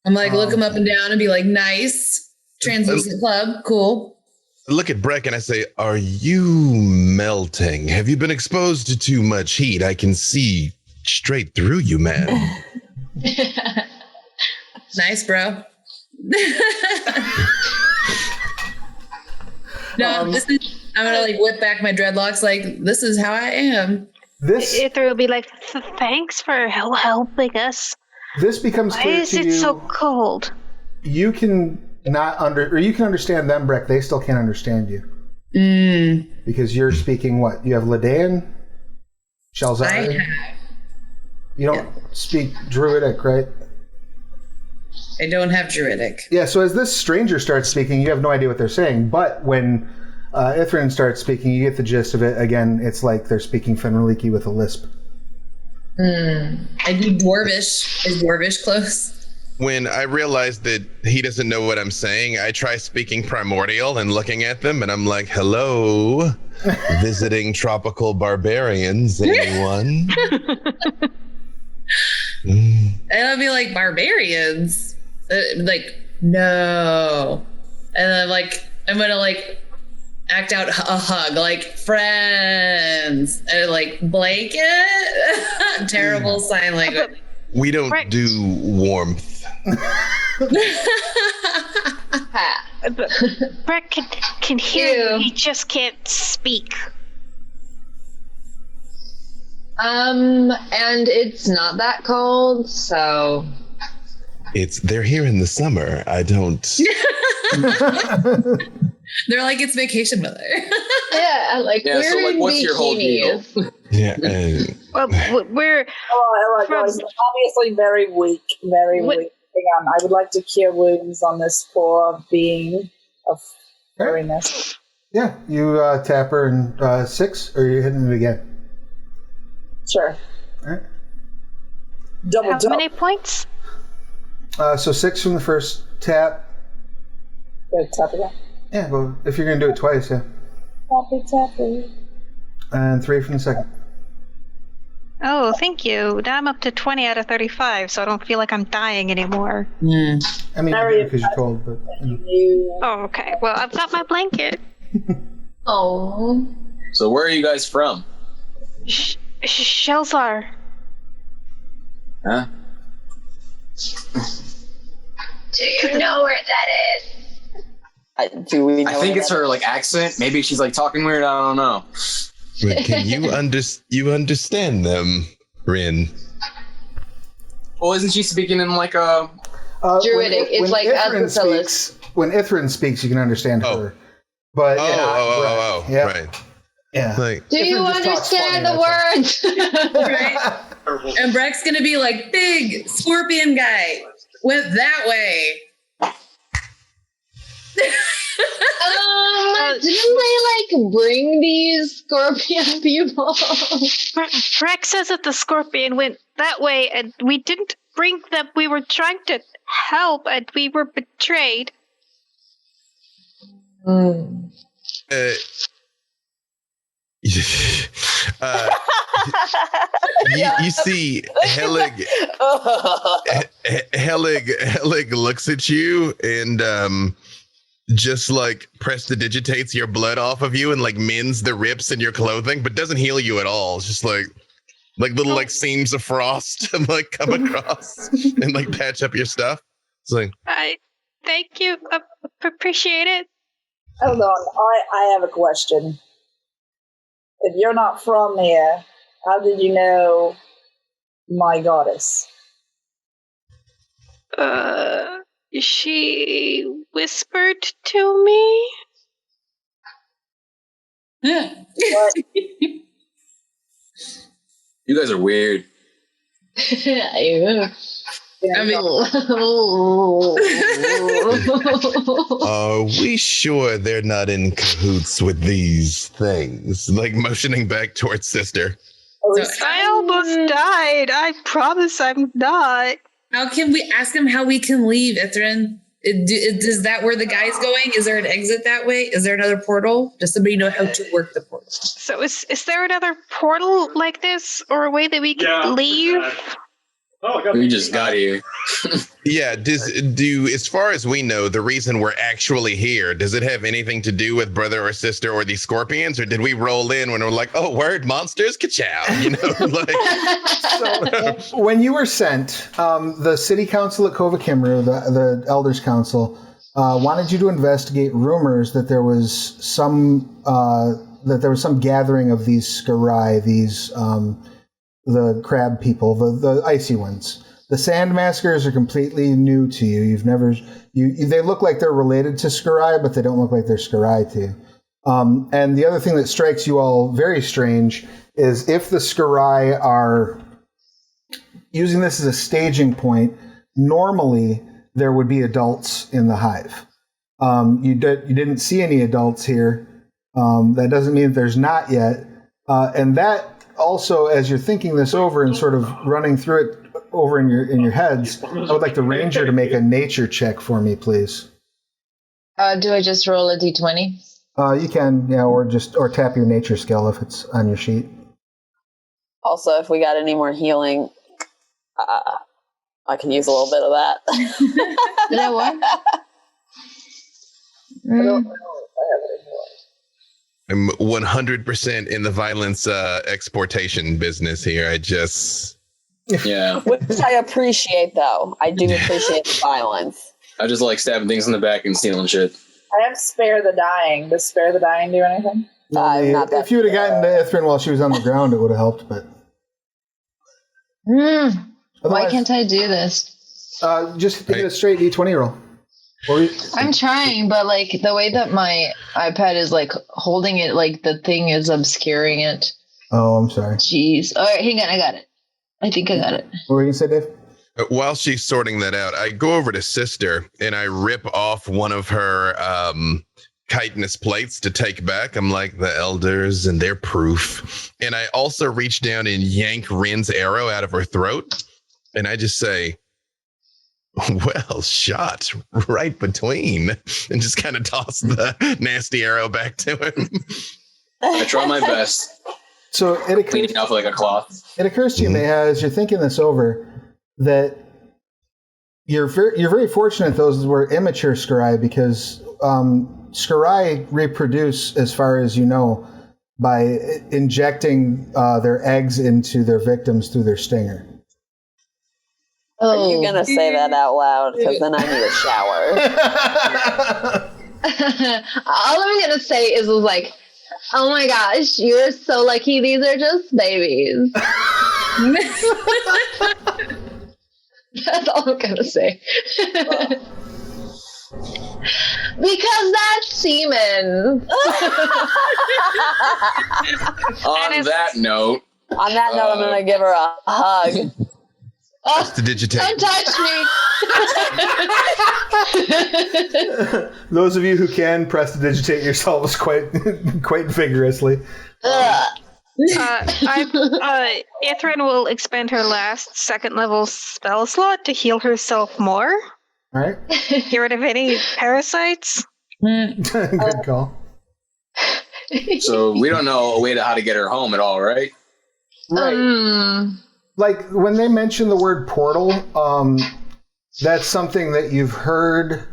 I'm like, look them up and down and be like, nice. Translucent club. Cool. Look at Brec and I say, are you melting? Have you been exposed to too much heat? I can see straight through you, man. Nice, bro. No, this is, I'm going to like whip back my dreadlocks. Like, this is how I am. Ithrin will be like, thanks for helping us. This becomes clear to you. Why is it so cold? You can you can understand them, Brec. They still can't understand you. Because you're speaking what? You have Ledan? Shelzar? You don't speak Druidic, right? I don't have Druidic. Yeah, so as this stranger starts speaking, you have no idea what they're saying. But when Ithrin starts speaking, you get the gist of it. Again, it's like they're speaking Fenrilik with a lisp. I do Dwarvish. Is Dwarvish close? When I realize that he doesn't know what I'm saying, I try speaking Primordial and looking at them, and I'm like, hello, visiting tropical barbarians, anyone? And I'll be like, barbarians? Like, no. And then I'm going to like act out a hug, like friends, and like blanket. Terrible sign language. We don't do warmth. Brec can hear you. He just can't speak. And it's not that cold, so They're here in the summer. I don't. They're like, it's vacation weather. Yeah, like we're so like, in what's your whole deal? Yeah. Well, we're obviously very weak, very weak. Hang on, I would like to cure wounds on this poor being of weariness. Yeah, you tap her in 6, or you're hitting it again? Sure. All right. How many points? So 6 from the first tap. Good, tap again. Yeah, well, if you're going to do it twice, yeah. Tappy. And 3 from the second. Oh, thank you. Now I'm up to 20 out of 35, so I don't feel like I'm dying anymore. I mean, because you're cold, but... Oh, okay. Well, I've got my blanket. Oh. So where are you guys from? Shelzar. Huh? Do you know where that is? Do we know I think it's her like accent. Maybe she's like talking weird. I don't know. Can you understand them, Rin? Well, isn't she speaking in like a Druidic? It's like Azatellus. When Ithrin speaks, you can understand her. But yeah. Right. Yeah. Like, do you understand the words? Right. And Brec's gonna be like, big scorpion guy. went that way. Didn't they like bring these scorpion people? Brec says that the scorpion went that way, and we didn't bring them. We were trying to help, and we were betrayed. You see Helig looks at you and just like prestidigitates your blood off of you and like mends the rips in your clothing, but doesn't heal you at all. It's just like little like seams of frost and like come across and like patch up your stuff. It's like, I thank you. Appreciate it. Hold on, I have a question. If you're not from here, how did you know my goddess? She whispered to me. You guys are weird. are we sure they're not in cahoots with these things? Like motioning back towards sister. I almost died. I promise I'm not. How can we ask him how we can leave, Ithrin? Is that where the guy's going? Is there an exit that way? Is there another portal? Does somebody know how to work the portal? So is there another portal like this, or a way that we can leave? We just got here. Yeah, as far as we know, the reason we're actually here, does it have anything to do with brother or sister or these scorpions, or did we roll in when we're like, oh, word, monsters, ka-chow, you know? So, when you were sent, the city council at Kova Kimru, the elders council, wanted you to investigate rumors that there was some gathering of these Skarai, these the crab people, the icy ones. The sand maskers are completely new to you. You've never they look like they're related to Skarai, but they don't look like they're Skarai to you. And the other thing that strikes you all very strange is if the Skarai are using this as a staging point, normally there would be adults in the hive. You didn't see any adults here. That doesn't mean that there's not yet. And that also, as you're thinking this over and sort of running through it over in your heads, I would like the ranger to make a nature check for me, please. Do I just roll a d20? You can, yeah, or tap your nature skill if it's on your sheet. Also, if we got any more healing, I can use a little bit of that. Did I what? I don't know if I have any more. I'm 100% in the violence exportation business here. Yeah. Which I appreciate, though. I do appreciate the violence. I just like stabbing things in the back and stealing shit. I have Spare the Dying. Does Spare the Dying do anything? If you would have gotten to Ithrin while she was on the ground, it would have helped, but... Why can't I do this? Just get a straight D20 roll. I'm trying, but like the way that my iPad is like holding it, like the thing is obscuring it. Oh, I'm sorry. Jeez. All right, hang on. I got it. I think I got it. What were you going to say, Dave? While she's sorting that out, I go over to sister and I rip off one of her chitinous plates to take back. I'm like, the elders and their proof. And I also reach down and yank Rin's arrow out of her throat. And I just say, well, shot right between, and just kind of toss the nasty arrow back to him. I try my best. So it cleaning off like a cloth. It occurs to you, Mayha, as you're thinking this over, that you're very fortunate those were immature Skarai, because Skarai reproduce, as far as you know, by injecting their eggs into their victims through their stinger. Are you going to say that out loud? Because then I need a shower. All I'm going to say is like, oh my gosh, you're so lucky. These are just babies. That's all I'm going to say. Because that's semen. On that note, I'm going to give her a hug. Oh, Prestidigitate. Don't touch me. Those of you who can prestidigitate yourselves quite vigorously. Ithrin will expend her last second level spell slot to heal herself more. All right. Get rid of any parasites. Good call. So we don't know a way to how to get her home at all, right? Right. Like when they mention the word portal, that's something that you've heard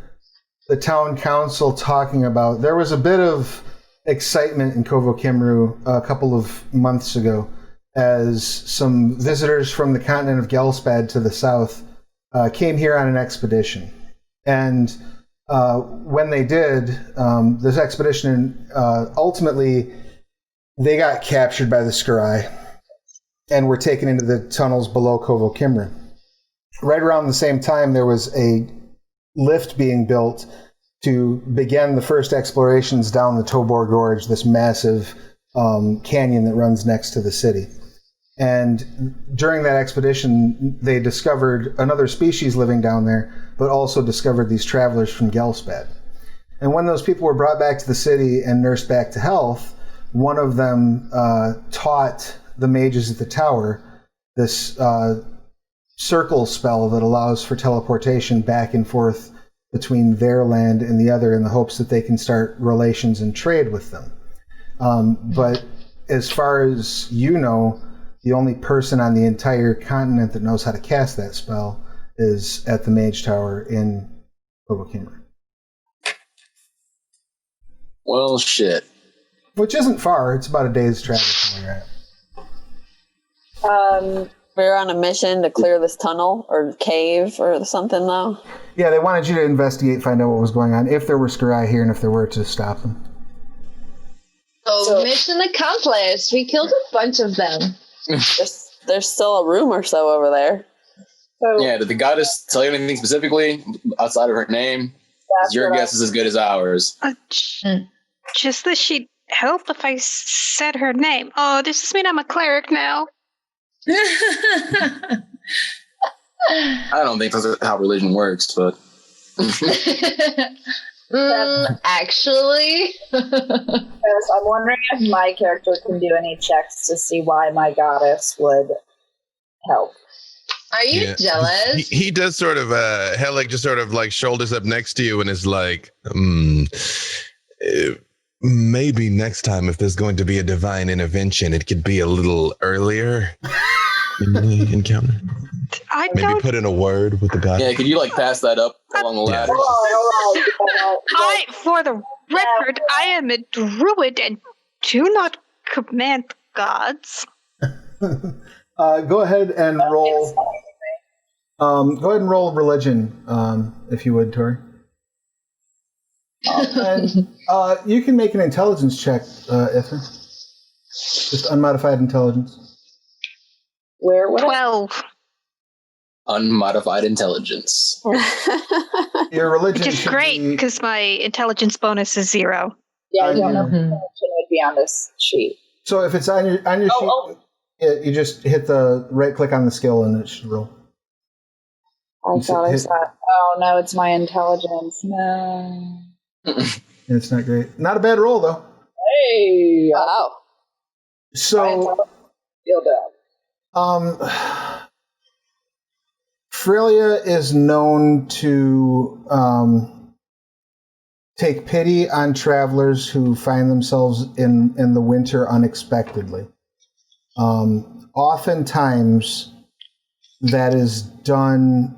the town council talking about. There was a bit of excitement in Kovo Kimru a couple of months ago as some visitors from the continent of Gelspad to the south came here on an expedition. And when they did, this expedition, ultimately, they got captured by the Skurai and were taken into the tunnels below Kovo Kimru. Right around the same time, there was a lift being built to begin the first explorations down the Tobor Gorge, this massive canyon that runs next to the city. And during that expedition, they discovered another species living down there, but also discovered these travelers from Gelspad. And when those people were brought back to the city and nursed back to health, one of them taught the mages at the tower this circle spell that allows for teleportation back and forth between their land and the other in the hopes that they can start relations and trade with them. But as far as you know, the only person on the entire continent that knows how to cast that spell is at the Mage Tower in Kovo Kimru. Well, shit. Which isn't far. It's about a day's travel from where you're at. We're on a mission to clear this tunnel or cave or something, though. Yeah, they wanted you to investigate, find out what was going on, if there were Skurai here and if there were, to stop them. So mission accomplished. We killed a bunch of them. There's still a room or so over there. So Yeah, did the goddess tell you anything specifically outside of her name? Your guess is as good as ours. Just that she'd help if I said her name. Oh, does this mean I'm a cleric now? I don't think that's how religion works, but Actually. yes, I'm wondering if my character can do any checks to see why my goddess would help. Are you jealous? He does sort of, Helig just sort of like shoulders up next to you and is like, maybe next time if there's going to be a divine intervention, it could be a little earlier in the encounter. Maybe put in a word with the god. yeah, could you like pass that up along the ladder? For the record, I am a druid and do not command gods. Go ahead and roll. Go ahead and roll religion, if you would, Tori. And you can make an intelligence check, Ithrin. Just unmodified intelligence. Where? What? 12. Unmodified intelligence. Your religion, Which is great because my intelligence bonus is 0. Yeah, I don't know if it would be on this sheet. So if it's on your sheet, you just hit the right click on the skill and it should roll. I thought I saw it. Oh no, it's my intelligence. No. It's not great. Not a bad roll though. Hey. Oh. So Feel bad. Frelia is known to take pity on travelers who find themselves in the winter unexpectedly. Oftentimes, that is done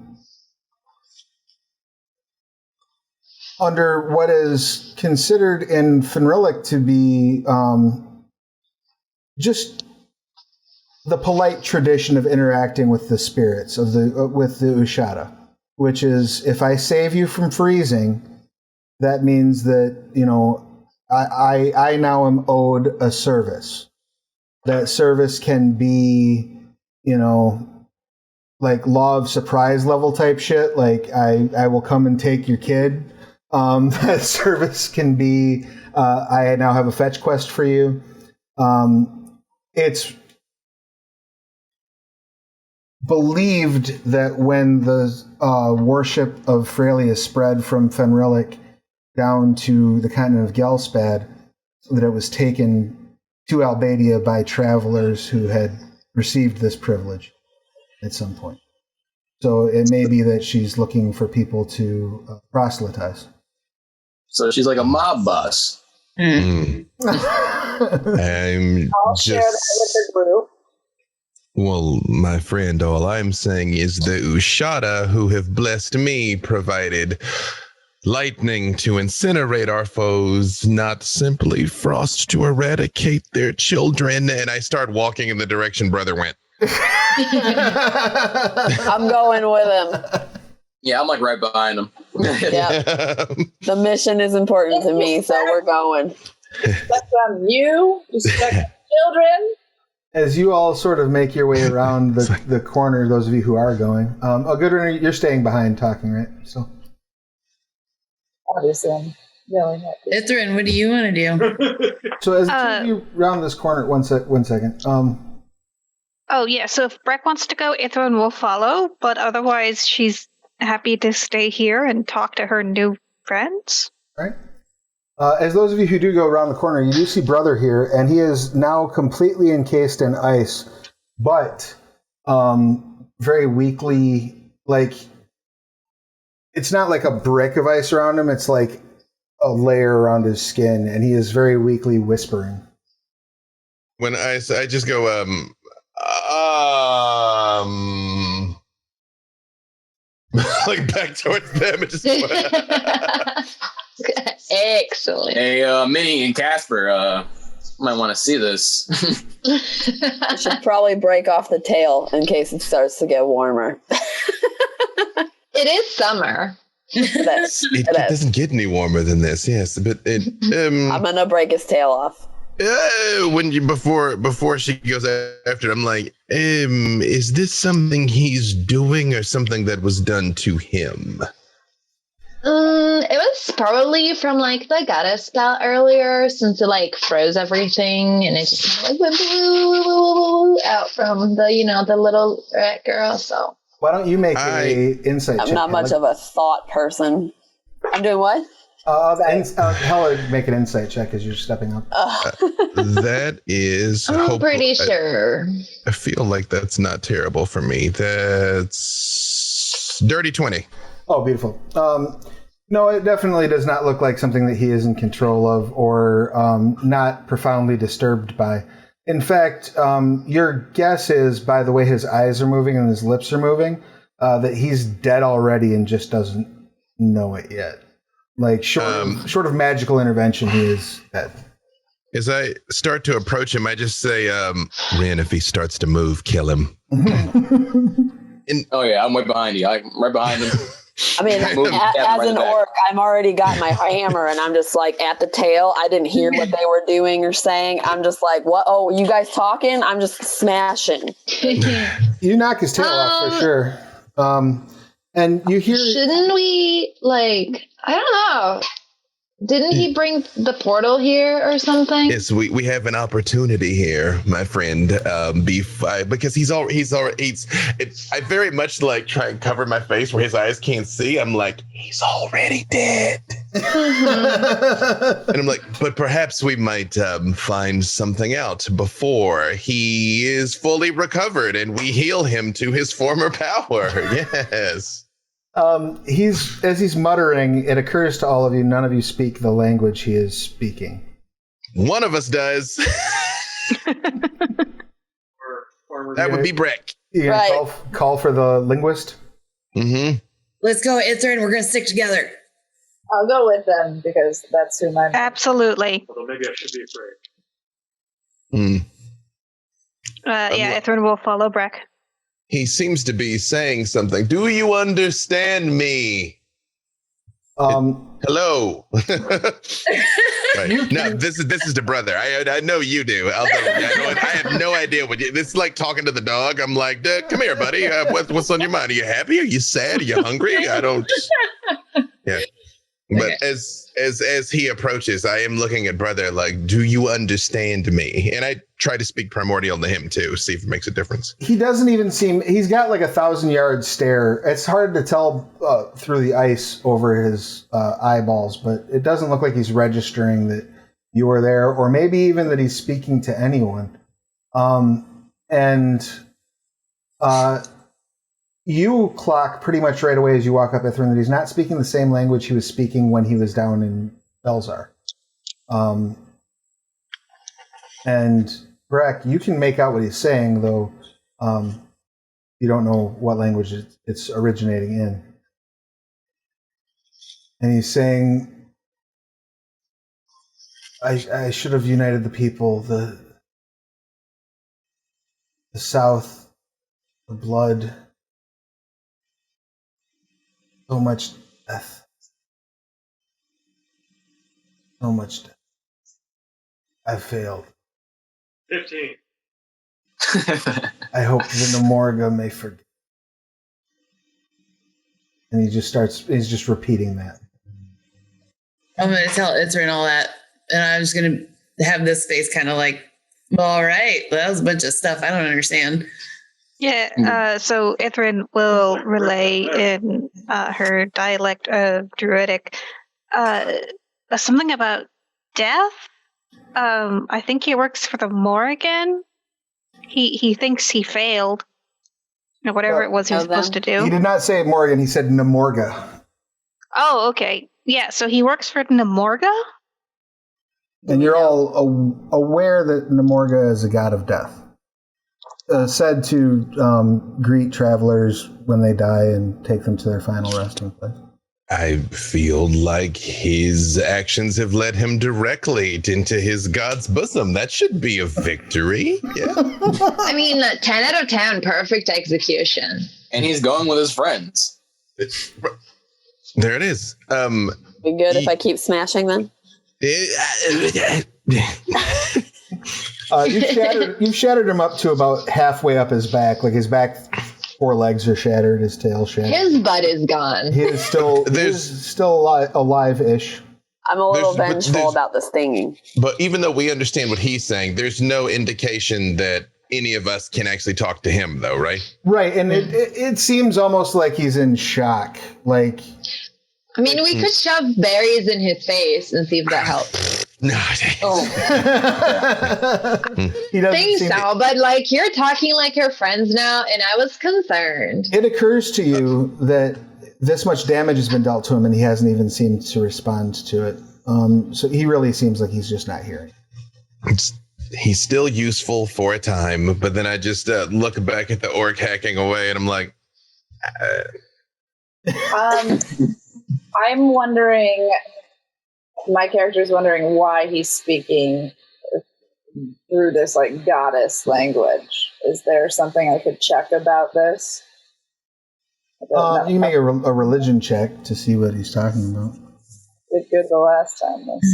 under what is considered in Fenrilik to be just the polite tradition of interacting with the spirits of with the Ushada, which is if I save you from freezing, that means that I now am owed a service. That service can be like law of surprise level type shit. Like I will come and take your kid. That service can be I now have a fetch quest for you. It's believed that when the worship of Frelia spread from Fenrilik down to the continent of Gelspad, that it was taken to Albadia by travelers who had received this privilege at some point. So it may be that she's looking for people to proselytize. So she's like a mob boss. I'm I'll share that with the group. Well, my friend, all I'm saying is the Ushada who have blessed me provided lightning to incinerate our foes, not simply frost to eradicate their children. And I start walking in the direction brother went. I'm going with him. Yeah, I'm like right behind him. Yeah. The mission is important to me, so we're going. Respect on you, respect children. As you all sort of make your way around the corner, those of you who are going, Goodrunner, you're staying behind talking, right? So, Obviously, I'm really happy. Ithrin, what do you want to do? so as the two of you round this corner, one second. Oh, yeah. So if Brec wants to go, Ithrin will follow, but otherwise she's happy to stay here and talk to her new friends. Right. As those of you who do go around the corner, you do see Brother here, and he is now completely encased in ice, but very weakly, like, it's not like a brick of ice around him, it's like a layer around his skin, and he is very weakly whispering. When I just go, like back towards them and just Excellent. Hey, Minnie and Casper, might want to see this. I should probably break off the tail in case it starts to get warmer. It is summer. it doesn't get any warmer than this, yes, but I'm gonna break his tail off. Before she goes after it, I'm like, is this something he's doing or something that was done to him? It was probably from like the goddess spell earlier, since it like froze everything and it just kind of like went out from the little rat girl. So Why don't you make a insight check? I'm not much of a thought person. I'm doing what? Heller, make an insight check as you're stepping up. That is. I'm pretty sure. I feel like that's not terrible for me. That's dirty 20. Oh, beautiful. No, it definitely does not look like something that he is in control of or not profoundly disturbed by. In fact, your guess is, by the way his eyes are moving and his lips are moving, that he's dead already and just doesn't know it yet. Like, short of magical intervention, he is dead. As I start to approach him, I just say, Rin, if he starts to move, kill him. Oh, yeah, I'm right behind you. I'm right behind him. I mean, as an orc, I'm already got my hammer and I'm just like at the tail. I didn't hear what they were doing or saying. I'm just like, what? Oh, you guys talking? I'm just smashing. You knock his tail off for sure. And you hear... Shouldn't we, like, I don't know. Didn't he bring the portal here or something? Yes, we have an opportunity here, my friend. Because I very much like try and cover my face where his eyes can't see. I'm like, he's already dead. And I'm like, but perhaps we might find something out before he is fully recovered and we heal him to his former power. Yes. As he's muttering, it occurs to all of you, none of you speak the language he is speaking. One of us does. That would be Brec. You gonna call for the linguist? Mm-hmm. Let's go, Ithrin. We're going to stick together. I'll go with them because that's who my... Absolutely. Although maybe I should be afraid. Yeah, Ithrin will follow Brec. He seems to be saying something. Do you understand me? Hello. Right. No, this is the brother. I know you do. I have no idea what this is like talking to the dog. I'm like, come here, buddy. What's on your mind? Are you happy? Are you sad? Are you hungry? I don't. Yeah. But as he approaches, I am looking at brother like, do you understand me? And I try to speak primordial to him too, see if it makes a difference. He doesn't even seem. He's got like 1,000-yard stare. It's hard to tell through the ice over his eyeballs, but it doesn't look like he's registering that you are there, or maybe even that he's speaking to anyone. You clock pretty much right away as you walk up, Ithrin, that he's not speaking the same language he was speaking when he was down in Shelzar. And Brec, you can make out what he's saying, though you don't know what language it's originating in. And he's saying, I should have united the people, the South, the blood. So much death. So much death. I failed. 15. I hope the Namorga may forget. And he's just repeating that. I'm going to tell Ithrin all that, and I'm just going to have this face kind of like, all right, that was a bunch of stuff I don't understand. Yeah, so Ithrin will relay in her dialect of Druidic something about death. I think he works for the Morrigan. He thinks he failed. Whatever it was he was supposed to do. He did not say Morgan, he said Namorga. Oh, okay. Yeah, so he works for Namorga? And you're all aware that Namorga is a god of death. Said to greet travelers when they die and take them to their final resting place. I feel like his actions have led him directly into his god's bosom. That should be a victory. Yeah. I mean, 10 out of 10, perfect execution. And he's going with his friends. There it is. Be good if I keep smashing them. You've shattered him up to about halfway up his back. Like his back 4 legs are shattered, his tail shattered. His butt is gone. He is still alive-ish. I'm a little vengeful about the stinging. But even though we understand what he's saying, there's no indication that any of us can actually talk to him, though, right? Right, and it seems almost like he's in shock. Like, I mean, we could shove berries in his face and see if that helps. No. He doesn't think so, but like you're talking like you're friends now, and I was concerned. It occurs to you that this much damage has been dealt to him, and he hasn't even seemed to respond to it. So he really seems like he's just not hearing. He's still useful for a time, but then I just look back at the orc hacking away, and I'm like, I'm wondering. My character's wondering why he's speaking through this like goddess language. Is there something I could check about this? You can make a religion check to see what he's talking about. Did good the last time. Let's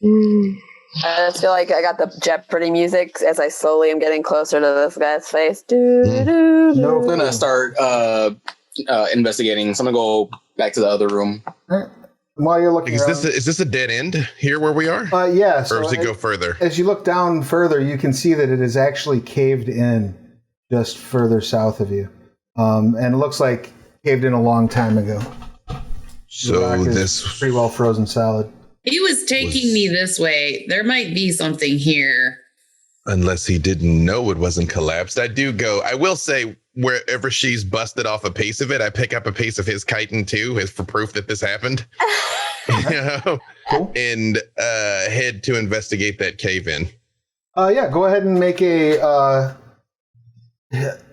see. I just feel like I got the Jeopardy music as I slowly am getting closer to this guy's face. No, I'm gonna start investigating. So I'm gonna go back to the other room. All right. While you're looking, is this a dead end here where we are? Yeah. Or does it go further? As you look down further, you can see that it is actually caved in just further south of you, and it looks like caved in a long time ago. So this pretty well frozen solid. He was taking me this way. There might be something here. Unless he didn't know it wasn't collapsed. I will say, wherever she's busted off a piece of it, I pick up a piece of his chitin too, as for proof that this happened. Cool. And head to investigate that cave in. Yeah, go ahead and make a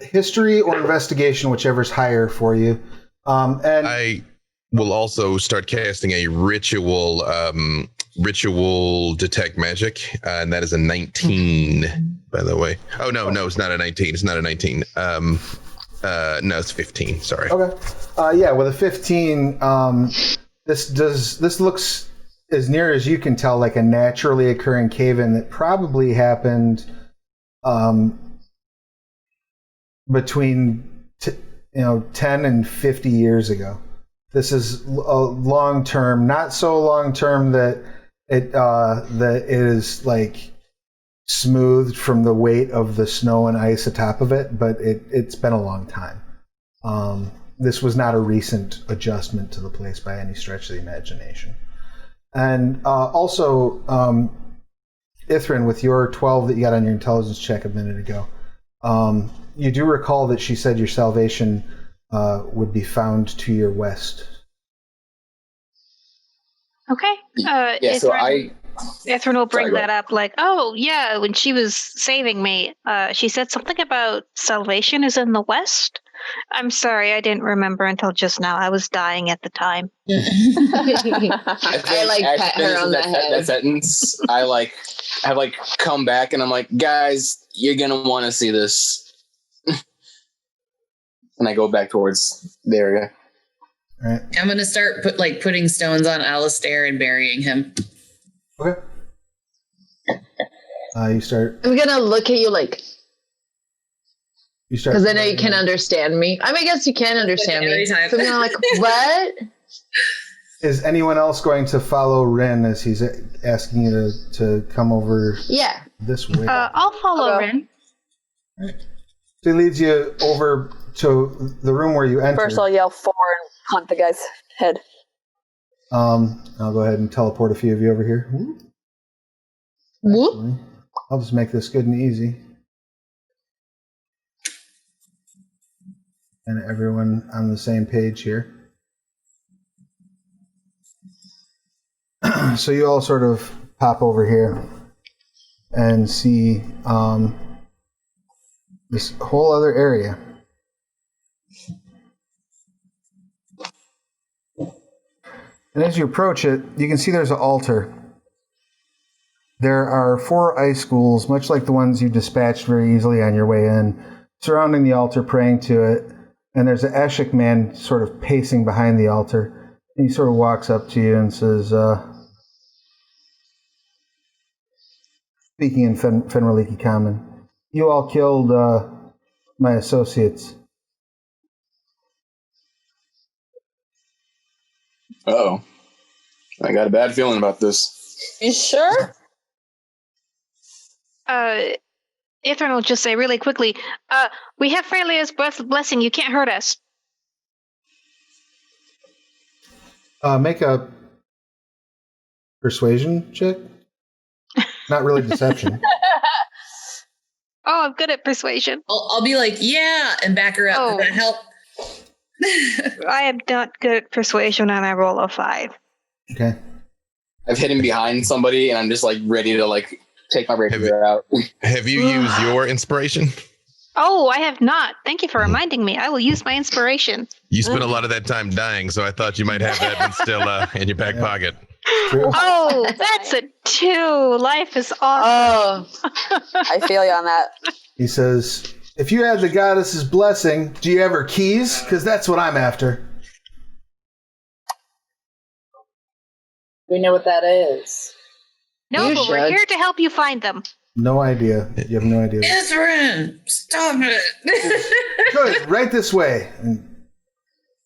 history or investigation, whichever's higher for you. And I will also start casting a ritual detect magic, and that is a 19, by the way. Oh no, it's not a 19. It's not a 19. No, it's 15. Sorry. Okay. Yeah, with a 15, this looks, as near as you can tell, like a naturally occurring cave-in that probably happened between 10 and 50 years ago. This is a long term, not so long term that it is like smoothed from the weight of the snow and ice atop of it, but it's been a long time. This was not a recent adjustment to the place by any stretch of the imagination. And also, Ithrin, with your 12 that you got on your intelligence check a minute ago, you do recall that she said your salvation would be found to your west. Okay. So Ithrin will bring Sorry, go that up like, oh, yeah, when she was saving me, she said something about salvation is in the West. I'm sorry, I didn't remember until just now. I was dying at the time. I like pat her on the head. That sentence. Have come back and I'm like, guys, you're gonna want to see this. And I go back towards the area. All right. I'm gonna start putting stones on Alistair and burying him. Okay. You start. I'm gonna look at you like, You start. because I know you can understand me. I mean, I guess you can understand me. So I'm gonna like, what? Is anyone else going to follow Ren as he's asking you to come over? Yeah. This way. I'll follow Ren. Right. So he leads you over to the room where you enter. First, I'll yell 4 and hunt the guy's head. I'll go ahead and teleport a few of you over here. Whoop. I'll just make this good and easy. And everyone on the same page here. So you all sort of pop over here and see this whole other area. And as you approach it, you can see there's an altar. There are 4 ice ghouls, much like the ones you dispatched very easily on your way in, surrounding the altar, praying to it. And there's an Ashik man sort of pacing behind the altar. And he sort of walks up to you and says, speaking in Fenrilik common, you all killed my associates. Oh, I got a bad feeling about this. You sure? Ithrin will just say really quickly, we have Freya's blessing. You can't hurt us. Make a persuasion check. Not really deception. Oh, I'm good at persuasion. I'll be like, yeah, and back her up. Oh. Does that help? I am not good at persuasion, and I roll a 5. Okay. I've hidden behind somebody, and I'm just ready to take my rapier out. Have you used your inspiration? Oh, I have not. Thank you for reminding me. I will use my inspiration. You spent a lot of that time dying, so I thought you might have that one still in your back pocket. True. Oh, that's a 2. Life is awesome. Oh, I feel you on that. He says, if you had the goddess's blessing, do you have her keys? Because that's what I'm after. We know what that is. No, You but we're should. here to help you find them. No idea. You have no idea. Ithrin, stop it. Good. Right this way. And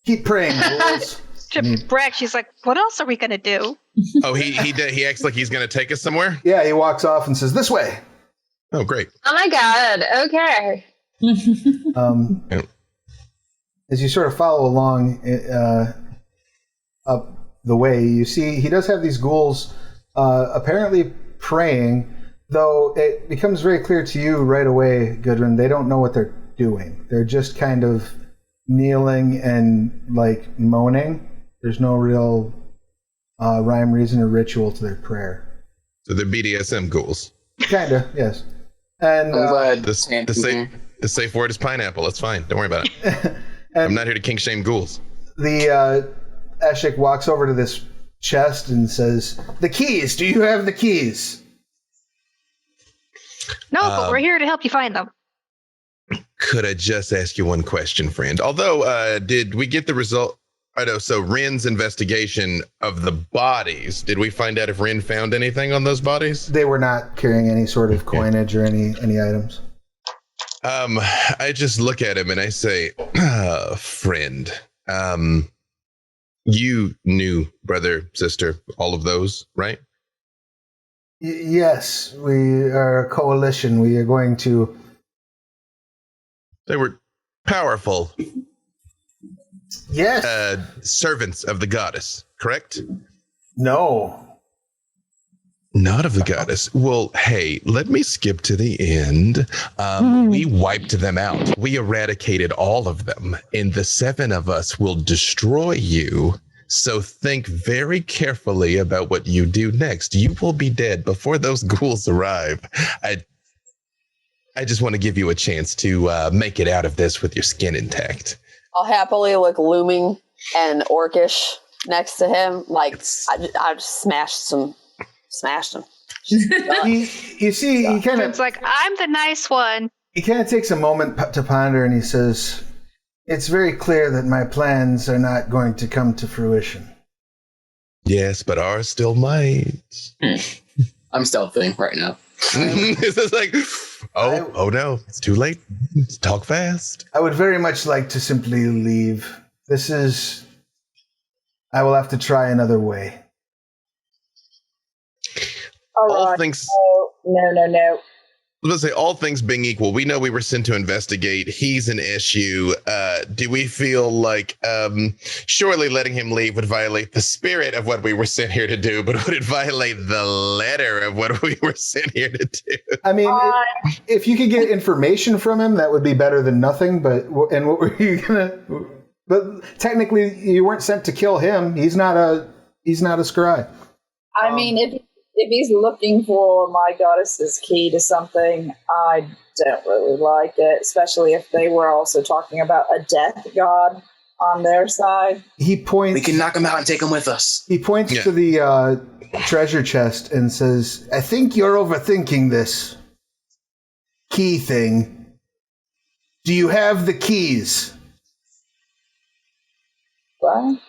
keep praying, ghouls. To Brec, she's like, what else are we going to do? Oh, he acts like he's going to take us somewhere? Yeah, he walks off and says, this way. Oh, great. oh my God. Okay. As you sort of follow along up the way, you see he does have these ghouls apparently praying, though it becomes very clear to you right away, Gudrun, they don't know what they're doing. They're just kind of kneeling and moaning. There's no real rhyme, reason, or ritual to their prayer. So they're BDSM ghouls. Kinda, yes. And I'm glad The safe word is pineapple. It's fine. Don't worry about it. I'm not here to kink shame ghouls. the Ashik walks over to this chest and says, the keys, do you have the keys? No, but we're here to help you find them. Could I just ask you one question, friend? Although, did we get the result? I know. So Ren's investigation of the bodies, did we find out if Ren found anything on those bodies? They were not carrying any sort of coinage or any items. I just look at him and I say, friend, You knew brother, sister, all of those, right? Yes, we are a coalition. We are going to... They were powerful Yes. servants of the goddess, correct? No. Not of the goddess. Well, hey, let me skip to the end. We wiped them out. We eradicated all of them, and the 7 of us will destroy you. So think very carefully about what you do next. You will be dead before those ghouls arrive. I just want to give you a chance to make it out of this with your skin intact. I'll happily look looming and orcish next to him. Like, I just smashed him. You see, he kind of... It's like, I'm the nice one. He kind of takes a moment to ponder, and he says, "It's very clear that my plans are not going to come to fruition." Yes, but ours still might. I'm stealthing right now. It's just like, oh no, it's too late. Talk fast. I would very much like to simply leave. I will have to try another way. All things. No. Let's say all things being equal, we know we were sent to investigate. He's an issue. Do we feel like surely letting him leave would violate the spirit of what we were sent here to do, but would it violate the letter of what we were sent here to do? I mean, if you could get information from him, that would be better than nothing. But what were you gonna? But technically, you weren't sent to kill him. He's not a scry. I mean, if he's looking for my goddess's key to something, I don't really like it, especially if they were also talking about a death god on their side. We can knock him out and take him with us. He points to the treasure chest and says, "I think you're overthinking this key thing. Do you have the keys?" What?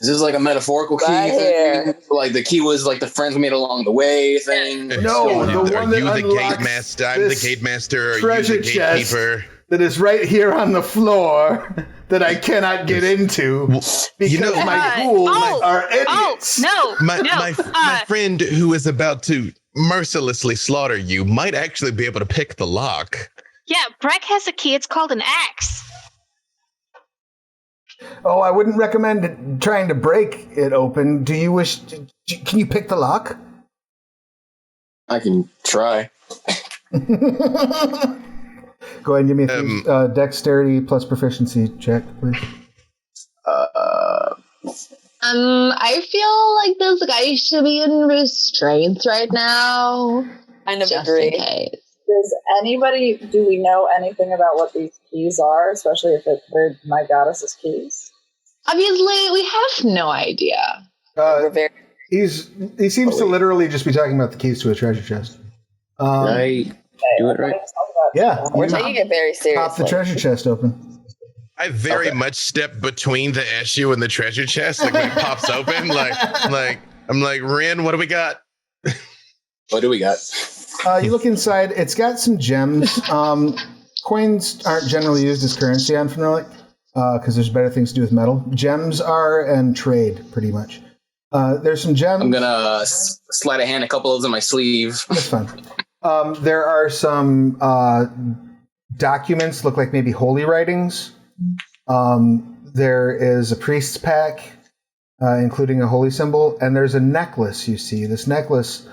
Is this like a metaphorical key thing? Like the key was like the friends we made along the way thing? No, the one that the unlocks gate master? I'm the gate master. Are you treasure the gatekeeper? chest that is right here on the floor that I cannot get into because my ghouls are idiots. My friend who is about to mercilessly slaughter you might actually be able to pick the lock. Yeah, Brec has a key. It's called an axe. Oh, I wouldn't recommend trying to break it open. Do you wish? Can you pick the lock? I can try. Go ahead and give me a dexterity plus proficiency check, please. I feel like this guy should be in restraints right now. Kind of just agree. in case. Do we know anything about what these keys are, especially if they're my goddess's keys? Obviously, we have no idea. He seems to literally just be talking about the keys to a treasure chest. Right. Do it right. Yeah. We're taking it very seriously. Pop the treasure chest open. I very much step between the issue and the treasure chest. Like when it pops open, I'm like, Rin, what do we got? What do we got? You look inside. It's got some gems. Coins aren't generally used as currency on Fenrilik because there's better things to do with metal. Gems are, and trade, pretty much. There's some gems. I'm going to slide a hand a couple of those in my sleeve. That's fine. There are some documents, look like maybe holy writings. There is a priest's pack, including a holy symbol. And there's a necklace, you see. This necklace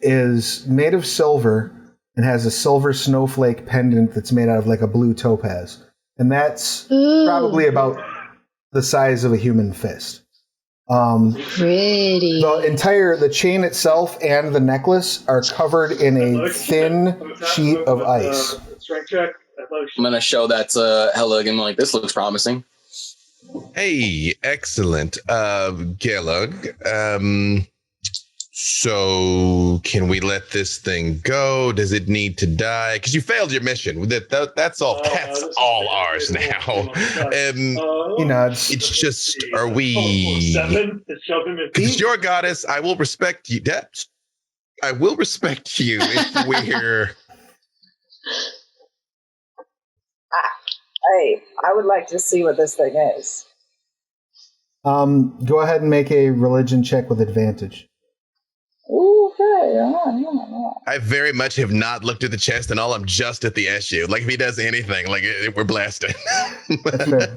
is made of silver and has a silver snowflake pendant that's made out of like a blue topaz. And that's probably about the size of a human fist. Pretty. The chain itself and the necklace are covered in a thin sheet of ice. Strength check. I'm going to show that to Hella again. Like, this looks promising. Hey, excellent. Gelug, so can we let this thing go? Does it need to die? Because you failed your mission. That's all. That's all ours now. It's just, are we? Because your goddess, I will respect you. I will respect you if we're. Hey, I would like to see what this thing is. Go ahead and make a religion check with advantage. Okay. I very much have not looked at the chest, and all I'm just at the SU. Like if he does anything, like we're blasted. That's fair.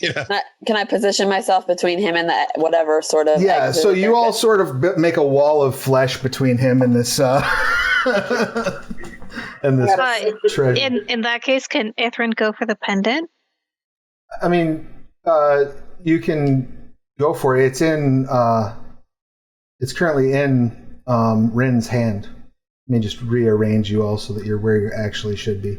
Yeah. Can I position myself between him and the whatever sort of? Yeah, exit so you there? all sort of make a wall of flesh between him and this and this treasure. In that case, can Ithrin go for the pendant? I mean, you can go for it. It's in. It's currently in Rin's hand. Let me just rearrange you all so that you're where you actually should be.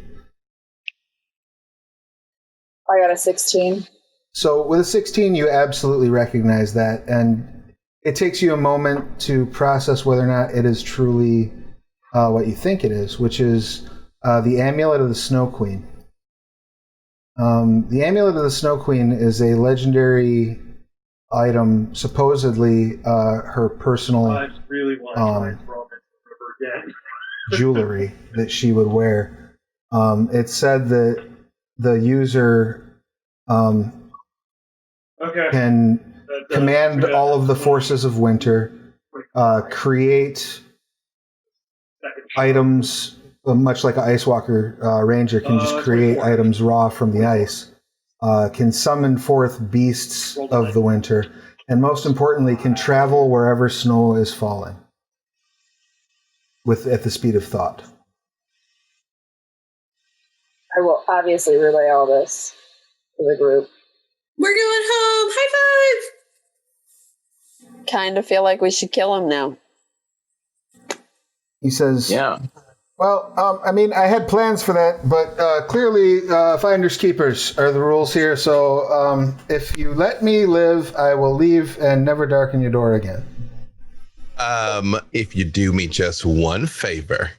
I got a 16. So with a 16, you absolutely recognize that, and it takes you a moment to process whether or not it is truly what you think it is, which is the Amulet of the Snow Queen. The Amulet of the Snow Queen is a legendary item, supposedly her personal I really want to try and throw it again. jewelry that she would wear. It's said that the user can command all of the forces of winter, create items, much like an Ice Walker ranger can just create items raw from the ice, can summon forth beasts of the winter, and most importantly, can travel wherever snow is falling at the speed of thought. I will obviously relay all this to the group. We're going home. High five. Kind of feel like we should kill him now. He says, Yeah. Well, I mean, I had plans for that, but clearly finders keepers are the rules here, so if you let me live, I will leave and never darken your door again. If you do me just one favor,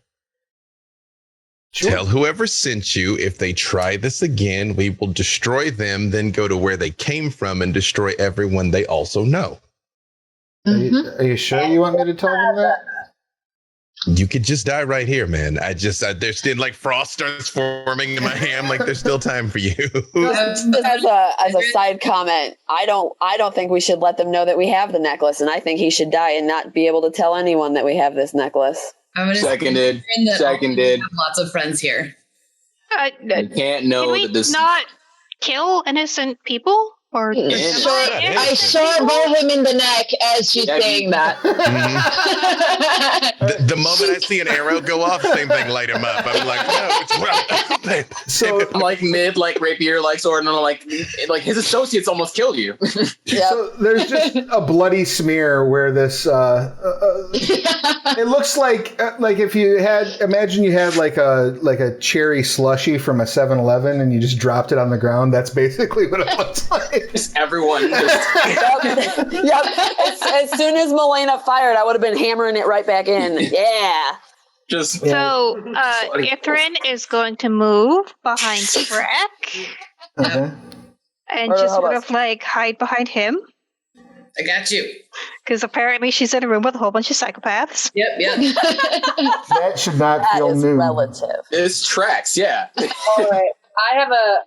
Sure. tell whoever sent you, if they try this again, we will destroy them, then go to where they came from and destroy everyone they also know. Are you sure you want me to tell them that? You could just die right here, man. There's still like frost starts forming in my hand. Like there's still time for you. As a side comment, I don't think we should let them know that we have the necklace, and I think he should die and not be able to tell anyone that we have this necklace. I'm gonna Seconded. that Seconded. I have lots of friends here. You can't know Can we that this. not kill innocent people? Or Yeah. I saw him in the neck as she's saying that. The moment I see an arrow go off, same thing, light him up. I'm like, no, it's right. So I'm like mid, like rapier, like sword, and I'm like his associates almost killed you. So there's just a bloody smear where this. It looks like if you imagine you had like a cherry slushy from a 7-Eleven and you just dropped it on the ground. That's basically what it looks like. Just everyone. Just, Yep. As soon as Milena fired, I would have been hammering it right back in. Yeah. just So, Ithrin is going to move behind Brec Okay. and Or just how sort about- of like hide behind him. I got you. Because apparently she's in a room with a whole bunch of psychopaths. Yep. That should not That feel is new. relative. this tracks, yeah. All right. I have a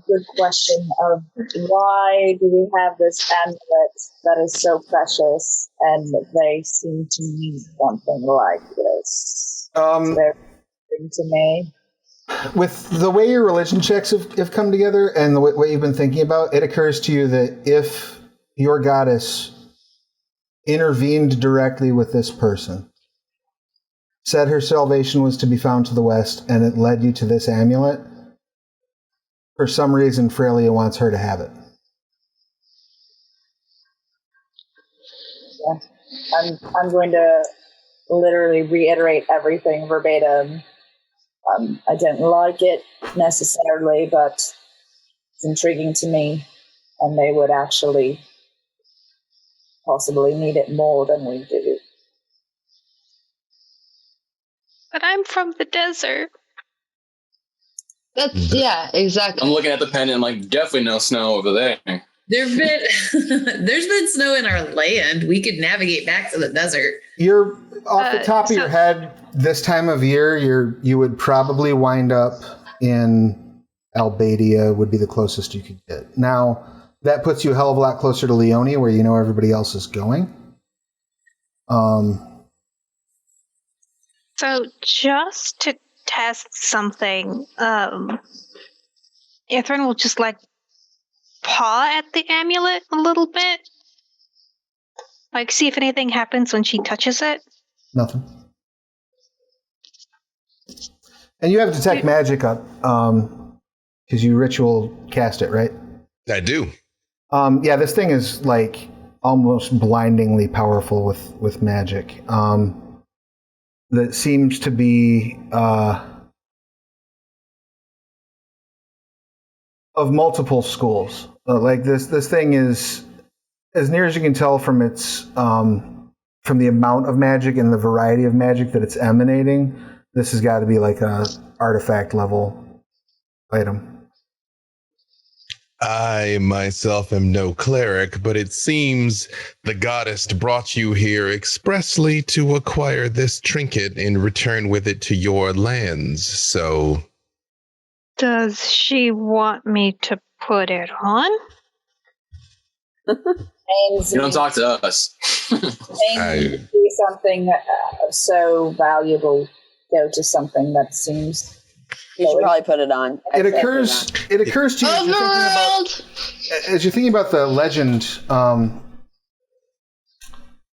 good question of why do we have this amulet that is so precious and they seem to need something like this? They're to me. With the way your religion checks have come together and what you've been thinking about, it occurs to you that if your goddess intervened directly with this person, said her salvation was to be found to the west, and it led you to this amulet, for some reason Freya wants her to have it. Yeah. I'm going to literally reiterate everything verbatim. I didn't like it necessarily, but it's intriguing to me, and they would actually possibly need it more than we do. But I'm from the desert. Yeah, exactly. I'm looking at the pen and like definitely no snow over there. There's been snow in our land. We could navigate back to the desert. You're off the top of your head. This time of year, you would probably wind up in Albadia. Would be the closest you could get. Now, that puts you a hell of a lot closer to Leonie, where you know everybody else is going. So just to test something, Ithrin will just like paw at the amulet a little bit. Like see if anything happens when she touches it. Nothing. And you have detect magic up, because you ritual cast it, right? I do. Yeah, this thing is like almost blindingly powerful with magic. That seems to be of multiple schools. Like this thing is, as near as you can tell from its from the amount of magic and the variety of magic that it's emanating, this has got to be like a artifact level item. I myself am no cleric, but it seems the goddess brought you here expressly to acquire this trinket and return with it to your lands, so... Does she want me to put it on? Aims You don't talk to us. to do something so valuable, go to something that seems. You should probably put it on. It occurs to you as you're thinking about the legend,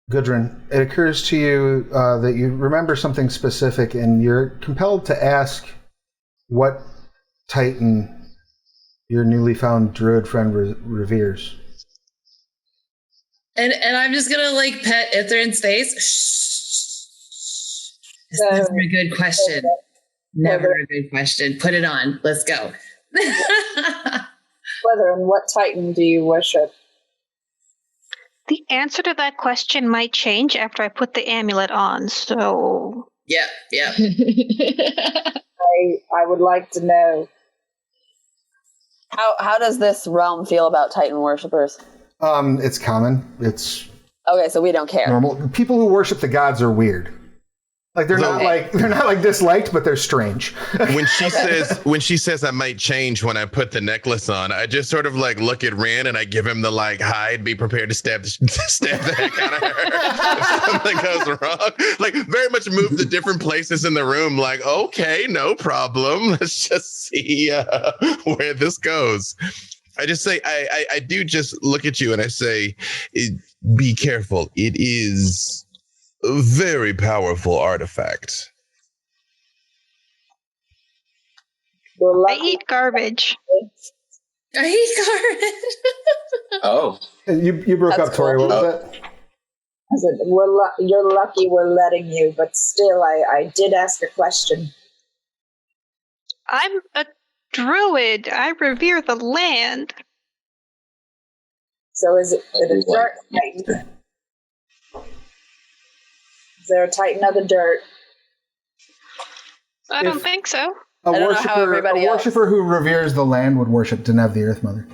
Gudrun, it occurs to you that you remember something specific, and you're compelled to ask what Titan your newly found druid friend reveres. And I'm just gonna like pet Ithrin's face. Shh. This is a good question. Never a good question. Put it on. Let's go. Whether and what Titan do you worship? The answer to that question might change after I put the amulet on, so... Yeah. I would like to know. How does this realm feel about Titan worshippers? It's common. It's okay, so we don't care. Normal. People who worship the gods are weird. Like they're not like disliked, but they're strange. When she says I might change when I put the necklace on, I just sort of like look at Ren and I give him the like hide, be prepared to stab the heck out of her if something goes wrong. Like very much move to different places in the room. Like okay, no problem. Let's just see where this goes. I just say I do just look at you and I say, be careful. It is a very powerful artifact. I eat garbage. I eat garbage. Oh. You broke up, Tori. What was that? I said, you're lucky we're letting you, but still, I did ask a question. I'm a druid. I revere the land. So is it a dirt titan? Is there a titan of the dirt? I don't think so. A worshiper who reveres the land would worship Deneno, the Earth Mother.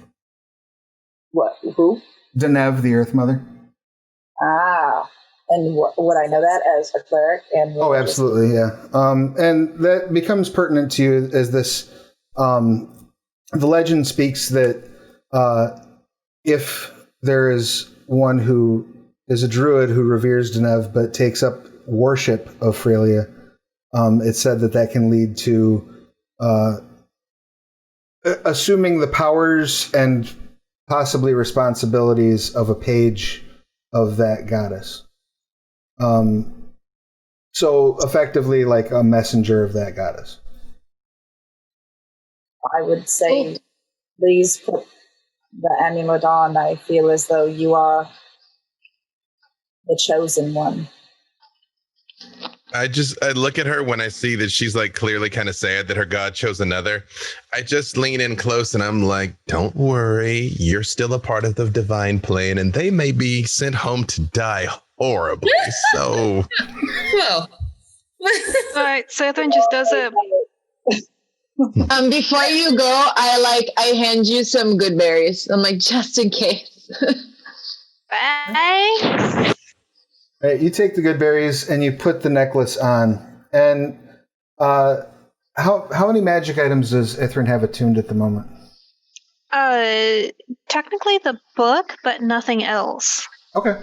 What? Who? Deneno, the Earth Mother. Ah. And would I know that as a cleric? Oh, absolutely, yeah. And that becomes pertinent to you as this... the legend speaks that if there is one who is a druid who reveres Deneno but takes up worship of Frelia, it's said that can lead to assuming the powers and possibly responsibilities of a page of that goddess. So effectively like a messenger of that goddess. I would say, please put the amulet on. I feel as though you are the chosen one. I look at her when I see that she's like clearly kind of sad that her god chose another. I just lean in close and I'm like, don't worry, you're still a part of the divine plan and they may be sent home to die horribly. So, well, all right. So Ithrin just does a. Before you go, I hand you some good berries. I'm like, just in case. Thanks. All right, you take the good berries and you put the necklace on. And how many magic items does Ithrin have attuned at the moment? Technically the book, but nothing else. Okay.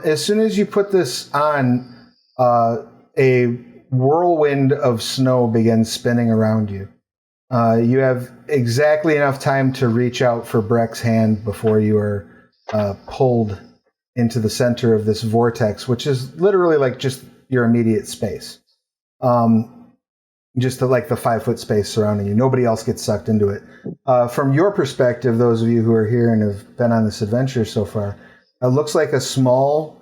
As soon as you put this on, a whirlwind of snow begins spinning around you. You have exactly enough time to reach out for Brec's hand before you are pulled into the center of this vortex, which is literally like just your immediate space. Just the 5-foot space surrounding you. Nobody else gets sucked into it. From your perspective, those of you who are here and have been on this adventure so far, it looks like a small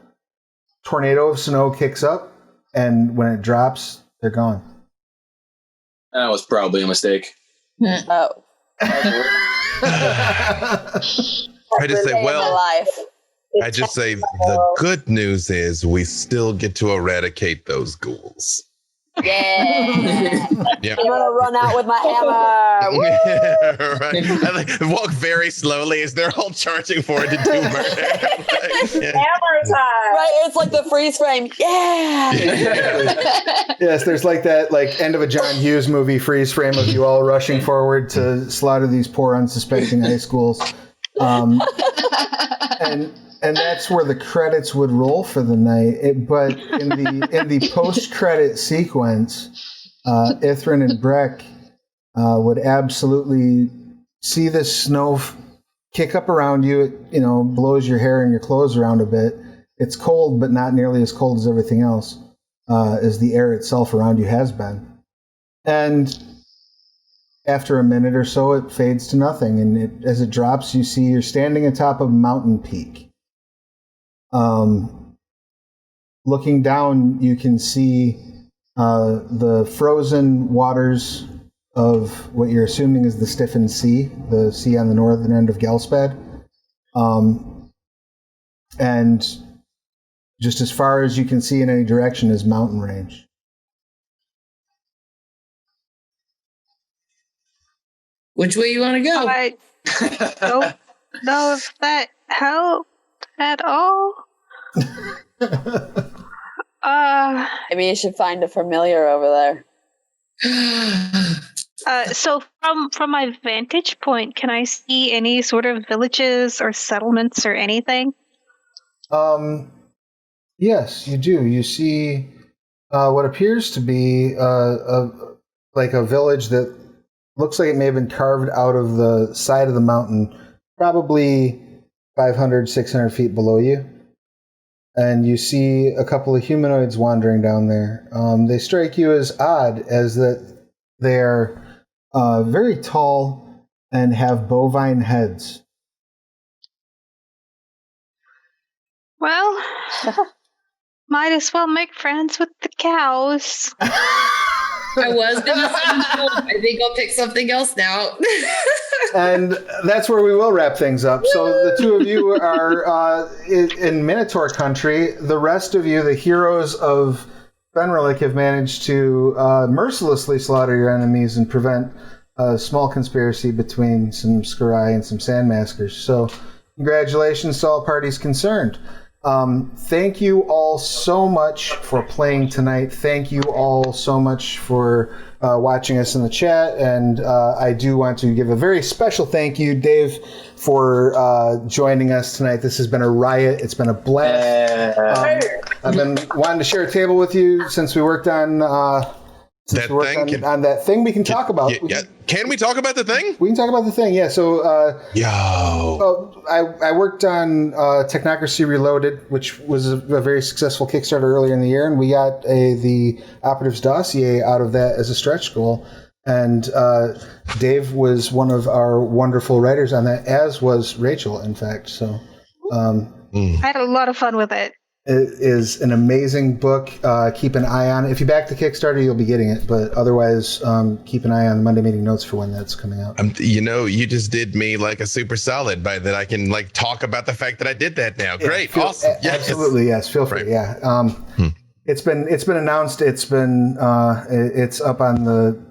tornado of snow kicks up, and when it drops, they're gone. That was probably a mistake. Oh. I just say, well, I just say the good news is we still get to eradicate those ghouls. Yeah. Yep. I'm gonna run out with my hammer. Right. I walk very slowly as they're all charging forward to do murder. Hammer time. Right, it's like the freeze frame. Yeah. Yes, there's like that end of a John Hughes movie freeze frame of you all rushing forward to slaughter these poor unsuspecting high schools. And that's where the credits would roll for the night. But in the post-credit sequence, Ithrin and Brec would absolutely see this snow kick up around you. It blows your hair and your clothes around a bit. It's cold, but not nearly as cold as everything else, as the air itself around you has been. And after a minute or so, it fades to nothing. And as it drops, you see you're standing atop of a mountain peak. Looking down, you can see the frozen waters of what you're assuming is the Stiffened Sea, the sea on the northern end of Gelspad. And just as far as you can see in any direction is mountain range. Which way you want to go? I don't know if that helped at all. Maybe you should find a familiar over there. So from my vantage point, can I see any sort of villages or settlements or anything? Yes, you do. You see what appears to be a village that looks like it may have been carved out of the side of the mountain, probably 500, 600 feet below you. And you see a couple of humanoids wandering down there. They strike you as odd, as that they're very tall and have bovine heads. Well, might as well make friends with the cows. I was going to say, I think I'll pick something else now. And that's where we will wrap things up. So the two of you are in Minotaur country. The rest of you, the heroes of Fenrilik, have managed to mercilessly slaughter your enemies and prevent a small conspiracy between some Scarai and some Sandmaskers. So congratulations to all parties concerned. Thank you all so much for playing tonight. Thank you all so much for watching us in the chat. And I do want to give a very special thank you, Dave, for joining us tonight. This has been a riot. It's been a blast. I've been wanting to share a table with you since we worked on on that thing. We can talk about. Can we talk about the thing? We can talk about the thing. Yeah. So, I worked on Technocracy Reloaded, which was a very successful Kickstarter earlier in the year, and we got the Operatives Dossier out of that as a stretch goal. And Dave was one of our wonderful writers on that, as was Rachel, in fact. So I had a lot of fun with it. It is an amazing book. Keep an eye on it. If you back the Kickstarter, you'll be getting it. But otherwise, keep an eye on the Monday Meeting Notes for when that's coming out. You just did me like a super solid by that. I can talk about the fact that I did that now. Yeah, great, awesome, yes. Absolutely, yes. Feel free. Right. Yeah, it's been announced. It's up on the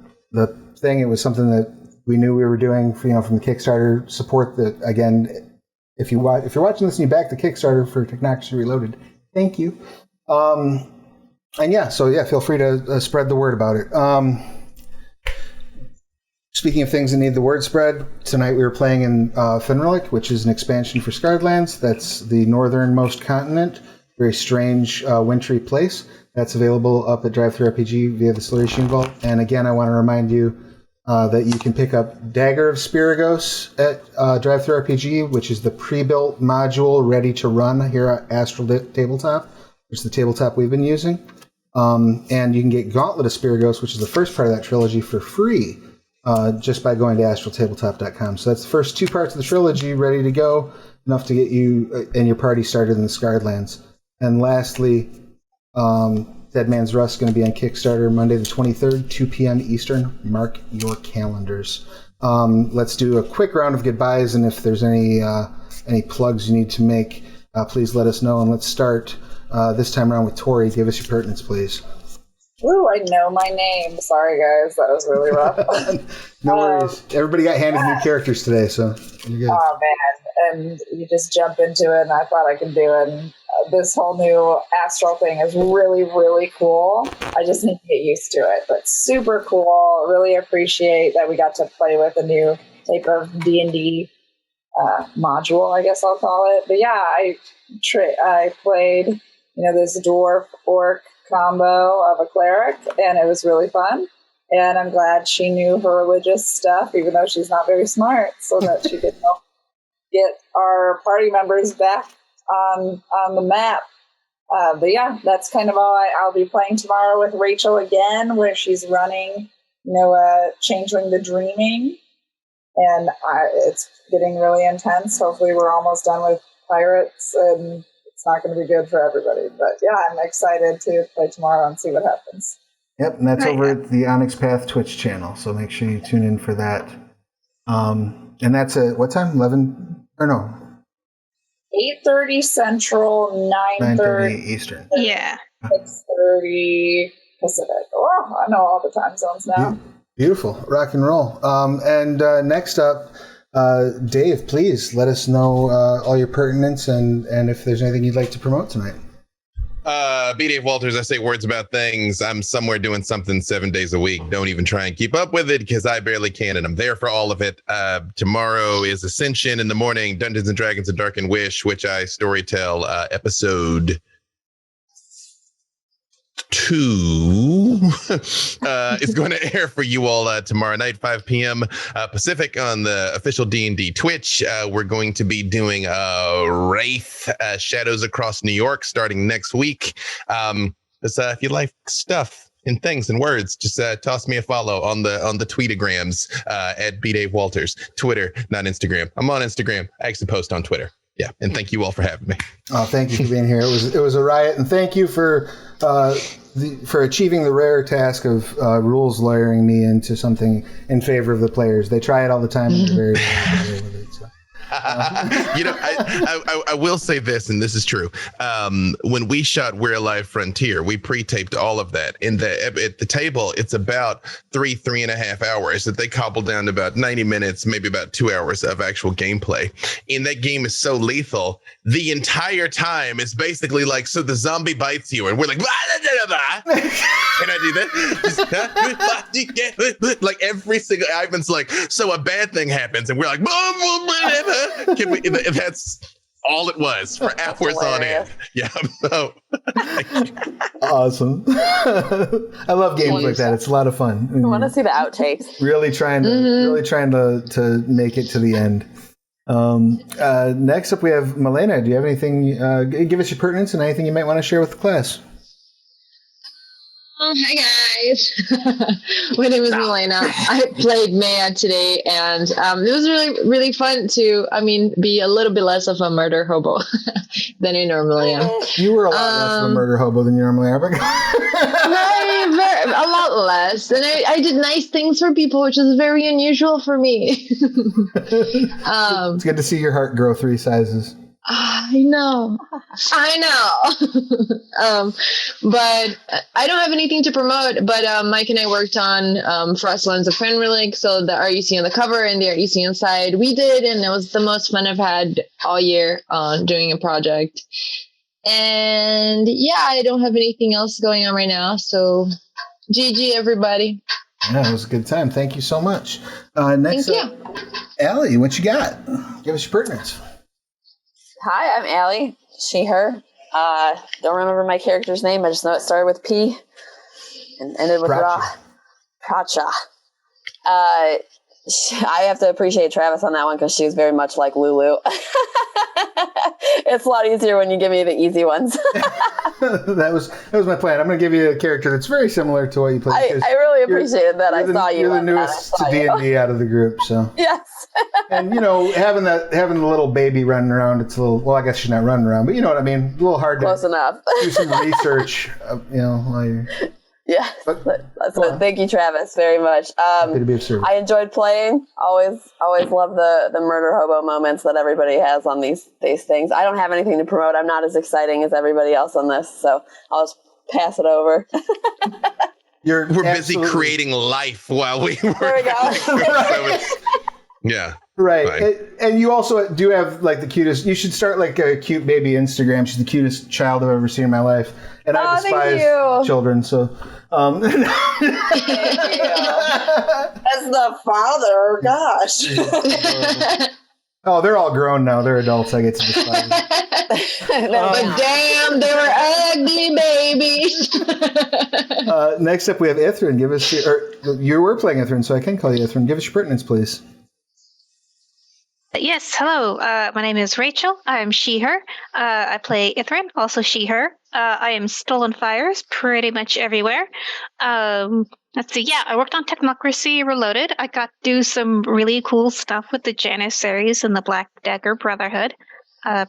thing. It was something that we knew we were doing. From the Kickstarter support. That again, if you're watching this and you back the Kickstarter for Technocracy Reloaded. Thank you. Feel free to spread the word about it. Speaking of things that need the word spread, tonight we were playing in Fenrilik, which is an expansion for Scarred Lands. That's the northernmost continent. Very strange, wintry place. That's available up at Drive-Thru-RPG via the Silurian Vault. And again, I want to remind you that you can pick up Dagger of Spiragos at Drive-Thru-RPG, which is the pre-built module ready to run here at Astral Tabletop, which is the tabletop we've been using. And you can get Gauntlet of Spiragos, which is the first part of that trilogy, for free just by going to astraltabletop.com. So that's the first 2 parts of the trilogy ready to go, enough to get you and your party started in the Scarred Lands. And lastly, Dead Man's Rust is going to be on Kickstarter Monday the 23rd, 2 p.m. Eastern. Mark your calendars. Let's do a quick round of goodbyes, and if there's any plugs you need to make, please let us know. And let's start this time around with Tori. Give us your pertinence, please. Ooh, I know my name. Sorry, guys. That was really rough. No worries. Everybody got handed new characters today, so you're good. Oh, man. And you just jump into it, and I thought I could do it. And this whole new astral thing is really, really cool. I just need to get used to it. But super cool. Really appreciate that we got to play with a new type of D&D module, I guess I'll call it. But yeah, I played, this dwarf-orc combo of a cleric, and it was really fun. And I'm glad she knew her religious stuff, even though she's not very smart, so that she could help get our party members back on the map. But yeah, that's kind of all. I'll be playing tomorrow with Rachel again, where she's running, Changeling the Dreaming, and it's getting really intense. Hopefully, we're almost done with pirates, and it's not going to be good for everybody. But yeah, I'm excited to play tomorrow and see what happens. Yep, and that's over at the Onyx Path Twitch channel, so make sure you tune in for that. And that's at what time? 11? Or no? 8:30 Central, 9:30 Eastern. Yeah. 6:30 Pacific. Oh, I know all the time zones now. Beautiful. Rock and roll. And next up, Dave, please let us know all your pertinence and if there's anything you'd like to promote tonight. B. Dave Walters, I say words about things. I'm somewhere doing something 7 days a week. Don't even try and keep up with it because I barely can, and I'm there for all of it. Tomorrow is Ascension. In the morning, Dungeons and Dragons: A Darkened Wish, which I storytell episode 2 is going to air for you all tomorrow night, 5 p.m. Pacific on the official D&D Twitch. We're going to be doing Wraith Shadows Across New York starting next week. If you like stuff and things and words, just toss me a follow on the tweetagrams at B. Dave Walters. Twitter, not Instagram. I'm on Instagram. I actually post on Twitter. Yeah, and thank you all for having me. Oh, thank you for being here. It was a riot, and thank you for achieving the rare task of rules lawyering me into something in favor of the players. They try it all the time, and they're very, very good with it. So. I will say this, and this is true. When we shot We're Alive Frontier, we pre-taped all of that. At the table, it's about 3.5 hours that they cobbled down to about 90 minutes, maybe about 2 hours of actual gameplay. And that game is so lethal. The entire time is basically like, so the zombie bites you, and we're like, and I do that. Like every single, Ivan's like, so a bad thing happens, and we're like, that's all it was for hours on end. Yeah. So, awesome. I love games like that. It's a lot of fun. I want to see the outtakes. Really trying to make it to the end. Next up, we have Milena. Do you have anything? Give us your pertinence and anything you might want to share with the class. Hi guys, my name is Milena. I played Maya today, and it was really, really fun to, be a little bit less of a murder hobo than I normally am. You were a lot less of a murder hobo than you normally are. A lot less, and I did nice things for people, which is very unusual for me. It's good to see your heart grow 3 sizes. I know. But I don't have anything to promote, but Mike and I worked on Frostlands of Fenrilik, so the art you see on the cover and the art you see inside we did, and it was the most fun I've had all year doing a project. And yeah, I don't have anything else going on right now, so GG everybody. Yeah, it was a good time. Thank you so much. Next Thank up, Allie, what you got? Give us your pertinence. Hi, I'm Allie. She, her. Don't remember my character's name. I just know it started with P and ended with Ra. Pracha. I have to appreciate Travis on that one because she was very much like Lulu. It's a lot easier when you give me the easy ones. that was my plan. I'm going to give you a character that's very similar to what you played. I really appreciated that. I saw you. You're the newest to D&D out of the group, so yes. And having the little baby running around, it's a little. Well, I guess she's not running around, but you know what I mean. A little hard Close to enough. do some research. While you're. Yeah, that's what. Thank you, Travis, very much. Happy to be of service. I enjoyed playing. Always love the murder hobo moments that everybody has on these things. I don't have anything to promote. I'm not as exciting as everybody else on this, so I'll just pass it over. We're busy creating life while we work. There we go. Yeah. Right. And you also do have like the cutest. You should start like a cute baby Instagram. She's the cutest child I've ever seen in my life. And I despise children, so. As the father, gosh. Oh, they're all grown now. They're adults. I get to despise them. But damn, they were ugly babies. Next up, we have Ithrin. Give us you were playing Ithrin, so I can call you Ithrin. Give us your pertinence, please. Yes, hello. My name is Rachel. I'm she, her. I play Ithrin, also she, her. I am stolen fires pretty much everywhere. Let's see. Yeah, I worked on Technocracy Reloaded. I got to do some really cool stuff with the Janissaries and the Black Dagger Brotherhood.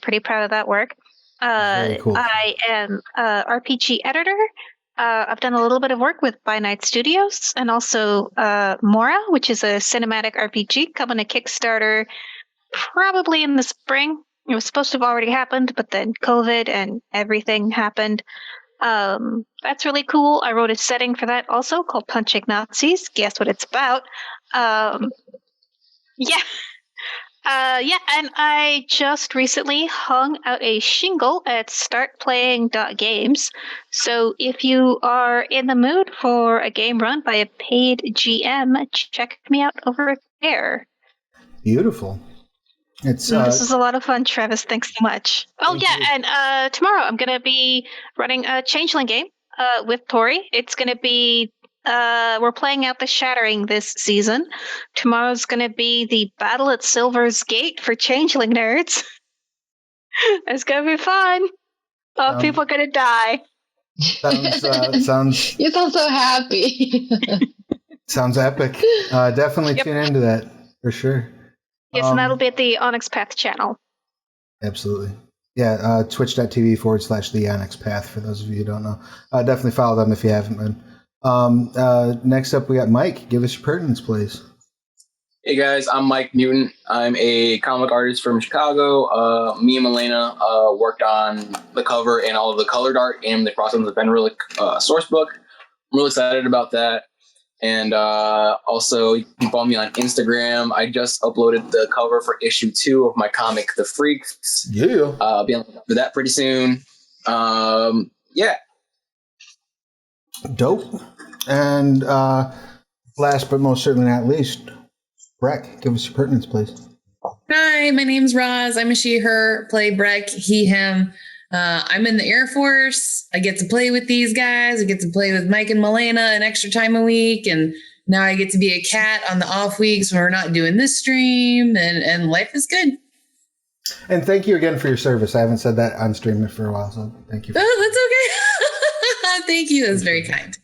Pretty proud of that work. Very cool. I am RPG editor. I've done a little bit of work with By Night Studios and also Mora, which is a cinematic RPG coming to Kickstarter probably in the spring. It was supposed to have already happened, but then COVID and everything happened. That's really cool. I wrote a setting for that also called Punching Nazis. Guess what it's about? And I just recently hung out a shingle at startplaying.games. So if you are in the mood for a game run by a paid GM, check me out over there. Beautiful. This is a lot of fun, Travis. Thanks so much. Oh, yeah, and tomorrow I'm going to be running a Changeling game with Tori. It's going to be, we're playing out the Shattering this season. Tomorrow's going to be the Battle at Silver's Gate for Changeling nerds. It's going to be fun. People are going to die. Sounds. You sound so happy. Sounds epic. Definitely tune into that for sure. Yes, and that'll be at the Onyx Path channel. Absolutely. Yeah, twitch.tv/the Onyx Path for those of you who don't know. Definitely follow them if you haven't been. Next up, we got Mike. Give us your pertinence, please. Hey guys, I'm Mike Mutant. I'm a comic artist from Chicago. Me and Milena worked on the cover and all of the colored art and the process of the Fenrilik source book. I'm really excited about that. And also, you can follow me on Instagram. I just uploaded the cover for issue 2 of my comic, The Freaks. Yeah. I'll be on for that pretty soon. Yeah. Dope. And last but most certainly not least, Brec, give us your pertinence, please. Hi, my name's Roz. I'm a she, her, play Brec, he, him. I'm in the Air Force. I get to play with these guys. I get to play with Mike and Milena an extra time a week. And now I get to be a cat on the off weeks when we're not doing this stream. And life is good. And thank you again for your service. I haven't said that on stream for a while, so thank you. Oh, that's okay. Thank you. That's very kind.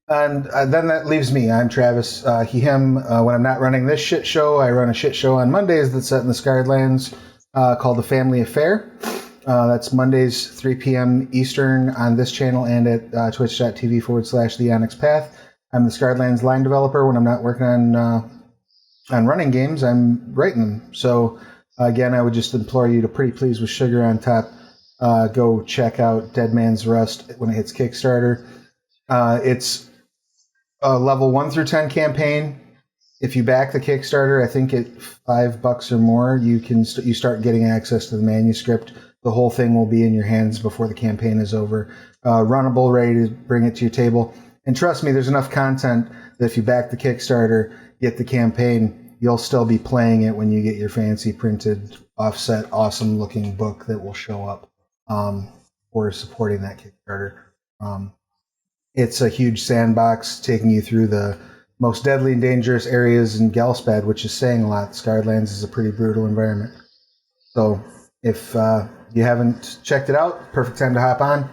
And then that leaves me. I'm Travis, he, him. When I'm not running this shit show, I run a shit show on Mondays that's set in the Scarred Lands called The Family Affair. That's Mondays, 3 p.m. Eastern on this channel and at twitch.tv/the Onyx Path. I'm the Scarred Lands line developer. When I'm not working on running games, I'm writing them. So, again, I would just implore you to pretty please with sugar on top. Go check out Dead Man's Rust when it hits Kickstarter. It's a level 1 through 10 campaign. If you back the Kickstarter, I think at $5 or more, you start getting access to the manuscript. The whole thing will be in your hands before the campaign is over. Runnable, ready to bring it to your table. And trust me, there's enough content that if you back the Kickstarter, get the campaign, you'll still be playing it when you get your fancy printed, offset, awesome looking book that will show up for supporting that Kickstarter. It's a huge sandbox taking you through the most deadly and dangerous areas in Galspad, which is saying a lot. Scarred Lands is a pretty brutal environment. So if you haven't checked it out, perfect time to hop on.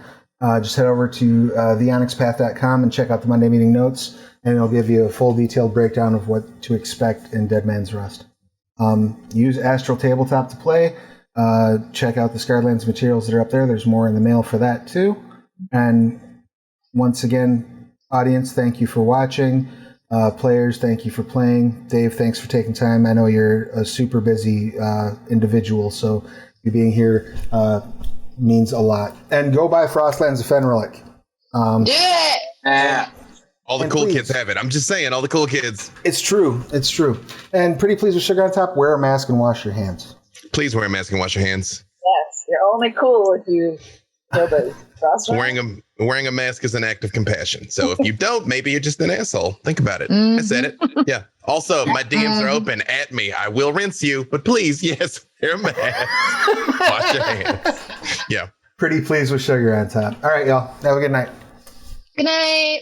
Just head over to theonyxpath.com and check out the Monday meeting notes, and it'll give you a full detailed breakdown of what to expect in Dead Man's Rust. Use Astral Tabletop to play. Check out the Scarred Lands materials that are up there. There's more in the mail for that too. And once again, audience, thank you for watching. Players, thank you for playing. Dave, thanks for taking time. I know you're a super busy individual, so you being here means a lot. And go buy Frostlands of Fenrilik. Yeah. All the cool kids have it. I'm just saying, all the cool kids. It's true. It's true. And pretty please with sugar on top, wear a mask and wash your hands. Please wear a mask and wash your hands. Yes, you're only cool if you kill the Frostlands. Wearing a mask is an act of compassion. So if you don't, maybe you're just an asshole. Think about it. I said it. Yeah. Also, my DMs are open at me. I will rinse you, but please, yes, wear a mask. Wash your hands. Yeah. Pretty pleased with sugar on top. All right, y'all. Have a good night. Good night.